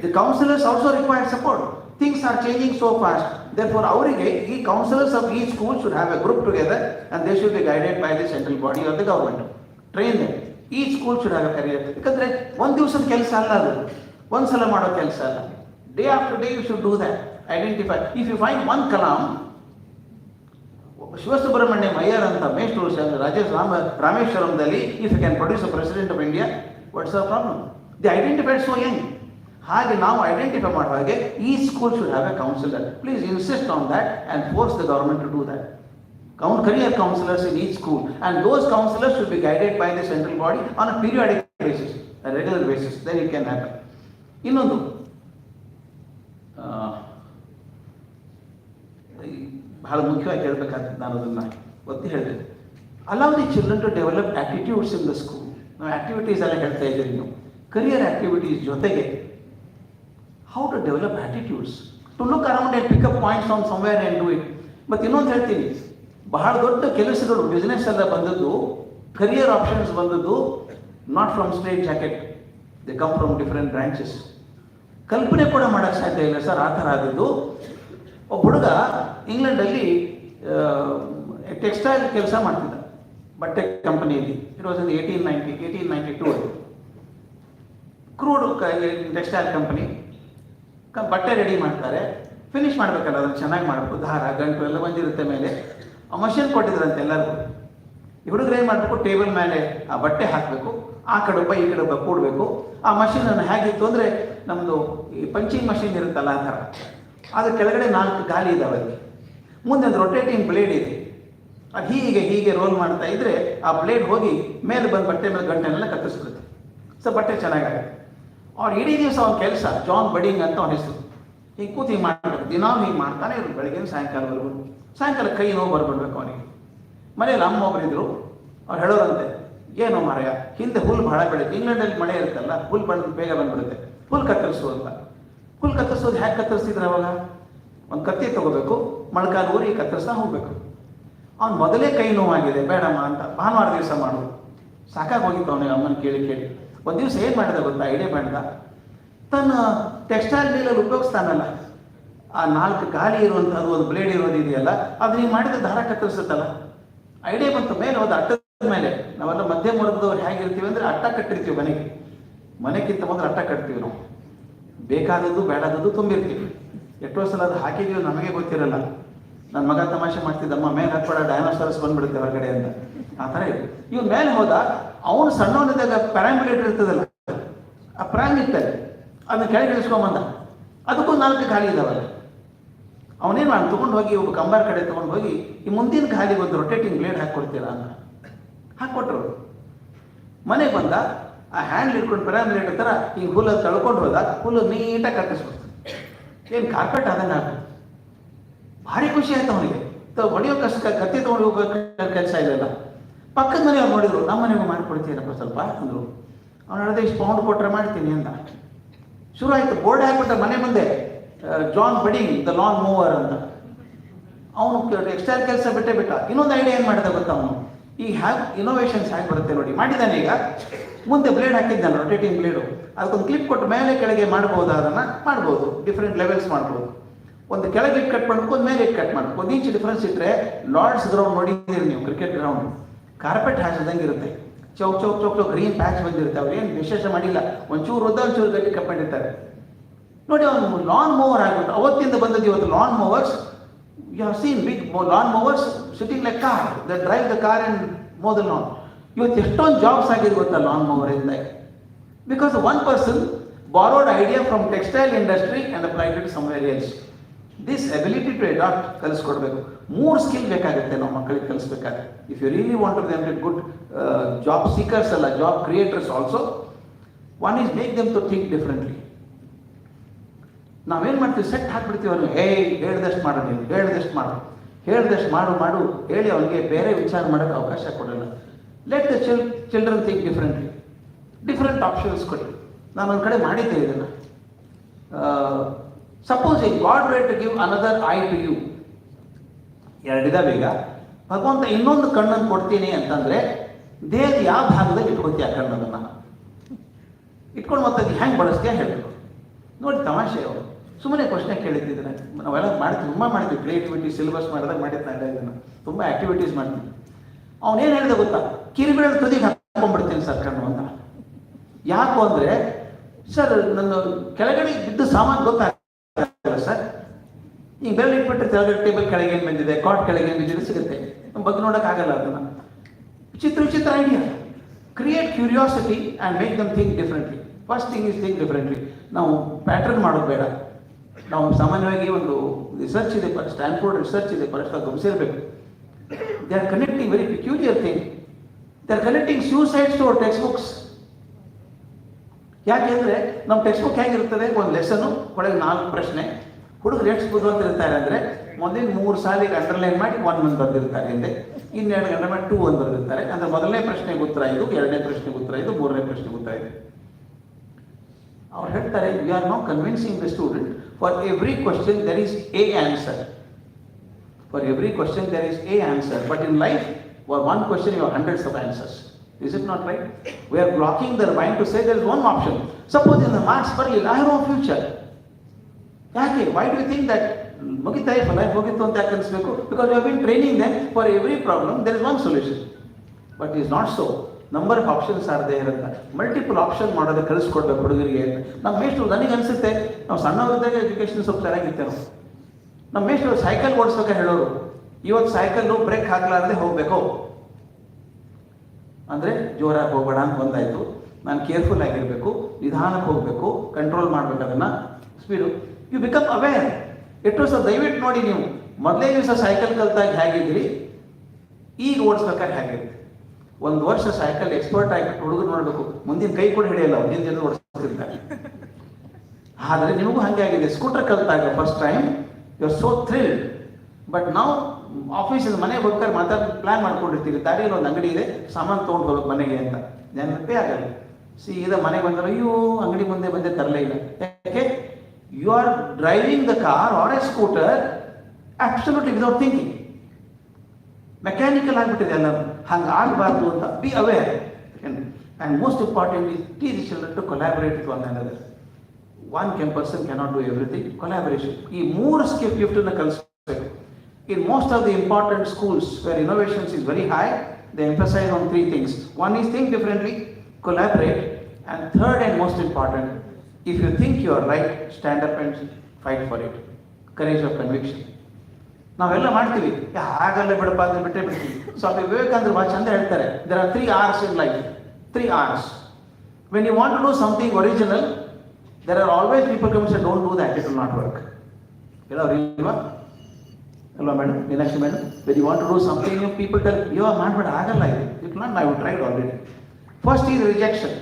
The counselors also require support. Things are changing so fast. Therefore, the counselors of each school should have a group together, and they should be guided by the central body or the government. Train them. Each school should have a career. Because one ದಿವಸದ ಕೆಲಸ ಅಲ್ಲ ಅದು, ಒಂದ್ಸಲ ಮಾಡೋ ಕೆಲಸ ಅಲ್ಲ. Day after day, you should do that. Identify. If you find one kalam, Shivasubramaniam Iyer anta Maestro Rajesh Rameshwaramdalli, if you can produce a president of India, what's the problem? They identified so young. ಹಾಗೆ ನಾವು identify ಮಾಡುವ ಹಾಗೆ each school should have a counselor. Please insist on that and force the government to do that. Career counselors in each school, and those counselors should be guided by the central body on a periodic basis, a regular basis. Then it can happen. ಇನ್ನೊಂದು, ಬಹಳ ಮುಖ್ಯವಾಗಿ ಹೇಳ್ಬೇಕಾಗ್ತದೆ, ನಾನು ಅದನ್ನು ಒತ್ತಿ ಹೇಳಿದೆ. Allow the children to develop attitudes in the school. ನಾವು activities ಎಲ್ಲ ಹೇಳ್ತಾ ಇದ್ದೀವಿ, ನೀವು ಕರಿಯರ್ ಆಕ್ಟಿವಿಟೀಸ್ ಜೊತೆಗೆ how to develop attitudes, to look around and pick up points from somewhere and do it. ಮತ್ತು ಇನ್ನೊಂದು ಹೇಳ್ತೀನಿ, ಬಹಳ ದೊಡ್ಡ ಕೆಲಸಗಳು ಬಿಸ್ನೆಸ್ ಎಲ್ಲ ಬಂದದ್ದು, ಕರಿಯರ್ ಆಪ್ಷನ್ಸ್ ಬಂದದ್ದು not from straight jacket, they come from different branches. ಕಲ್ಪನೆ ಕೂಡ ಮಾಡೋಕ್ಕೆ ಸಾಧ್ಯ ಇಲ್ಲ ಸರ್, ಆ ಥರ ಆದದ್ದು. ಒಬ್ಬ ಹುಡುಗ ಇಂಗ್ಲೆಂಡಲ್ಲಿ ಟೆಕ್ಸ್ಟೈಲ್ ಕೆಲಸ ಮಾಡ್ತಿದ್ದ, ಬಟ್ಟೆ ಕಂಪನಿಯಲ್ಲಿ. ಇಟ್ ವಾಸ್ ಇನ್ 1892 ಅಲ್ಲಿ. ಕ್ರೂಡ್ ಟೆಕ್ಸ್ಟೈಲ್ ಕಂಪನಿ ಬಟ್ಟೆ ರೆಡಿ ಮಾಡ್ತಾರೆ, ಫಿನಿಶ್ ಮಾಡಬೇಕಲ್ಲ, ಅದನ್ನು ಚೆನ್ನಾಗಿ ಮಾಡಬೇಕು, ದಾರ ಗಂಟು ಎಲ್ಲ ಬಂದಿರುತ್ತೆ ಮೇಲೆ. ಆ ಮಷಿನ್ ಕೊಟ್ಟಿದ್ರಂತೆ ಎಲ್ಲರಿಗೂ. ಈ ಹುಡುಗರು ಏನು ಮಾಡಬೇಕು, ಟೇಬಲ್ ಮೇಲೆ ಆ ಬಟ್ಟೆ ಹಾಕಬೇಕು, ಆ ಕಡೆ ಒಬ್ಬ ಈ ಕಡೆ ಒಬ್ಬ ಕೂಡಬೇಕು. ಆ ಮಷಿನನ್ನು ಹೇಗಿತ್ತು ಅಂದರೆ, ನಮ್ಮದು ಈ ಪಂಚಿಂಗ್ ಮಷಿನ್ ಇರುತ್ತಲ್ಲ ಆ ಥರ, ಅದ್ರ ಕೆಳಗಡೆ 4 ಗಾಲಿ ಇದ್ದಾವೆ, ಅಲ್ಲಿ ಮುಂದೆ ಒಂದು ರೊಟೇಟಿಂಗ್ ಬ್ಲೇಡ್ ಇದೆ. ಅದು ಹೀಗೆ ರೋಲ್ ಮಾಡ್ತಾ ಇದ್ದರೆ ಆ ಬ್ಲೇಡ್ ಹೋಗಿ ಮೇಲೆ ಬಂದು ಬಟ್ಟೆ ಮೇಲೆ ಗಂಟೆನೆಲ್ಲ ಕತ್ತರಿಸ್ಬಿಡುತ್ತೆ. ಸೊ ಬಟ್ಟೆ ಚೆನ್ನಾಗಾಗುತ್ತೆ. ಅವ್ರು ಇಡೀ ದಿವಸ ಅವ್ನ ಕೆಲಸ, ಜಾನ್ ಬಡಿಂಗ್ ಅಂತ ಅವನ ಹೆಸರು. ಹಿಂಗೆ ಕೂತು ಹಿಂಗೆ ಮಾಡಬೇಕು, ದಿನಾನು ಹಿಂಗೆ ಮಾಡ್ತಾನೆ ಇರೋದು, ಬೆಳಗ್ಗೆ ಸಾಯಂಕಾಲ ಕೈ ನೋವು ಬರ್ಬಿಡ್ಬೇಕು ಅವನಿಗೆ. ಮನೇಲಿ ಅಮ್ಮ ಒಬ್ಬರಿದ್ರು, ಅವ್ರು ಹೇಳೋರಂತೆ, ಏನೋ ಮಾರಾಯ, ಹಿಂದೆ ಹುಲ್ಲು ಬಹಳ ಬೆಳೆಯುತ್ತೆ, ಇಂಗ್ಲೆಂಡಲ್ಲಿ ಮಳೆ ಇರುತ್ತಲ್ಲ, ಹುಲ್ಲು ಬೇಗ ಬಂದ್ಬಿಡುತ್ತೆ, ಹುಲ್ಲು ಕತ್ತರಿಸು ಅಂತ. ಹುಲ್ಲು ಕತ್ತರಿಸೋದು ಹೇಗೆ ಕತ್ತರಿಸ್ತಿದ್ರು ಅವಾಗ? ಒಂದು ಕತ್ತಿ ತಗೋಬೇಕು, ಮೊಳಕಾಲು ಊರಿ ಕತ್ತರಿಸ್ತಾ ಹೋಗ್ಬೇಕು. ಅವ್ನು ಮೊದಲೇ ಕೈ ನೋವಾಗಿದೆ, ಬೇಡಮ್ಮ ಅಂತ ಭಾನುವಾರ ದಿವಸ ಮಾಡೋದು. ಸಾಕಾಗಿ ಹೋಗಿತ್ತು ಅವನಿಗೆ, ಅಮ್ಮನ ಕೇಳಿ ಕೇಳಿ. ಒಂದು ದಿವಸ ಏನು ಮಾಡಿದ ಗೊತ್ತಾ? ಐಡಿಯಾ ಮಾಡಿದ, ತನ್ನ ಟೆಕ್ಸ್ಟೈಲ್ ಮಿಲ್ಲಲ್ಲಿ ಉಪಯೋಗಿಸ್ತಾನಲ್ಲ, ಆ 4 ಗಾಲಿ ಇರುವಂಥದ್ದು ಒಂದು ಬ್ಲೇಡ್ ಇರೋದು ಇದೆಯಲ್ಲ, ಅದು ನೀವು ಮಾಡಿದ ದಾರ ಕತ್ತರಿಸುತ್ತಲ್ಲ. ಐಡಿಯಾ ಬಂತು, ಮೇಲೆ ಹೋದ ಅಟ್ಟದ ಮೇಲೆ. ನಾವೆಲ್ಲ ಮಧ್ಯಮ ವರ್ಗದವ್ರು ಹೇಗಿರ್ತೀವಿ ಅಂದರೆ ಅಟ್ಟ ಕಟ್ಟಿರ್ತೀವಿ ಮನೆಗೆ. ಮನೆಗಿಂತ ಮೊದಲು ಅಟ್ಟ ಕಟ್ತೀವಿ ನಾವು. ಬೇಕಾದದ್ದು ಬೇಡಾದದ್ದು ತುಂಬಿರ್ತೀವಿ. ಎಷ್ಟೋ ಸಲ ಅದು ಹಾಕಿದೀವಿ ನಮಗೆ ಗೊತ್ತಿರಲ್ಲ. ನನ್ನ ಮಗ ತಮಾಷೆ ಮಾಡ್ತಿದ್ದಮ್ಮ, ಮೇಲೆ ಹಾಕ್ಬೇಡ ಡೈನೋಸಾರಸ್ ಬಂದ್ಬಿಡುತ್ತೆ ಹೊರಗಡೆ ಅಂತ. ಆ ಥರ ಇದೆ. ಇವ್ನು ಮೇಲೆ ಹೋದ, ಅವನು ಸಣ್ಣವನಿದ್ದಾಗ ಪ್ಯಾರಾಂಬುಲೇಟರ್ ಇರ್ತದಲ್ಲ, ಆ ಪ್ರ್ಯಾಮ್ ಇರ್ತದೆ, ಅದನ್ನ ಕೆಳಗೆ ಇಳಿಸ್ಕೊಂಬಂದ. ಅದಕ್ಕೂ 4 ಗಾಲಿ ಇದಾವಲ್ಲ. ಅವನೇನು ಮಾಡಿ ತೊಗೊಂಡು ಹೋಗಿ ಒಬ್ಬ ಕಂಬಾರ್ ಕಡೆ ತೊಗೊಂಡು ಹೋಗಿ, ಈ ಮುಂದಿನ ಗಾಲಿಗೆ ಒಂದು ರೊಟೇಟಿಂಗ್ ಬ್ಲೇಡ್ ಹಾಕ್ಕೊಡ್ತೀರಾ ಅಂತ ಹಾಕ್ಕೊಟ್ರು. ಮನೆಗೆ ಬಂದ, ಆ ಹ್ಯಾಂಡ್ಲ್ ಇಟ್ಕೊಂಡು ಪ್ಯಾರಾಂಬುಲೇಟರ್ ಥರ ಹಿಂಗೆ ಹುಲ್ಲು ತಳ್ಕೊಂಡು ಹೋದ, ಹುಲ್ಲು ನೀಟಾಗಿ ಕಟ್ಟಿಸ್ಬಿಡ್ತು. ಏನು ಕಾರ್ಪೆಟ್ ಆದಂಗೆ ಆಗ ಭಾರಿ ಖುಷಿ ಆಯ್ತು ಅವನಿಗೆ. ಹೊಡೆಯೋ ಕತ್ತಿ ತೊಗೊಂಡು ಹೋಗೋ ಕೆಲಸ ಇದೆಲ್ಲ. ಪಕ್ಕದ ಮನೆಯವ್ರು ನೋಡಿದ್ರು, ನಮ್ಮ ಮನೆಗೂ ಮಾಡಿಕೊಡ್ತೀನಪ್ಪ ಸ್ವಲ್ಪ ಅಂದರು. ಅವ್ನು ಹೇಳಿದೆ, ಇಷ್ಟು ಪೌಂಡ್ ಕೊಟ್ಟರೆ ಮಾಡ್ತೀನಿ ಅಂತ. ಶುರು ಆಯಿತು. ಬೋರ್ಡ್ ಹಾಕ್ಬಿಟ್ಟ ಮನೆ ಮುಂದೆ, John Budding the lawn mower ಅಂತ. ಅವನು ಟೆಕ್ಸ್ಟೈಲ್ ಕೆಲಸ ಬಿಟ್ಟೇ ಬಿಟ್ಟ. ಇನ್ನೊಂದು ಐಡಿಯಾ ಏನು ಮಾಡಿದ ಗೊತ್ತಾ ಅವನು? ಈ ಇನೋವೇಷನ್ಸ್ ಹೇಗೆ ಬರುತ್ತೆ ನೋಡಿ, ಮಾಡಿದ್ದಾನೆ. ಈಗ ಮುಂದೆ ಬ್ಲೇಡ್ ಹಾಕಿದ್ದಾನೆ, ರೊಟೇಟಿಂಗ್ ಬ್ಲೇಡು. ಅದಕ್ಕೊಂದು ಕ್ಲಿಪ್ ಕೊಟ್ಟು ಮೇಲೆ ಕೆಳಗೆ ಮಾಡ್ಬೋದು, ಅದನ್ನು ಮಾಡ್ಬೋದು, ಡಿಫ್ರೆಂಟ್ ಲೆವೆಲ್ಸ್ ಮಾಡ್ಬೋದು. ಒಂದು ಕೆಳಗೆ ಇಟ್ಟು ಕಟ್ ಮಾಡಬೇಕು, ಒಂದು ಮೇಲೆ ಇಟ್ಟು ಕಟ್ ಮಾಡಬೇಕು. 1 ಇಂಚ್ ಡಿಫ್ರೆನ್ಸ್ ಇಟ್ಟರೆ, ಲಾರ್ಡ್ಸ್ ಗ್ರೌಂಡ್ ನೋಡಿದ್ದೀರಿ ನೀವು, ಕ್ರಿಕೆಟ್ ಗ್ರೌಂಡ್ ಕಾರ್ಪೆಟ್ ಹಾಸಿದಂಗೆ ಇರುತ್ತೆ. ಚೌಕ್ ಚೌಕ್ ಚೌಕ್ ಚೌಕ್ ಗ್ರೀನ್ ಪ್ಯಾಚ್ ಬಂದಿರುತ್ತೆ. ಅವ್ರು ಏನು ವಿಶೇಷ ಮಾಡಿಲ್ಲ, ಒಂಚೂರು ಉದ್ದ ಒಂಚೂರು ಗಟ್ಟಿ ಕಪ್ಪಿಟ್ಟಿರ್ತಾರೆ ನೋಡಿ. ಅವನು ಲಾನ್ ಮೂವರ್ ಆಗ್ಬಿಟ್ಟು ಅವತ್ತಿಂದ ಬಂದದ್ದು ಇವತ್ತು lawn mowers. You have seen big lawn mowers sitting like car, the drive the car and mow the lawn. ಇವತ್ತು ಎಷ್ಟೊಂದು ಜಾಬ್ಸ್ ಆಗಿದೆ ಗೊತ್ತಾ ಲಾನ್ ಮೂವರಿಂದ? Because one person borrowed idea from textile industry and applied it somewhere else. This ability to adapt ಕಲಿಸ್ಕೊಡ್ಬೇಕು. 3 skill ಬೇಕಾಗುತ್ತೆ ನಾವು ಮಕ್ಕಳಿಗೆ ಕಲಿಸ್ಬೇಕಾದ್ರೆ. If you really want to them good job seekers ಅಲ್ಲ, job creators also. One is make them to think differently. ನಾವೇನು ಮಾಡ್ತೀವಿ, set ಹಾಕ್ಬಿಡ್ತೀವಿ ಅವ್ರಿಗೆ. ಹೇಳ್ದಷ್ಟು ಮಾಡು, ನೀವು ಹೇಳ್ದಷ್ಟು ಮಾಡು, ಹೇಳ್ದಷ್ಟು ಮಾಡು ಮಾಡು ಹೇಳಿ ಅವನಿಗೆ ಬೇರೆ ವಿಚಾರ ಮಾಡೋಕ್ಕೆ ಅವಕಾಶ ಕೊಡೋಲ್ಲ. Let the children think differently. Different options ಕೊಡಿ. ನಾನು ಒಂದು ಕಡೆ ಮಾಡಿದ್ದೆ ಇದನ್ನು. Supposing God were to give another eye to you. 2 ಇದಾವೆ. ಈಗ ಭಗವಂತ ಇನ್ನೊಂದು ಕಣ್ಣನ್ನು ಕೊಡ್ತೀನಿ ಅಂತಂದರೆ, ದೇಹದ ಯಾವ ಭಾಗದಲ್ಲಿ ಇಟ್ಕೊತೀಯ ಆ ಕಣ್ಣನ್ನು? ಇಟ್ಕೊಂಡು ಮತ್ತೆ ಅದು ಹೆಂಗೆ ಬಳಸ್ತೀಯ ಹೇಳಬೇಕು ನೋಡಿ. ತಮಾಷೆ ಅವರು ಸುಮ್ಮನೆ ಕ್ವಶನ್ ಕೇಳಿದ್ದಿದ್ದಾನೆ. ನಾವೆಲ್ಲ ಮಾಡ್ತೀವಿ, ತುಂಬ ಮಾಡ್ತೀವಿ. ಕ್ರಿಯೇಟಿವಿಟಿ ಸಿಲೆಬಸ್ ಮಾಡಿದಾಗ ಮಾಡಿದ್ದೆ ಇದನ್ನು. ತುಂಬ ಆ್ಯಕ್ಟಿವಿಟೀಸ್ ಮಾಡ್ತೀವಿ. ಅವನೇನು ಹೇಳಿದೆ ಗೊತ್ತಾ? ಕಿರಿಬೇಳೆ ತುದಿಗೆ ಹಾಕೊಂಡ್ಬಿಡ್ತೀನಿ ಸರ್ ಕಣ್ಣು ಅಂತ. ಯಾಕು ಅಂದರೆ, ಸರ್ ನನ್ನ ಕೆಳಗಡೆ ಬಿದ್ದು ಸಾಮಾನು ಗೊತ್ತಾಗ್ತದೆ ಸರ್. ಈಗ ಬೆರಳು ಇಟ್ಬಿಟ್ರೆ ಕೆಳಗಡೆ ಟೇಬಲ್ ಕೆಳಗೆ ಏನು ಬಂದಿದೆ, ಕಾಟ್ ಕೆಳಗೆ ಏನು ಬಿದ್ದಿದೆ ಸಿಗುತ್ತೆ, ನಮ್ಮ ಬಗ್ಗೆ ನೋಡೋಕ್ಕಾಗಲ್ಲ ಅದನ್ನು. ವಿಚಿತ್ರ idea. Create curiosity and make them think differently. First thing is think differently. ನಾವು ಪ್ಯಾಟ್ರನ್ ಮಾಡೋದು ಬೇಡ. ನಾವು ಸಾಮಾನ್ಯವಾಗಿ ಒಂದು ರಿಸರ್ಚ್ ಇದೆ, ಸ್ಟ್ಯಾನ್ಫೋರ್ಡ್ ರಿಸರ್ಚ್ ಇದೆ, ಪರಸ್ಪರ ಗಮನಿಸಿರಬೇಕು. They are connecting very peculiar thing. They are connecting suicides to our textbooks. ಯಾಕೆಂದರೆ ನಮ್ಮ ಟೆಕ್ಸ್ಟ್ ಬುಕ್ ಹೇಗಿರ್ತದೆ, ಒಂದು ಲೆಸನ್ನು ಒಳಗೆ 4 ಪ್ರಶ್ನೆ. ಹುಡುಗರು ಎಷ್ಟು ಬುದ್ಧಿವಂತರಿರ್ತಾರೆ ಅಂದರೆ, ಮೊದಲಿನ 3 ಸಾಲಿಗೆ ಅಂಡರ್ಲೈನ್ ಮಾಡಿ 1 ಅಂತ ಬರೆದಿರ್ತಾರೆ ಹಿಂದೆ, ಇನ್ನೆರಡು ಗಂಟೆ ಮಾಡಿ 2 ಅಂತ ಬರೆದಿರ್ತಾರೆ. ಅಂದರೆ ಮೊದಲನೇ ಪ್ರಶ್ನೆಗೆ ಉತ್ತರ ಇದು, 2ನೇ ಪ್ರಶ್ನೆಗೆ ಉತ್ತರ ಇದು, 3ನೇ ಪ್ರಶ್ನೆಗೆ ಉತ್ತರ ಇದೆ. ಅವ್ರು ಹೇಳ್ತಾರೆ, we are now convincing the student, for every question there is A answer. For every question there is A answer. But in life, for one question you have hundreds of answers. Is it not right? We are blocking their mind to say there is one option. Suppose in the marks ಬರಲಿಲ್ಲ, I have no future. ಯಾಕೆ? Why do you think that ಮುಗಿತಾ life ಹೋಗಿತ್ತು ಅಂತ ಯಾಕೆ ಅನಿಸ್ಬೇಕು? Because we have been training them for every problem there is one solution. But it is not so. Number of options are there ಅಂತ multiple option ಮಾಡೋದು ಕಲಿಸ್ಕೊಡ್ಬೇಕು ಹುಡುಗರಿಗೆ. ನಮ್ಮ ಮೇಷ್ಟ್ರು, ನನಗೆ ಅನಿಸುತ್ತೆ, ನಾವು ಸಣ್ಣವರಿದ್ದಾಗ ಎಜುಕೇಷನ್ ಸ್ವಲ್ಪ ಚೆನ್ನಾಗಿತ್ತೆ. ನಮ್ಮ ಮೇಷ್ಟ್ರು ಸೈಕಲ್ ಓಡಿಸ್ಬೇಕಾದ್ರೆ ಹೇಳೋರು, ಇವತ್ತು ಸೈಕಲ್ಲು ಬ್ರೇಕ್ ಹಾಕಲಾರದೆ ಹೋಗಬೇಕು ಅಂದರೆ ಜೋರಾಗಿ ಹೋಗಬೇಡ ಅಂತ ಒಂದಾಯಿತು. ನಾನು ಕೇರ್ಫುಲ್ ಆಗಿರಬೇಕು, ನಿಧಾನಕ್ಕೆ ಹೋಗಬೇಕು, ಕಂಟ್ರೋಲ್ ಮಾಡಬೇಕು ಅದನ್ನು ಸ್ಪೀಡು. You become aware. ಎಷ್ಟು ಸಹ ದಯವಿಟ್ಟು ನೋಡಿ, ನೀವು ಮೊದಲೇ ದಿವಸ ಸೈಕಲ್ ಕಲ್ತಾಗ ಹೇಗಿದ್ದೀರಿ, ಈಗ ಓಡಿಸ್ಬೇಕಾದ್ರೆ ಹೇಗಿರುತ್ತೆ. 1 ವರ್ಷ ಸೈಕಲ್ ಎಕ್ಸ್ಪರ್ಟ್ ಆಗಿಬಿಟ್ಟು ಹುಡುಗರು ನೋಡಬೇಕು, ಮುಂದಿನ ಕೈ ಕೂಡ ಹಿಡಿಯಲ್ಲ, ಹಿಂದಿನ ಜನ ಓಡಿಸ್ತಿರ್ತಾರೆ. ಆದರೆ ನಿಮಗೂ ಹಾಗೆ ಆಗಿದೆ. ಸ್ಕೂಟರ್ ಕಲ್ತಾಗ first time you are so thrilled, but ನಾವು ಆಫೀಸಿಂದ ಮನೆಗೆ ಹೋಗ್ತಾರೆ ಪ್ಲಾನ್ ಮಾಡ್ಕೊಂಡಿರ್ತೀವಿ, ದಾರಿಯಲ್ಲಿ ಒಂದು ಅಂಗಡಿ ಇದೆ, ಸಾಮಾನು ತೊಗೊಂಡು ಹೋಗ್ಬೇಕು ಮನೆಗೆ ಅಂತ, ನೆನಪೇ ಆಗಲ್ಲ. ಸೀದಾ ಮನೆಗೆ ಬಂದರೆ ಅಯ್ಯೋ ಅಂಗಡಿ ಮುಂದೆ ಬಂದೆ ತರಲೇ ಇಲ್ಲ. ಯಾಕೆ? You are driving the car or a scooter absolutely without thinking. Mechanical ಆಗಿಬಿಟ್ಟಿದೆ ಎಲ್ಲ. ಹಂಗೆ ಆಗಬಾರ್ದು ಅಂತ be aware. And most importantly, teach the children to collaborate with one another. One person cannot do everything. Collaboration. ಈ ಮೂರು gift ಅನ್ನು ಕಲಿಸಬೇಕು. In most of the important schools where innovation is very high, they emphasize on 3 things. One is think differently, collaborate, and third and most important, if you think you are right, stand up and fight for it. Courage of conviction. ನಾವೆಲ್ಲ ಮಾಡ್ತೀವಿ, ಹಾಗಲ್ಲ ಬಿಡಪ್ಪ ಅಂತ ಬಿಟ್ಟೇ ಬಿಡ್ತೀವಿ. ಸ್ವಾಮಿ ವಿವೇಕಾನಂದರು ಭಾಳ ಚಂದ ಹೇಳ್ತಾರೆ, there are 3 R's in life. 3 R's. When you want to do something original, there are always people come and say, don't do that, it will not work. Hello, hello madam, Meenakshi madam. When you want to do something new, people tell, you are mad, but agalla it will not, I have tried already. First is rejection.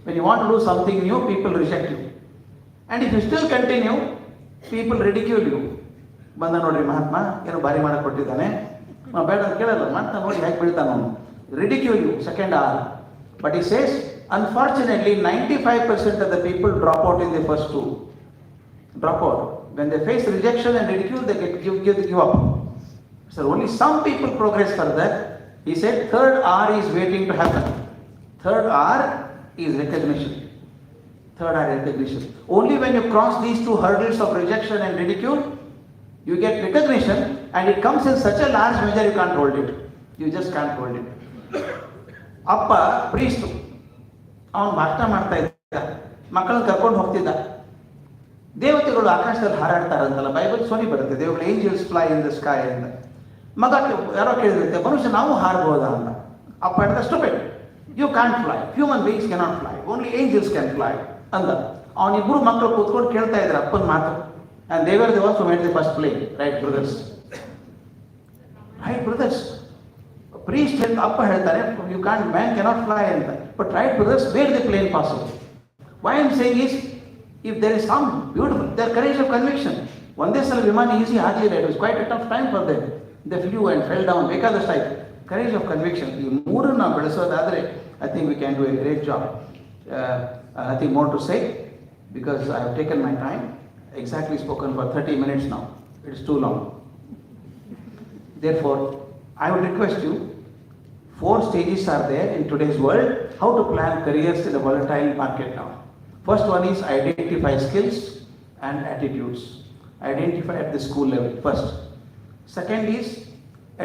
When you want to do something new, people reject you. And if you still continue, people ridicule you. ಬಂದ ನೋಡ್ರಿ ಮಹಾತ್ಮ ಏನೋ ಬಾರಿ ಮಾಡಕ್ಕೆ ಕೊಟ್ಟಿದ್ದಾನೆ, ಬೇಡ ಅಂತ ಕೇಳಲ್ಲ, ಮಾಡ್ತಾ ನೋಡಿ ಹೇಗೆ ಬೀಳ್ತಾನ ಅವನು. Ridicule you, second R. But he says, unfortunately, 95% of the people drop out in the first 2. Drop out. When they face rejection and ridicule, they give up. So only some people progress further. He said, third R is waiting to happen. Third R is recognition. Third R recognition. Only when you cross these 2 hurdles of rejection and ridicule, you get recognition, and it comes in such a large measure you can't hold it. You just can't hold it. ಅಪ್ಪ priest, ಅವನು ಭಾಷಣ ಮಾಡ್ತಾ ಇದ್ದ, ಮಕ್ಕಳನ್ನ ಕರ್ಕೊಂಡು ಹೋಗ್ತಿದ್ದ. ದೇವತೆಗಳು ಆಕಾಶದಲ್ಲಿ ಹಾರಾಡ್ತಾರಂತಲ್ಲ, ಬೈಬಲ್ ಸೋನಿ ಬರುತ್ತೆ, ದೇವಗಳು angels fly in the sky ಅಂತ. ಮಗ ಯಾರೋ ಕೇಳಿರುತ್ತೆ, ಮನುಷ್ಯ ನಾವು ಹಾರಬಹುದಾ ಅಂತ. ಅಪ್ಪ ಹೇಳ್ದ, stupid, you can fly, human beings cannot fly, only angels can fly ಅಂದ. ಅವನಿಬ್ಬರು ಮಕ್ಕಳು ಕೂತ್ಕೊಂಡು ಕೇಳ್ತಾ ಇದ್ದಾರೆ ಅಪ್ಪನ ಮಾತು. And they were the ones who made the first plane, right brothers? Right brothers? Priest ಅಪ್ಪ ಹೇಳ್ತಾರೆ, you can't, man cannot fly ಅಂತ. But right brothers made the plane possible. Why I am saying is, if there is some beautiful, their courage of conviction. ಒಂದೇ ಸಲ ವಿಮಾನ easy ಆಗಲಿಲ್ಲ, it was quite a tough time for them. They flew and fell down, ಬೇಕಾದಷ್ಟು ಆಯ್ತು. Courage of conviction. ಈ ಮೂರನ್ನು ನಾವು ಬೆಳೆಸೋದಾದರೆ, I think we can do a great job. Nothing more to say, because I have taken my time. Exactly spoken for 30 minutes now. It is too long. Therefore, I would request you, 4 stages are there in today's world, how to plan careers in a volatile market now. First one is identify skills and attitudes. Identify at the school level first. Second is,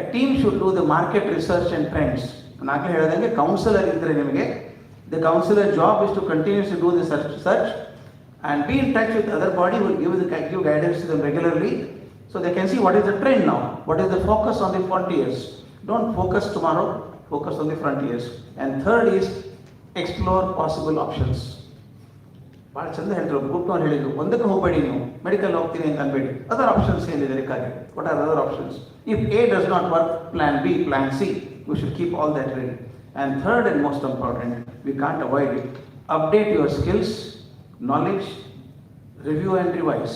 a team should do the market research and trends. ನಾನು ಹೇಳಿದಂಗೆ counsellor ಇದ್ದರೆ ನಿಮಗೆ, the counselor job is to continuously do the search and be in touch with other body who will give guidance to them regularly, so they can see what is the trend now, what is the focus on the frontiers. Don't focus tomorrow, focus on the frontiers. And third is explore possible options. ಭಾಳ ಚಂದ ಹೇಳ್ತಾರೆ, ಗ್ರೂಪ್ನವ್ರು ಹೇಳಿದ್ರು, ಒಂದಕ್ಕೆ ಹೋಗಬೇಡಿ, ನೀವು medical ಹೋಗ್ತೀನಿ ಅಂತ ಅನ್ಬೇಡಿ, other options ಏನಿದೆ ಅದಕ್ಕಾಗಿ. What are other options? If A does not work, plan B, plan C. We should keep all that ready. And third and most important, we can't avoid it, update your skills, knowledge, review and revise.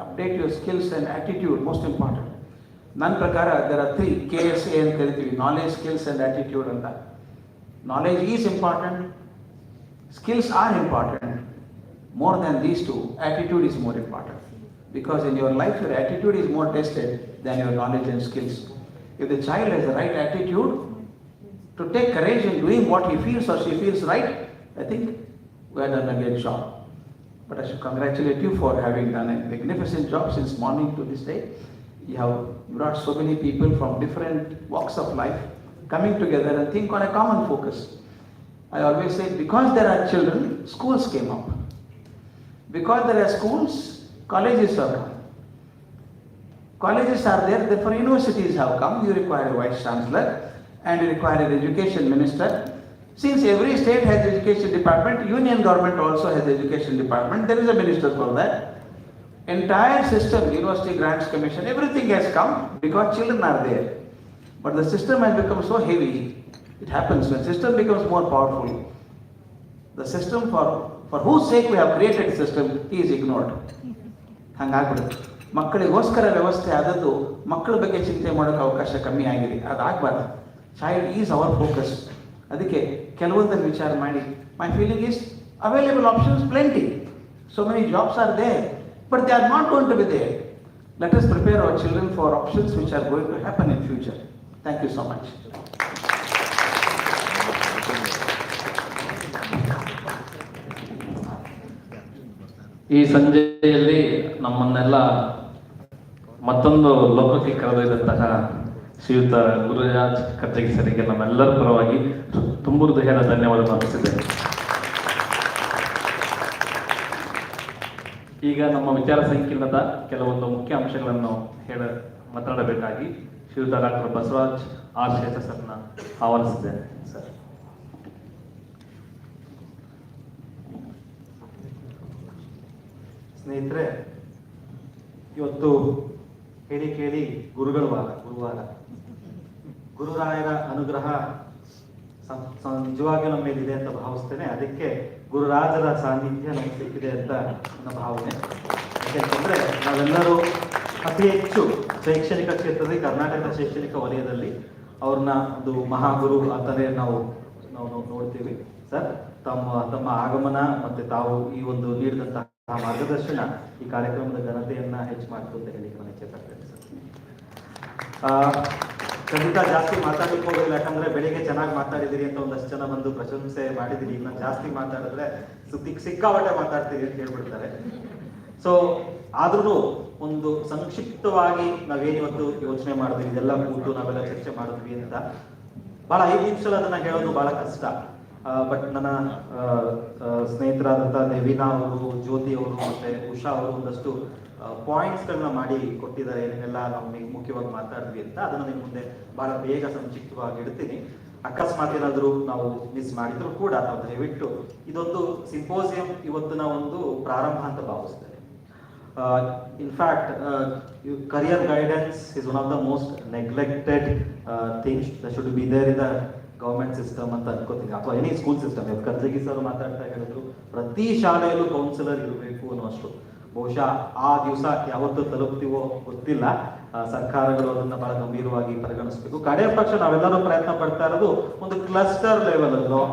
Update your skills and attitude, most important. ನನ್ನ ಪ್ರಕಾರ there are 3 KSA ಅಂತ ಕರಿತೀವಿ, knowledge, skills and attitude ಅಂತ. Knowledge is important, skills are important. More than these 2, attitude is more important. Because in your life, your attitude is more tested than your knowledge and skills. If the child has the right attitude to take courage in doing what he feels or she feels right, I think we have done a great job. But I should congratulate you for having done a magnificent job since morning to this day. You have brought so many people from different walks of life coming together and think on a common focus. I always say, because there are children, schools came up. Because there are schools, colleges have come. Colleges are there, therefore universities have come. You require a vice chancellor and you require an education minister. Since every state has education department, union government also has education department, there is a minister for that. Entire system, University Grants Commission, everything has come because children are there. But the system has become so heavy. It happens when system becomes more powerful. The system for whose sake we have created system is ignored. ಮಕ್ಕಳಿಗೋಸ್ಕರ ವ್ಯವಸ್ಥೆ ಆದದ್ದು ಮಕ್ಕಳ ಬಗ್ಗೆ ಚಿಂತೆ ಮಾಡೋಕ್ಕೆ ಅವಕಾಶ ಕಮ್ಮಿ ಆಗಿದೆ. ಅದಾಗಬಾರ್ದು. Child is our focus. ಅದಕ್ಕೆ ಕೆಲವೊಂದನ್ನು ವಿಚಾರ ಮಾಡಿ, my feeling is available options plenty. So many jobs are there, but they are not going to be there. Let us prepare our children for options which are going to happen in future. Thank you so much. ಈ ಸಂಜೆಯಲ್ಲಿ ನಮ್ಮನ್ನೆಲ್ಲ ಮತ್ತೊಂದು ಲೋಕಕ್ಕೆ ಕರೆದೊಯ್ದಂತಹ ಶ್ರೀಯುತ ಗುರುರಾಜ್ ಕರ್ಜಗಿ ಸರಿಗೆ ನಮ್ಮೆಲ್ಲರ ಪರವಾಗಿ ತುಂಬ ಹೃದಯದ ಧನ್ಯವಾದ ಅರ್ಪಿಸಿದ್ದೇನೆ. ಈಗ ನಮ್ಮ ವಿಚಾರ ಸಂಕಿರಣದ ಕೆಲವೊಂದು ಮುಖ್ಯ ಅಂಶಗಳನ್ನು ಮಾತನಾಡಬೇಕಾಗಿ ಶ್ರೀಯುತ ಡಾಕ್ಟರ್ ಬಸವರಾಜ್ ಆರ್ ಶೇಷ ಸರ್ನ ಆಹ್ವಾನಿಸಿದ್ದೇನೆ. ಸರ್, ಸ್ನೇಹಿತರೆ, ಇವತ್ತು ಹೇಳಿ ಕೇಳಿ ಗುರುವಾರ ಗುರುರಾಯರ ಅನುಗ್ರಹ ನಿಜವಾಗಿಯೂ ನಮ್ಮ ಮೇಲಿದೆ ಅಂತ ಭಾವಿಸ್ತೇನೆ. ಅದಕ್ಕೆ ಗುರುರಾಜರ ಸಾನ್ನಿಧ್ಯ ನಮಗೆ ಸಿಕ್ಕಿದೆ ಅಂತ ನನ್ನ ಭಾವನೆ. ಯಾಕೆಂತಂದ್ರೆ ನಾವೆಲ್ಲರೂ ಅತಿ ಹೆಚ್ಚು ಶೈಕ್ಷಣಿಕ ಕ್ಷೇತ್ರದಲ್ಲಿ, ಕರ್ನಾಟಕದ ಶೈಕ್ಷಣಿಕ ವಲಯದಲ್ಲಿ ಅವ್ರನ್ನ ಒಂದು ಮಹಾಗುರು ಅಂತಾನೆ ನಾವು ನೋಡ್ತೀವಿ. ಸರ್, ತಮ್ಮ ಆಗಮನ ಮತ್ತೆ ತಾವು ಈ ಒಂದು ನೀಡಿದಂತಹ ಮಾರ್ಗದರ್ಶನ ಈ ಕಾರ್ಯಕ್ರಮದ ಘನತೆಯನ್ನ ಹೆಚ್ಚು ಮಾಡ್ತು ಅಂತ ಹೇಳಿ ನಾನು ಇಚ್ಛೆ ಪಡ್ತೇನೆ. ಖಂಡಿತ ಜಾಸ್ತಿ ಮಾತಾಡಲಿಕ್ಕೆ ಹೋಗಿಲ್ಲ, ಯಾಕಂದ್ರೆ ಬೆಳಿಗ್ಗೆ ಚೆನ್ನಾಗಿ ಮಾತಾಡಿದಿರಿ ಅಂತ ಒಂದಷ್ಟು ಜನ ಬಂದು ಪ್ರಶಂಸೆ ಮಾಡಿದಿರಿ. ಇನ್ನು ಜಾಸ್ತಿ ಮಾತಾಡಿದ್ರೆ ಸಿಕ್ಕಾಪಟ್ಟೆ ಮಾತಾಡ್ತೀರಿ ಅಂತ ಹೇಳ್ಬಿಡ್ತಾರೆ. ಸೊ ಆದ್ರೂ ಒಂದು ಸಂಕ್ಷಿಪ್ತವಾಗಿ ನಾವೇನಿವತ್ತು ಯೋಚನೆ ಮಾಡಿದ್ವಿ, ಇದೆಲ್ಲ ಕೂತು ನಾವೆಲ್ಲ ಚರ್ಚೆ ಮಾಡಿದ್ವಿ ಅಂತ ಬಹಳ 5 ನಿಮಿಷದಲ್ಲಿ ಅದನ್ನ ಹೇಳೋದು ಬಹಳ ಕಷ್ಟ. ಬಟ್ ನನ್ನ ಸ್ನೇಹಿತರಾದಂತಹ ದೇವಿನಾ ಅವರು, ಜ್ಯೋತಿ ಅವರು ಮತ್ತೆ ಉಷಾ ಅವರು ಒಂದಷ್ಟು ಪಾಯಿಂಟ್ಸ್ಗಳನ್ನ ಮಾಡಿ ಕೊಟ್ಟಿದ್ದಾರೆ, ಏನೇನೆಲ್ಲ ನಾವು ಮುಖ್ಯವಾಗಿ ಮಾತಾಡಿದ್ವಿ ಅಂತ. ಅದನ್ನ ನಿಮ್ಮ ಮುಂದೆ ಬಹಳ ಬೇಗ ಸಂಕ್ಷಿಪ್ತವಾಗಿ ಇಡ್ತೀನಿ. ಅಕಸ್ಮಾತ್ ಏನಾದರೂ ನಾವು ಮಿಸ್ ಮಾಡಿದ್ರು ಕೂಡ ನಾವು ದಯವಿಟ್ಟು ಇದೊಂದು ಸಿಂಪೋಸಿಯಂ ಇವತ್ತಿನ ಒಂದು ಪ್ರಾರಂಭ ಅಂತ ಭಾವಿಸ್ತೇನೆ. In fact career guidance is one of the most neglected things that should be there in the government system ಅಂತ ಅನ್ಕೋತೀನಿ, ಅಥವಾ any school system. Karjagi sir ಮಾತಾಡ್ತಾ ಹೇಳಿದ್ರು ಪ್ರತಿ ಶಾಲೆಯಲ್ಲೂ ಕೌನ್ಸಿಲರ್ ಇರಬೇಕು ಅನ್ನೋಷ್ಟು. ಬಹುಶಃ ಆ ದಿವಸ ಯಾವತ್ತೂ ತಲುಪ್ತೀವೋ ಗೊತ್ತಿಲ್ಲ. ಸರ್ಕಾರಗಳು ಅದನ್ನ ಬಹಳ ಗಂಭೀರವಾಗಿ ಪರಿಗಣಿಸಬೇಕು. ಕಡೆ ಪಕ್ಷ ನಾವೆಲ್ಲರೂ ಪ್ರಯತ್ನ ಪಡ್ತಾ ಇರೋದು ಒಂದು ಕ್ಲಸ್ಟರ್ ಲೆವೆಲ್ ಅಲ್ಲೋ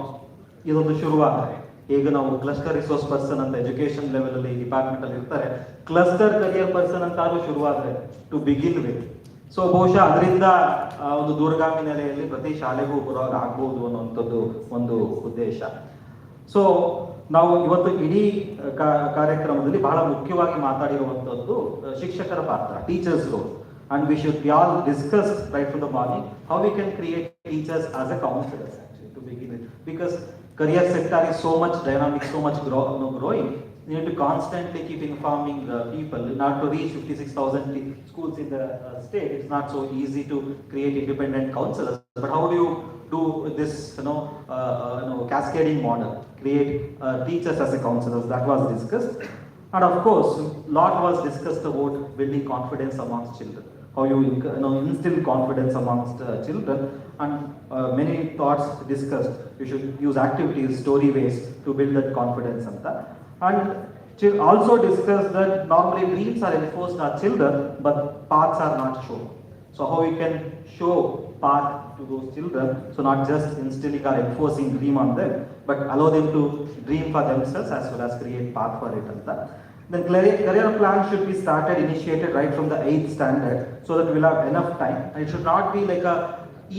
ಇದೊಂದು ಶುರುವಾಗಿದೆ. ಈಗ ನಾವು ಕ್ಲಸ್ಟರ್ ರಿಸೋರ್ಸ್ ಪರ್ಸನ್ ಅಂತ ಎಜುಕೇಶನ್ ಲೆವೆಲ್ ಅಲ್ಲಿ ಡಿಪಾರ್ಟ್ಮೆಂಟ್ ಅಲ್ಲಿ ಇರ್ತಾರೆ, ಕ್ಲಸ್ಟರ್ ಕರಿಯರ್ ಪರ್ಸನ್ ಅಂತ ಆದ್ರೂ ಶುರುವಾದ್ರೆ ಟು ಬಿಗಿನ್ ವಿತ್. ಸೊ ಬಹುಶಃ ಅದರಿಂದ ಒಂದು ದೂರಗಾಮಿ ನೆಲೆಯಲ್ಲಿ ಪ್ರತಿ ಶಾಲೆಗೂ ಬರುವಾಗ ಆಗ್ಬಹುದು ಅನ್ನುವಂಥದ್ದು ಒಂದು ಉದ್ದೇಶ. ಸೊ ನಾವು ಇವತ್ತು ಇಡೀ ಕಾರ್ಯಕ್ರಮದಲ್ಲಿ ಬಹಳ ಮುಖ್ಯವಾಗಿ ಮಾತಾಡಿರುವಂಥದ್ದು ಶಿಕ್ಷಕರ ಪಾತ್ರ, teachers role. And we should all discuss right from the morning how we can create teachers as a counsellors to begin with. Because career sector is so much dynamic, so much growing. You need to constantly keep informing people. Not to reach 56,000 schools in the state, it's not so easy to create independent counselors. But how do you do this, cascading model? Create teachers as a counselors. That was discussed, and of course, lot was discussed about building confidence amongst children. How you instill confidence amongst children, and many thoughts discussed. You should use activities, story ways to build that confidence and also discuss that normally dreams are enforced on children, but paths are not shown. So how we can show path to those children, so not just instilling or enforcing dream on them, but allow them to dream for themselves as well as create path for it. Then career plan should be started, initiated right from the 8th standard, so that we'll have enough time. And it should not be like a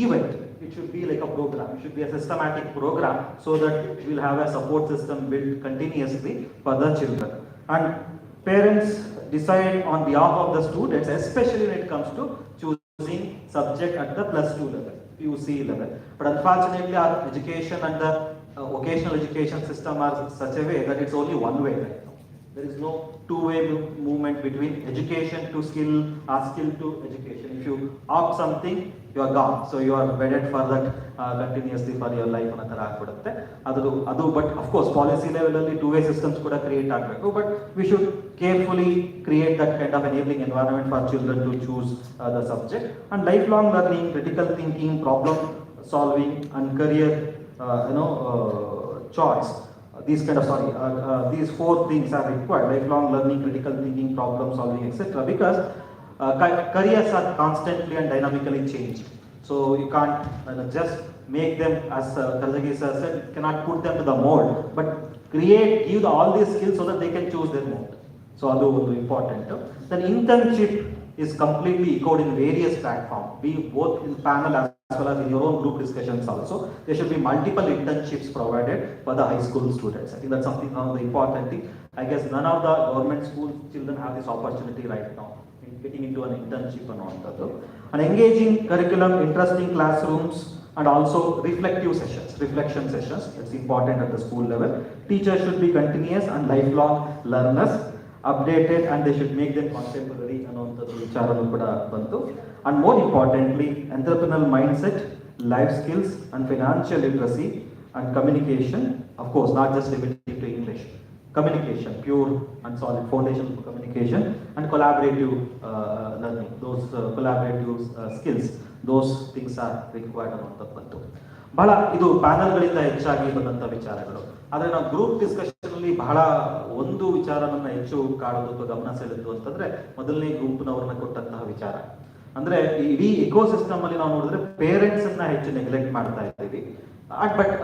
event, it should be like a program. It should be a systematic program, so that we'll have a support system built continuously for the children. And parents decide on behalf of the students, especially when it comes to choosing subject at the +2 level, PUC level. But unfortunately our education and the vocational education system are such a way that it's only one way right now. There is no two-way movement between education to skill or skill to education. If you opt something, you are gone. So you are wedded for that continuously for your life ಅನ್ನೋ ಥರ ಆಗ್ಬಿಡುತ್ತೆ. ಅದು but of course policy level ಅಲ್ಲಿ two-way systems ಕೂಡ create ಆಗಬೇಕು. But we should carefully create that kind of enabling environment for children to choose the subject. And lifelong learning, critical thinking, problem solving, and career choice. these 4 things are required: lifelong learning, critical thinking, problem solving, etc. Because careers are constantly and dynamically changing. So you can't just make them, as Karjagi sir said, cannot put them to the mold, but give all these skills so that they can choose their mold. So that is important. Then internship is completely echoed in various platforms, be both in panel as well as in your own group discussions also. There should be multiple internships provided for the high school students. I think that's something one of the important thing. I guess none of the government school children have this opportunity right now, getting into an internship and all that. An engaging curriculum, interesting classrooms, and also reflection sessions. It's important at the school level. Teachers should be continuous and lifelong learners, updated, and they should make them contemporary and more importantly, entrepreneurial mindset, life skills, and financial literacy and communication. Of course, not just limited to English. Communication, pure and solid foundation for communication, and collaborative learning. Those collaborative skills, those things are required ಅನ್ನುವಂಥದ್ದು. ಬಹಳ ಇದು ಪ್ಯಾನಲ್ಗಳಿಂದ ಹೆಚ್ಚಾಗಿ ಬಂದಂಥ ವಿಚಾರಗಳು. ಆದರೆ ನಾವು group discussion ಅಲ್ಲಿ ಬಹಳ ಒಂದು ವಿಚಾರವನ್ನ ಹೆಚ್ಚು ಕಾಡೋದು ಅಥವಾ ಗಮನ ಸೆಳೆದು ಅಂತಂದ್ರೆ ಮೊದಲನೇ ಗ್ರೂಪ್ನವ್ರನ್ನ ಕೊಟ್ಟಂತಹ ವಿಚಾರ. ಅಂದ್ರೆ ಇಡೀ ಇಕೋಸಿಸ್ಟಮ್ ಅಲ್ಲಿ ನಾವು ನೋಡಿದ್ರೆ ಪೇರೆಂಟ್ಸ್ ಅನ್ನ ಹೆಚ್ಚು ನೆಗ್ಲೆಕ್ಟ್ ಮಾಡ್ತಾ ಇದ್ದೀವಿ. But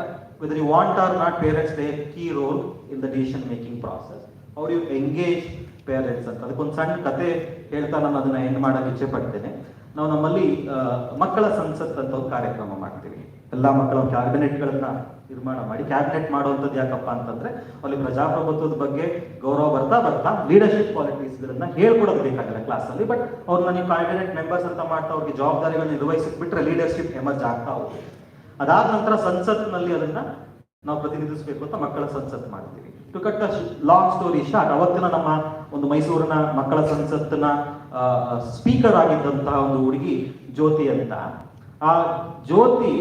whether you want or not, parents play a key role in the decision making process. How do you engage parents ಅಂತ ಅದಕ್ಕೊಂದು ಸಣ್ಣ ಕತೆ ಹೇಳ್ತಾ ನಾನು ಅದನ್ನ ಎಂಡ್ ಮಾಡಕ್ಕೆ ಇಚ್ಛೆ ಪಡ್ತೇನೆ. ನಾವು ನಮ್ಮಲ್ಲಿ ಮಕ್ಕಳ ಸಂಸತ್ ಅಂತ ಒಂದು ಕಾರ್ಯಕ್ರಮ ಮಾಡ್ತೀವಿ. ಎಲ್ಲ ಮಕ್ಕಳ ಕ್ಯಾಬಿನೆಟ್ಗಳನ್ನ ನಿರ್ಮಾಣ ಮಾಡಿ, ಕ್ಯಾಬಿನೆಟ್ ಮಾಡುವಂಥದ್ದು ಯಾಕಪ್ಪ ಅಂತಂದ್ರೆ ಅಲ್ಲಿ ಪ್ರಜಾಪ್ರಭುತ್ವದ ಬಗ್ಗೆ ಗೌರವ ಬರ್ತಾ ಲೀಡರ್ಶಿಪ್ ಕ್ವಾಲಿಟೀಸ್ಗಳನ್ನ ಹೇಳ್ಕೊಡೋದು ಬೇಕಾಗಿಲ್ಲ ಕ್ಲಾಸಲ್ಲಿ. ಬಟ್ ಅವ್ರನ್ನ ನೀವು ಕ್ಯಾಬಿನೆಟ್ ಮೆಂಬರ್ಸ್ ಅಂತ ಮಾಡ್ತಾ ಅವ್ರಿಗೆ ಜವಾಬ್ದಾರಿಗಳನ್ನ ನಿರ್ವಹಿಸಿಬಿಟ್ರೆ ಲೀಡರ್ಶಿಪ್ ಎಮರ್ಜ್ ಆಗ್ತಾ ಹೋಗುತ್ತೆ. ಅದಾದ ನಂತರ ಸಂಸತ್ನಲ್ಲಿ ಅದನ್ನ ನಾವು ಪ್ರತಿನಿಧಿಸಬೇಕು ಅಂತ ಮಕ್ಕಳ ಸಂಸತ್ ಮಾಡ್ತೀವಿ. To cut a long story short, ಅವತ್ತಿನ ನಮ್ಮ ಒಂದು ಮೈಸೂರಿನ ಮಕ್ಕಳ ಸಂಸತ್ತಿನ ಸ್ಪೀಕರ್ ಆಗಿದ್ದಂತಹ ಒಂದು ಹುಡುಗಿ ಜ್ಯೋತಿ ಅಂತ. ಆ ಜ್ಯೋತಿ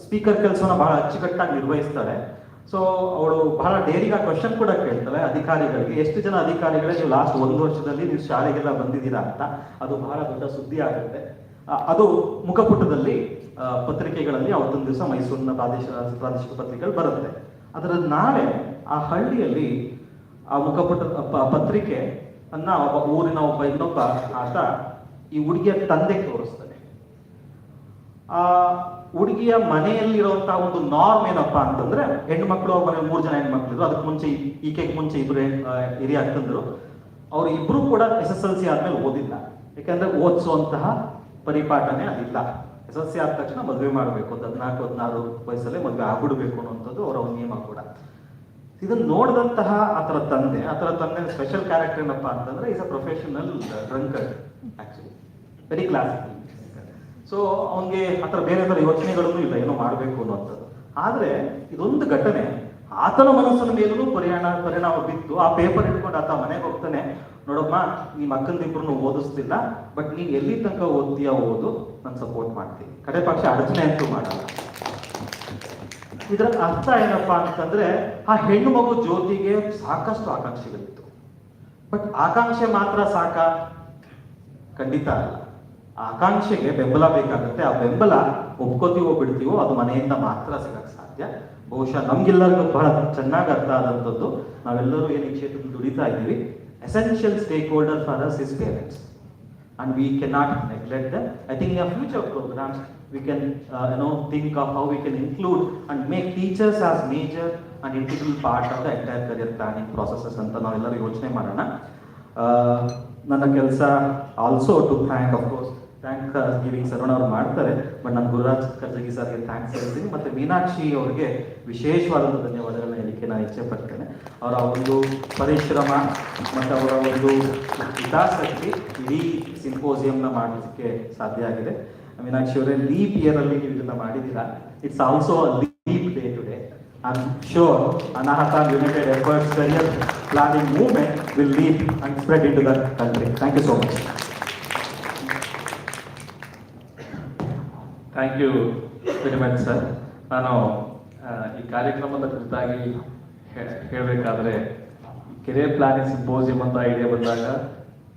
ಸ್ಪೀಕರ್ ಕೆಲಸವನ್ನ ಬಹಳ ಅಚ್ಚುಕಟ್ಟಾಗಿ ನಿರ್ವಹಿಸ್ತಾಳೆ. ಸೊ ಅವಳು ಬಹಳ ಡೇರಿಗ ಕ್ವಶನ್ ಕೂಡ ಕೇಳ್ತಾಳೆ ಅಧಿಕಾರಿಗಳಿಗೆ. ಎಷ್ಟು ಜನ ಅಧಿಕಾರಿಗಳೇ ನೀವು ಲಾಸ್ಟ್ 1 ವರ್ಷದಲ್ಲಿ ನೀವು ಶಾಲೆಗೆಲ್ಲ ಬಂದಿದ್ದೀರಾ ಅಂತ. ಅದು ಬಹಳ ದೊಡ್ಡ ಸುದ್ದಿ ಆಗುತ್ತೆ. ಅದು ಮುಖಪುಟದಲ್ಲಿ ಪತ್ರಿಕೆಗಳಲ್ಲಿ ಅವತ್ತೊಂದು ದಿವಸ ಮೈಸೂರಿನ ಪ್ರಾದೇಶಿಕ ಪತ್ರಿಕೆಗಳು ಬರುತ್ತೆ. ಅದರ ನಾಳೆ ಆ ಹಳ್ಳಿಯಲ್ಲಿ ಆ ಮುಖಪುಟ ಪತ್ರಿಕೆ ಅನ್ನ ಊರಿನ ಇನ್ನೊಬ್ಬ ಆತ ಈ ಹುಡುಗಿಯ ತಂದೆ ತೋರಿಸ್ತಾನೆ. ಆ ಹುಡುಗಿಯ ಮನೆಯಲ್ಲಿರುವಂತಹ ಒಂದು ನಾರ್ಮ್ ಏನಪ್ಪಾ ಅಂತಂದ್ರೆ, ಹೆಣ್ಮಕ್ಳು ಮನೆ 3 ಜನ ಹೆಣ್ಮಕ್ಳು ಇದ್ರು. ಅದಕ್ಕೆ ಮುಂಚೆ ಈಕೆಗೆ ಮುಂಚೆ 2 ಹಿರಿಯ ಅಕ್ಕಂದ್ರು. ಅವ್ರು ಇಬ್ರು ಕೂಡ SSLC ಆದ್ಮೇಲೆ ಓದಿಲ್ಲ. ಯಾಕಂದ್ರೆ ಓದಿಸುವಂತಹ ಪರಿಪಾಠನೆ ಅದಿಲ್ಲ. SSLC ಆದ ತಕ್ಷಣ ಮದುವೆ ಮಾಡಬೇಕು, 14-16 ವಯಸ್ಸಲ್ಲೇ ಮದುವೆ ಆಗ್ಬಿಡ್ಬೇಕು ಅನ್ನುವಂಥದ್ದು ಅವರ ಒಂದು ನಿಯಮ ಕೂಡ. ಇದನ್ನು ನೋಡಿದಂತಹ ಆತರ ತಂದೆ ಸ್ಪೆಷಲ್ ಕ್ಯಾರೆಕ್ಟರ್ ಏನಪ್ಪಾ ಅಂತಂದ್ರೆ is a professional drunkard, actually very classical. So ಅವನಿಗೆ ಆತರ ಬೇರೆ ಬೇರೆ ಯೋಚನೆಗಳೂ ಇಲ್ಲ ಏನೋ ಮಾಡಬೇಕು ಅನ್ನುವಂಥದ್ದು. ಆದ್ರೆ ಇದೊಂದು ಘಟನೆ ಆತನ ಮನಸ್ಸಿನ ಮೇಲೂ ಪರಿಣಾಮ ಬಿತ್ತು. ಆ ಪೇಪರ್ ಇಟ್ಕೊಂಡು ಆತ ಮನೆಗೆ ಹೋಗ್ತಾನೆ. ನೋಡಮ್ಮ, ನಿಮ್ಮ ಅಕ್ಕಂದಿಬ್ರು ಓದಿಸ್ತಿಲ್ಲ, ಬಟ್ ನೀನ್ ಎಲ್ಲಿ ತನಕ ಓದ್ತೀಯ ಓದು, ನಾನು ಸಪೋರ್ಟ್ ಮಾಡ್ತೀನಿ, ಕಡೆ ಪಕ್ಷ ಅಡಚಣೆ ಅಂತೂ ಮಾಡಲ್ಲ. ಇದರ ಅರ್ಥ ಏನಪ್ಪಾ ಅಂತಂದ್ರೆ, ಆ ಹೆಣ್ಣು ಮಗು ಜ್ಯೋತಿಗೆ ಸಾಕಷ್ಟು ಆಕಾಂಕ್ಷೆಗಳಿತ್ತು. ಬಟ್ ಆಕಾಂಕ್ಷೆ ಮಾತ್ರ ಸಾಕ? ಖಂಡಿತ ಅಲ್ಲ. ಆಕಾಂಕ್ಷೆಗೆ ಬೆಂಬಲ ಬೇಕಾಗುತ್ತೆ. ಆ ಬೆಂಬಲ ಒಪ್ಕೋತೀವೋ ಬಿಡ್ತೀವೋ ಅದು ಮನೆಯಿಂದ ಮಾತ್ರ ಸಿಗಕ್ಕೆ ಸಾಧ್ಯ. ಬಹುಶಃ ನಮ್ಗೆಲ್ಲರಿಗೂ ಬಹಳ ಚೆನ್ನಾಗಿ ಅರ್ಥ ಆದಂಥದ್ದು, ನಾವೆಲ್ಲರೂ ಏನು ಈ ಕ್ಷೇತ್ರದಲ್ಲಿ ದುಡಿತಾ ಇದ್ದೀವಿ. Essential stake holder for us is parents, and we cannot neglect them. I think in our future programs we can think of how we can include and make teachers as major and integral part of the entire career planning processes ಅಂತ ನಾವೆಲ್ಲರೂ ಯೋಚನೆ ಮಾಡೋಣ. ನನ್ನ ಕೆಲಸ also to thank, of course thank giving Saravana ಅವ್ರು ಮಾಡ್ತಾರೆ, but ನಾನು ಗುರುರಾಜ್ ಕರ್ಜಗಿ ಸರ್ಗೆ ಥ್ಯಾಂಕ್ಸ್ ಹೇಳ್ತೀನಿ. ಮತ್ತೆ ಮೀನಾಕ್ಷಿ ಅವರಿಗೆ ವಿಶೇಷವಾದಂಥ ಧನ್ಯವಾದಗಳನ್ನ ಹೇಳಲಿಕ್ಕೆ ನಾನು ಇಚ್ಛೆ ಪಡ್ತೇನೆ. ಅವರ ಒಂದು ಪರಿಶ್ರಮ ಮತ್ತು ಅವರ ಒಂದು ಹಿತಾಸಕ್ತಿ ಇಡೀ ಸಿಂಪೋಸಿಯಂನ ಮಾಡಲಿಕ್ಕೆ ಸಾಧ್ಯ ಆಗಿದೆ. ಮೀನಾಕ್ಷಿ ಅವರೇ, ಲೀಪ್ ಇಯರ್ ಅಲ್ಲಿ ನೀವು ಇದನ್ನ ಮಾಡಿದ್ದೀರಾ. It's also a leap day today. I'm sure Anahata United Efforts Career Planning Movement will leap and spread into the country. Thank you so much. Thank you very much, sir. ನಾನು ಈ ಕಾರ್ಯಕ್ರಮದ ಕುರಿತಾಗಿ ಹೇಳಬೇಕಾದ್ರೆ, career planning symposium ಅಂತ idea ಬಂದಾಗ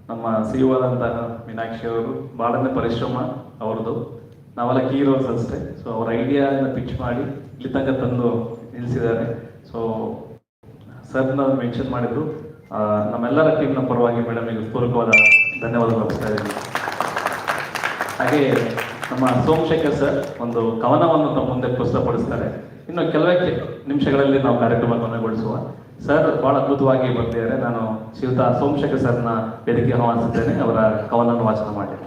ನಮ್ಮ CEO ಆದಂತಹ ಮೀನಾಕ್ಷಿ ಅವರು ಭಾಳನೇ ಪರಿಶ್ರಮ ಅವ್ರದ್ದು. ನಾವೆಲ್ಲ ಕೀ ರೋಲ್ಸ್ ಅಷ್ಟೇ. ಸೊ ಅವ್ರ ಐಡಿಯಾನ ಪಿಚ್ ಮಾಡಿ ಇಲ್ಲಿ ತನಕ ತಂದು ನಿಲ್ಲಿಸಿದ್ದಾರೆ. ಸೊ ಸರ್ನ ಮೆನ್ಷನ್ ಮಾಡಿದ್ರು. ನಮ್ಮೆಲ್ಲರ ಟೀಮ್ನ ಪರವಾಗಿ ಮೇಡಮಿಗೆ ಪೂರ್ವಕವಾದ ಧನ್ಯವಾದಗಳು ಅರ್ಪಿಸ್ತಾ ಇದ್ದೀನಿ. ಹಾಗೆ ನಮ್ಮ ಸೋಮಶೇಖರ್ ಸರ್ ಒಂದು ಕವನವನ್ನು ತಮ್ಮ ಮುಂದೆ ಪ್ರಸ್ತುತಪಡಿಸ್ತಾರೆ. ಇನ್ನು ಕೆಲವೇ ನಿಮಿಷಗಳಲ್ಲಿ ನಾವು ಕಾರ್ಯಕ್ರಮ ಕೊನೆಗೊಳಿಸುವ. ಸರ್ ಬಹಳ ಅದ್ಭುತವಾಗಿ ಬರ್ತಿದ್ದಾರೆ. ನಾನು ಶ್ರೀಯುತ ಸೋಮಶೇಖರ್ ಸರ್ನ ವೇದಿಕೆ ಆಹ್ವಾನಿಸಿದ್ದೇನೆ. ಅವರ ಕವನವನ್ನು ವಾಚನ ಮಾಡಿ.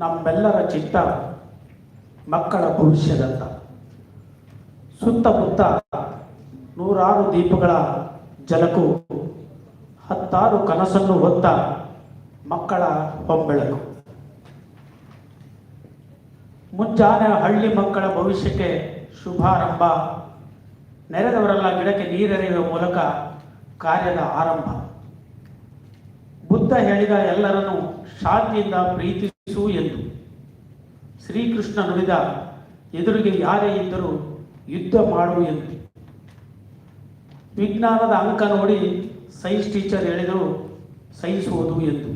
ನಮ್ಮೆಲ್ಲರ ಚಿತ್ತ ಮಕ್ಕಳ ಭವಿಷ್ಯದತ್ತ. ಸುತ್ತಮುತ್ತ ನೂರಾರು ದೀಪಗಳ ಜಲಕು, ಹತ್ತಾರು ಕನಸನ್ನು ಹೊತ್ತ ಮಕ್ಕಳ ಹೊಂಬೆಳಕು. ಮುಂಜಾನೆ ಹಳ್ಳಿ ಮಕ್ಕಳ ಭವಿಷ್ಯಕ್ಕೆ ಶುಭಾರಂಭ, ನೆರೆದವರೆಲ್ಲ ಗಿಡಕ್ಕೆ ನೀರೆರೆಯುವ ಮೂಲಕ ಕಾರ್ಯದ ಆರಂಭ. ಬುದ್ಧ ಹೇಳಿದ ಎಲ್ಲರನ್ನು ಶಾಂತಿಯಿಂದ ಪ್ರೀತಿಸು ಎಂದು. ಶ್ರೀಕೃಷ್ಣ ನುಡಿದ ಎದುರಿಗೆ ಯಾರೇ ಇದ್ದರೂ ಯುದ್ಧ ಮಾಡು ಎಂದು. ವಿಜ್ಞಾನದ ಅಂಕ ನೋಡಿ ಸೈನ್ಸ್ ಟೀಚರ್ ಹೇಳಿದರು ಸಹಿಸುವುದು ಎಂದು.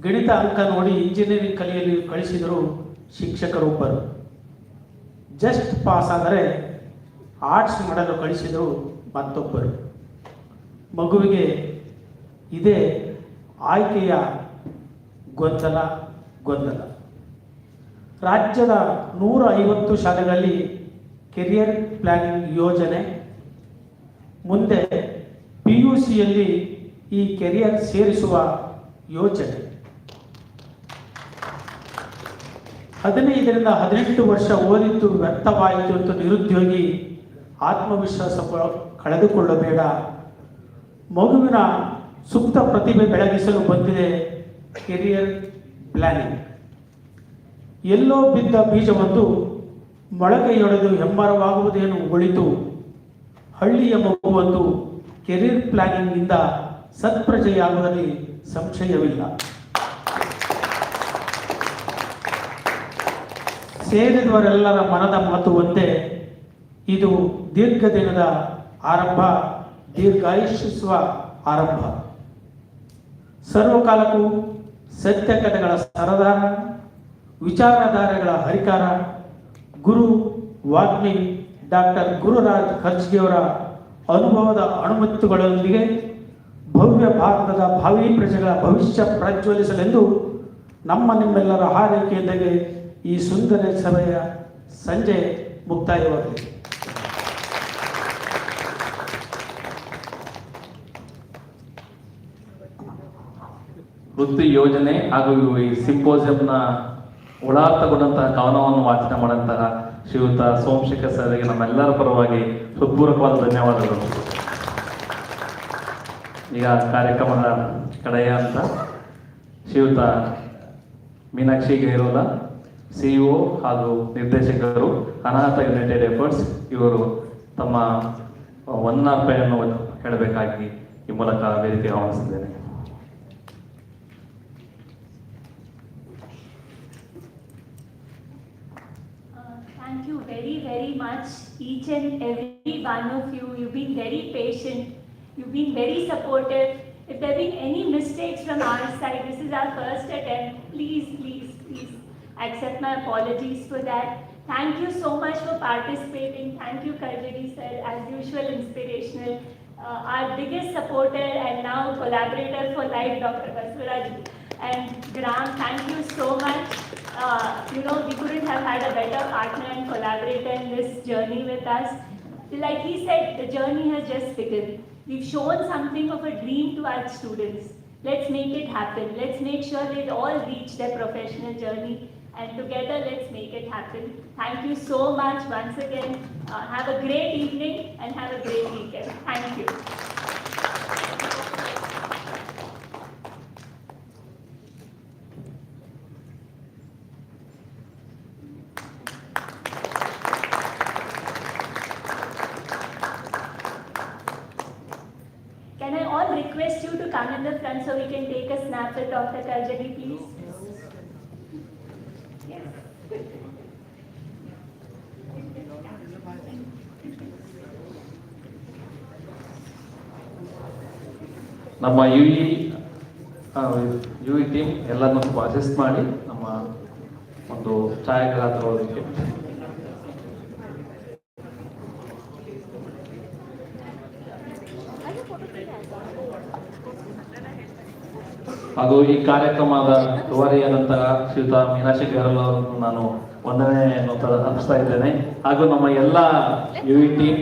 ಗಣಿತ ಅಂಕ ನೋಡಿ ಇಂಜಿನಿಯರಿಂಗ್ ಕಲಿಯಲು ಕಳಿಸಿದರು ಶಿಕ್ಷಕರೊಬ್ಬರು. ಜಸ್ಟ್ ಪಾಸ್ ಆದರೆ ಆರ್ಟ್ಸ್ ಮಾಡಲು ಕಳಿಸಿದರು ಮತ್ತೊಬ್ಬರು. ಮಗುವಿಗೆ ಇದೇ ಆಯ್ಕೆಯ ಗೊಂದಲ. ರಾಜ್ಯದ 150 ಶಾಲೆಗಳಲ್ಲಿ ಕೆರಿಯರ್ ಪ್ಲಾನಿಂಗ್ ಯೋಜನೆ. ಮುಂದೆ PUCಯಲ್ಲಿ ಈ ಕೆರಿಯರ್ ಸೇರಿಸುವ ಯೋಚನೆ. 15ರಿಂದ 18 ವರ್ಷ ಓದಿದ್ದು ವ್ಯರ್ಥವಾಯಿತು ಅಂತ ನಿರುದ್ಯೋಗಿ ಆತ್ಮವಿಶ್ವಾಸ ಕಳೆದುಕೊಳ್ಳಬೇಡ. ಮಗುವಿನ ಸುಪ್ತ ಪ್ರತಿಭೆ ಬೆಳಗಿಸಲು ಬಂದಿದೆ ಕೆರಿಯರ್ ಪ್ಲಾನಿಂಗ್. ಎಲ್ಲೋ ಬಿದ್ದ ಬೀಜವೊಂದು ಮೊಳಕೆಯೊಡೆದು ಹೆಮ್ಮರವಾಗುವುದೇನು ಉಳಿತು. ಹಳ್ಳಿಯ ಮಗುವೊಂದು ಕೆರಿಯರ್ ಪ್ಲಾನಿಂಗ್ನಿಂದ ಸತ್ಪ್ರಜೆಯಾಗುವುದರಲ್ಲಿ ಸಂಶಯವಿಲ್ಲ. ಸೇರಿದವರೆಲ್ಲರ ಮನದ ಮಾತು ಒಂದೇ, ಇದು ದೀರ್ಘ ದಿನದ ಆರಂಭ, ದೀರ್ಘಾಯುಷ್ಯಿಸುವ ಆರಂಭ. ಸರ್ವಕಾಲಕ್ಕೂ ಸತ್ಯ ಕಥೆಗಳ ಸರದಾರ, ವಿಚಾರಧಾರೆಗಳ ಹರಿಕಾರ, ಗುರು ವಾಗ್ಮಿ ಡಾಕ್ಟರ್ ಗುರುರಾಜ್ ಖರ್ಜ್ಗಿಯವರ ಅನುಭವದ ಅಣುಮುತ್ತುಗಳೊಂದಿಗೆ ಭವ್ಯ ಭಾರತದ ಭಾವಿ ಪ್ರಜೆಗಳ ಭವಿಷ್ಯ ಪ್ರಜ್ವಲಿಸಲೆಂದು ನಿಮ್ಮೆಲ್ಲರ ಹಾರೈಕೆಯೊಂದಿಗೆ ಈ ಸುಂದರ ಸಭೆಯ ಸಂಜೆ ಮುಕ್ತಾಯವಾಗಲಿ. ವೃತ್ತಿ ಯೋಜನೆ ಹಾಗೂ ಈ ಸಿಂಪೋಸಿಯಂನ ಒಳಾರ್ಥಗೊಂಡಂತಹ ಕವನವನ್ನು ವಾಚನ ಮಾಡುವಂತಹ ಶ್ರೀಯುತ ಸೋಮಶೇಖರ್ ಸರ್ಗೆ ನಮ್ಮೆಲ್ಲರ ಪರವಾಗಿ ಹೃತ್ಪೂರ್ವಕವಾದ ಧನ್ಯವಾದಗಳು. ಈಗ ಕಾರ್ಯಕ್ರಮದ ಕಡೆಯ ಅಂತ ಶ್ರೀಯುತ ಮೀನಾಕ್ಷಿ ಗೈರೋಲ, CEO ಹಾಗೂ ನಿರ್ದೇಶಕರು, ಅನಾಥ ಯುನೈಟೆಡ್ ಎಫರ್ಟ್ಸ್, ಇವರು ತಮ್ಮ ವಂದನಾರ್ಪಣೆಯನ್ನು ಹೇಳಬೇಕಾಗಿ ಈ ಮೂಲಕ ವೇದಿಕೆ ಆಹ್ವಾನಿಸಿದ್ದೇನೆ. Thank you very, very much, each and every one of you. You've been very patient. You've been very supportive. If there have been any mistakes from our side, this is our first attempt. Please, please, please accept my apologies for that. Thank you so much for participating. Thank you, Karjagi sir, as usual, inspirational. Our biggest supporter and now collaborator for life, Dr. Basuraj. And Graham, thank you so much. We couldn't have had a better partner and collaborator in this journey with us. Like he said, the journey has just begun. We've shown something of a dream to our students. Let's make it happen. Let's make sure they all reach their professional journey. And together, let's make it happen. Thank you so much once again. Have a great evening and have a great weekend. Thank you. Can I all request you to come in the front so we can take a snap with Dr. Karjagi, please? Yes. ನಮ್ಮ you E team ಎಲ್ಲರನ್ನೂ ಸ್ವಲ್ಪ assist ಮಾಡಿ ನಮ್ಮ ಒಂದು ಛಾಯಾಗ್ರಾಹಕರಿಗೆ ಹಾಗೂ ಈ ಕಾರ್ಯಕ್ರಮದ ರೂವಾರಿಯಾದಂತಹ ಶ್ರೀಯುತ ಮೀನಾಕ್ಷಿ ಗರಲ್ ಅವರನ್ನು ನಾನು ವಂದನೆ ಅರ್ಪಿಸ್ತಾ ಇದ್ದೇನೆ. ಹಾಗೂ ನಮ್ಮ ಎಲ್ಲ you E team,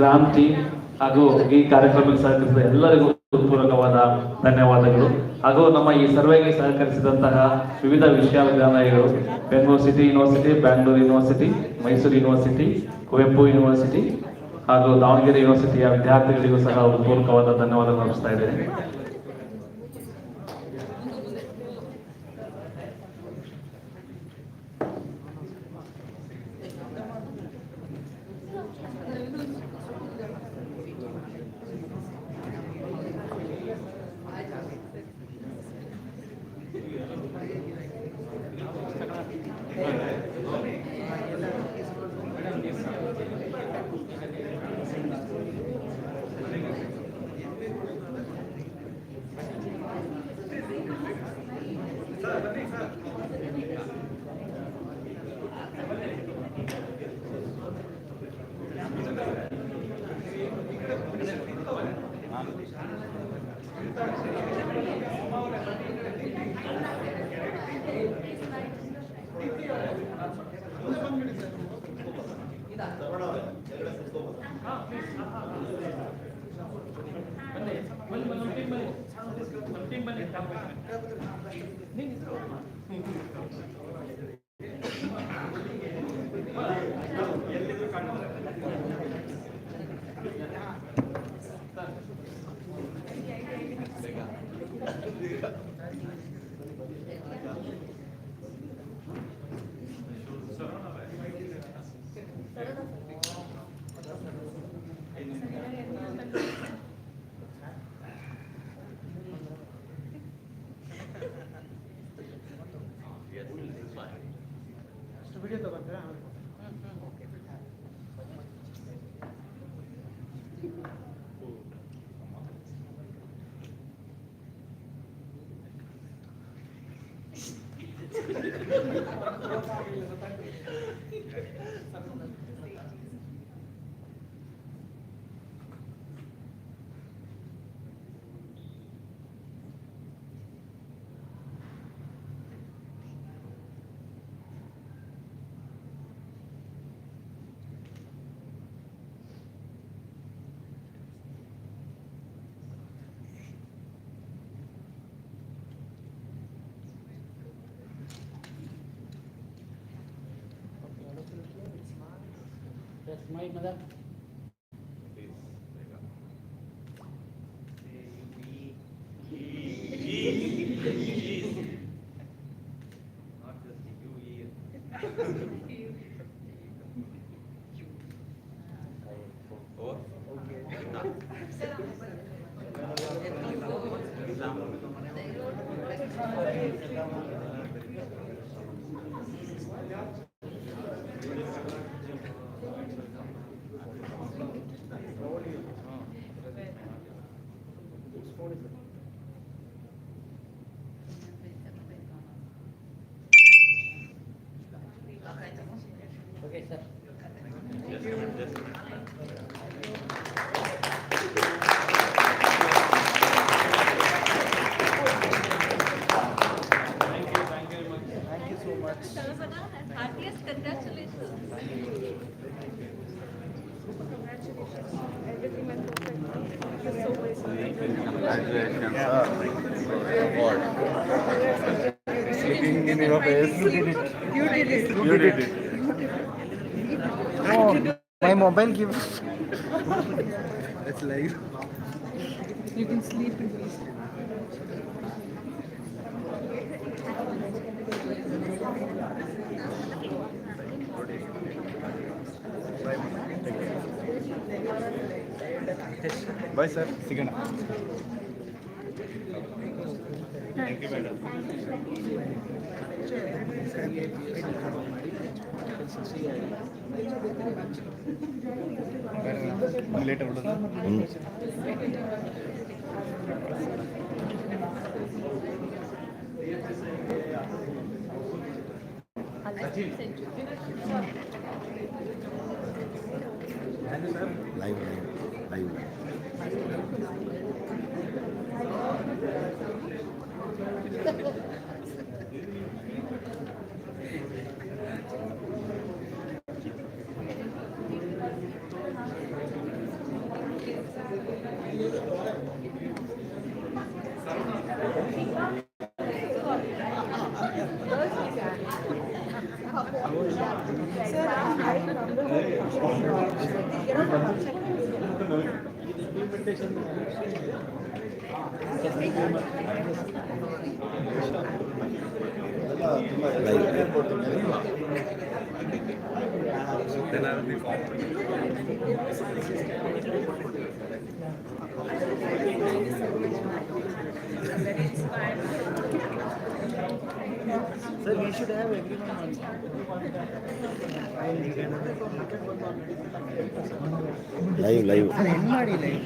gram team ಹಾಗೂ ಈ ಕಾರ್ಯಕ್ರಮಕ್ಕೆ ಸಹಕರಿಸಿದ ಎಲ್ಲರಿಗೂ ಪೂರ್ವಕವಾದ ಧನ್ಯವಾದಗಳು. ಹಾಗೂ ನಮ್ಮ ಈ ಸರ್ವೆಗೆ ಸಹಕರಿಸಿದಂತಹ ವಿವಿಧ ವಿಶ್ವವಿದ್ಯಾಲಯಗಳು, Bengaluru city university, Bangalore university, Mysuru university, Kuvempu university ಹಾಗೂ ದಾವಣಗೆರೆ ಯೂನಿವರ್ಸಿಟಿಯ ವಿದ್ಯಾರ್ಥಿಗಳಿಗೂ ಸಹ ಪೂರ್ವಕವಾದ ಧನ್ಯವಾದಗಳು ಅರ್ಪಿಸ್ತಾ ಇದ್ದೇನೆ. That's my mother. Okay, sir. Thank you so much. Heartiest congratulations. Everything went perfect. Thank you so much. Congratulations, sir. Award. It's looking in your face. You did it. You did it. Oh, my mobile gives. It's live. You can sleep in peace. Bye, sir. See you now. Thank you, madam. Later. Live. Sir, we should have everyone on. Live.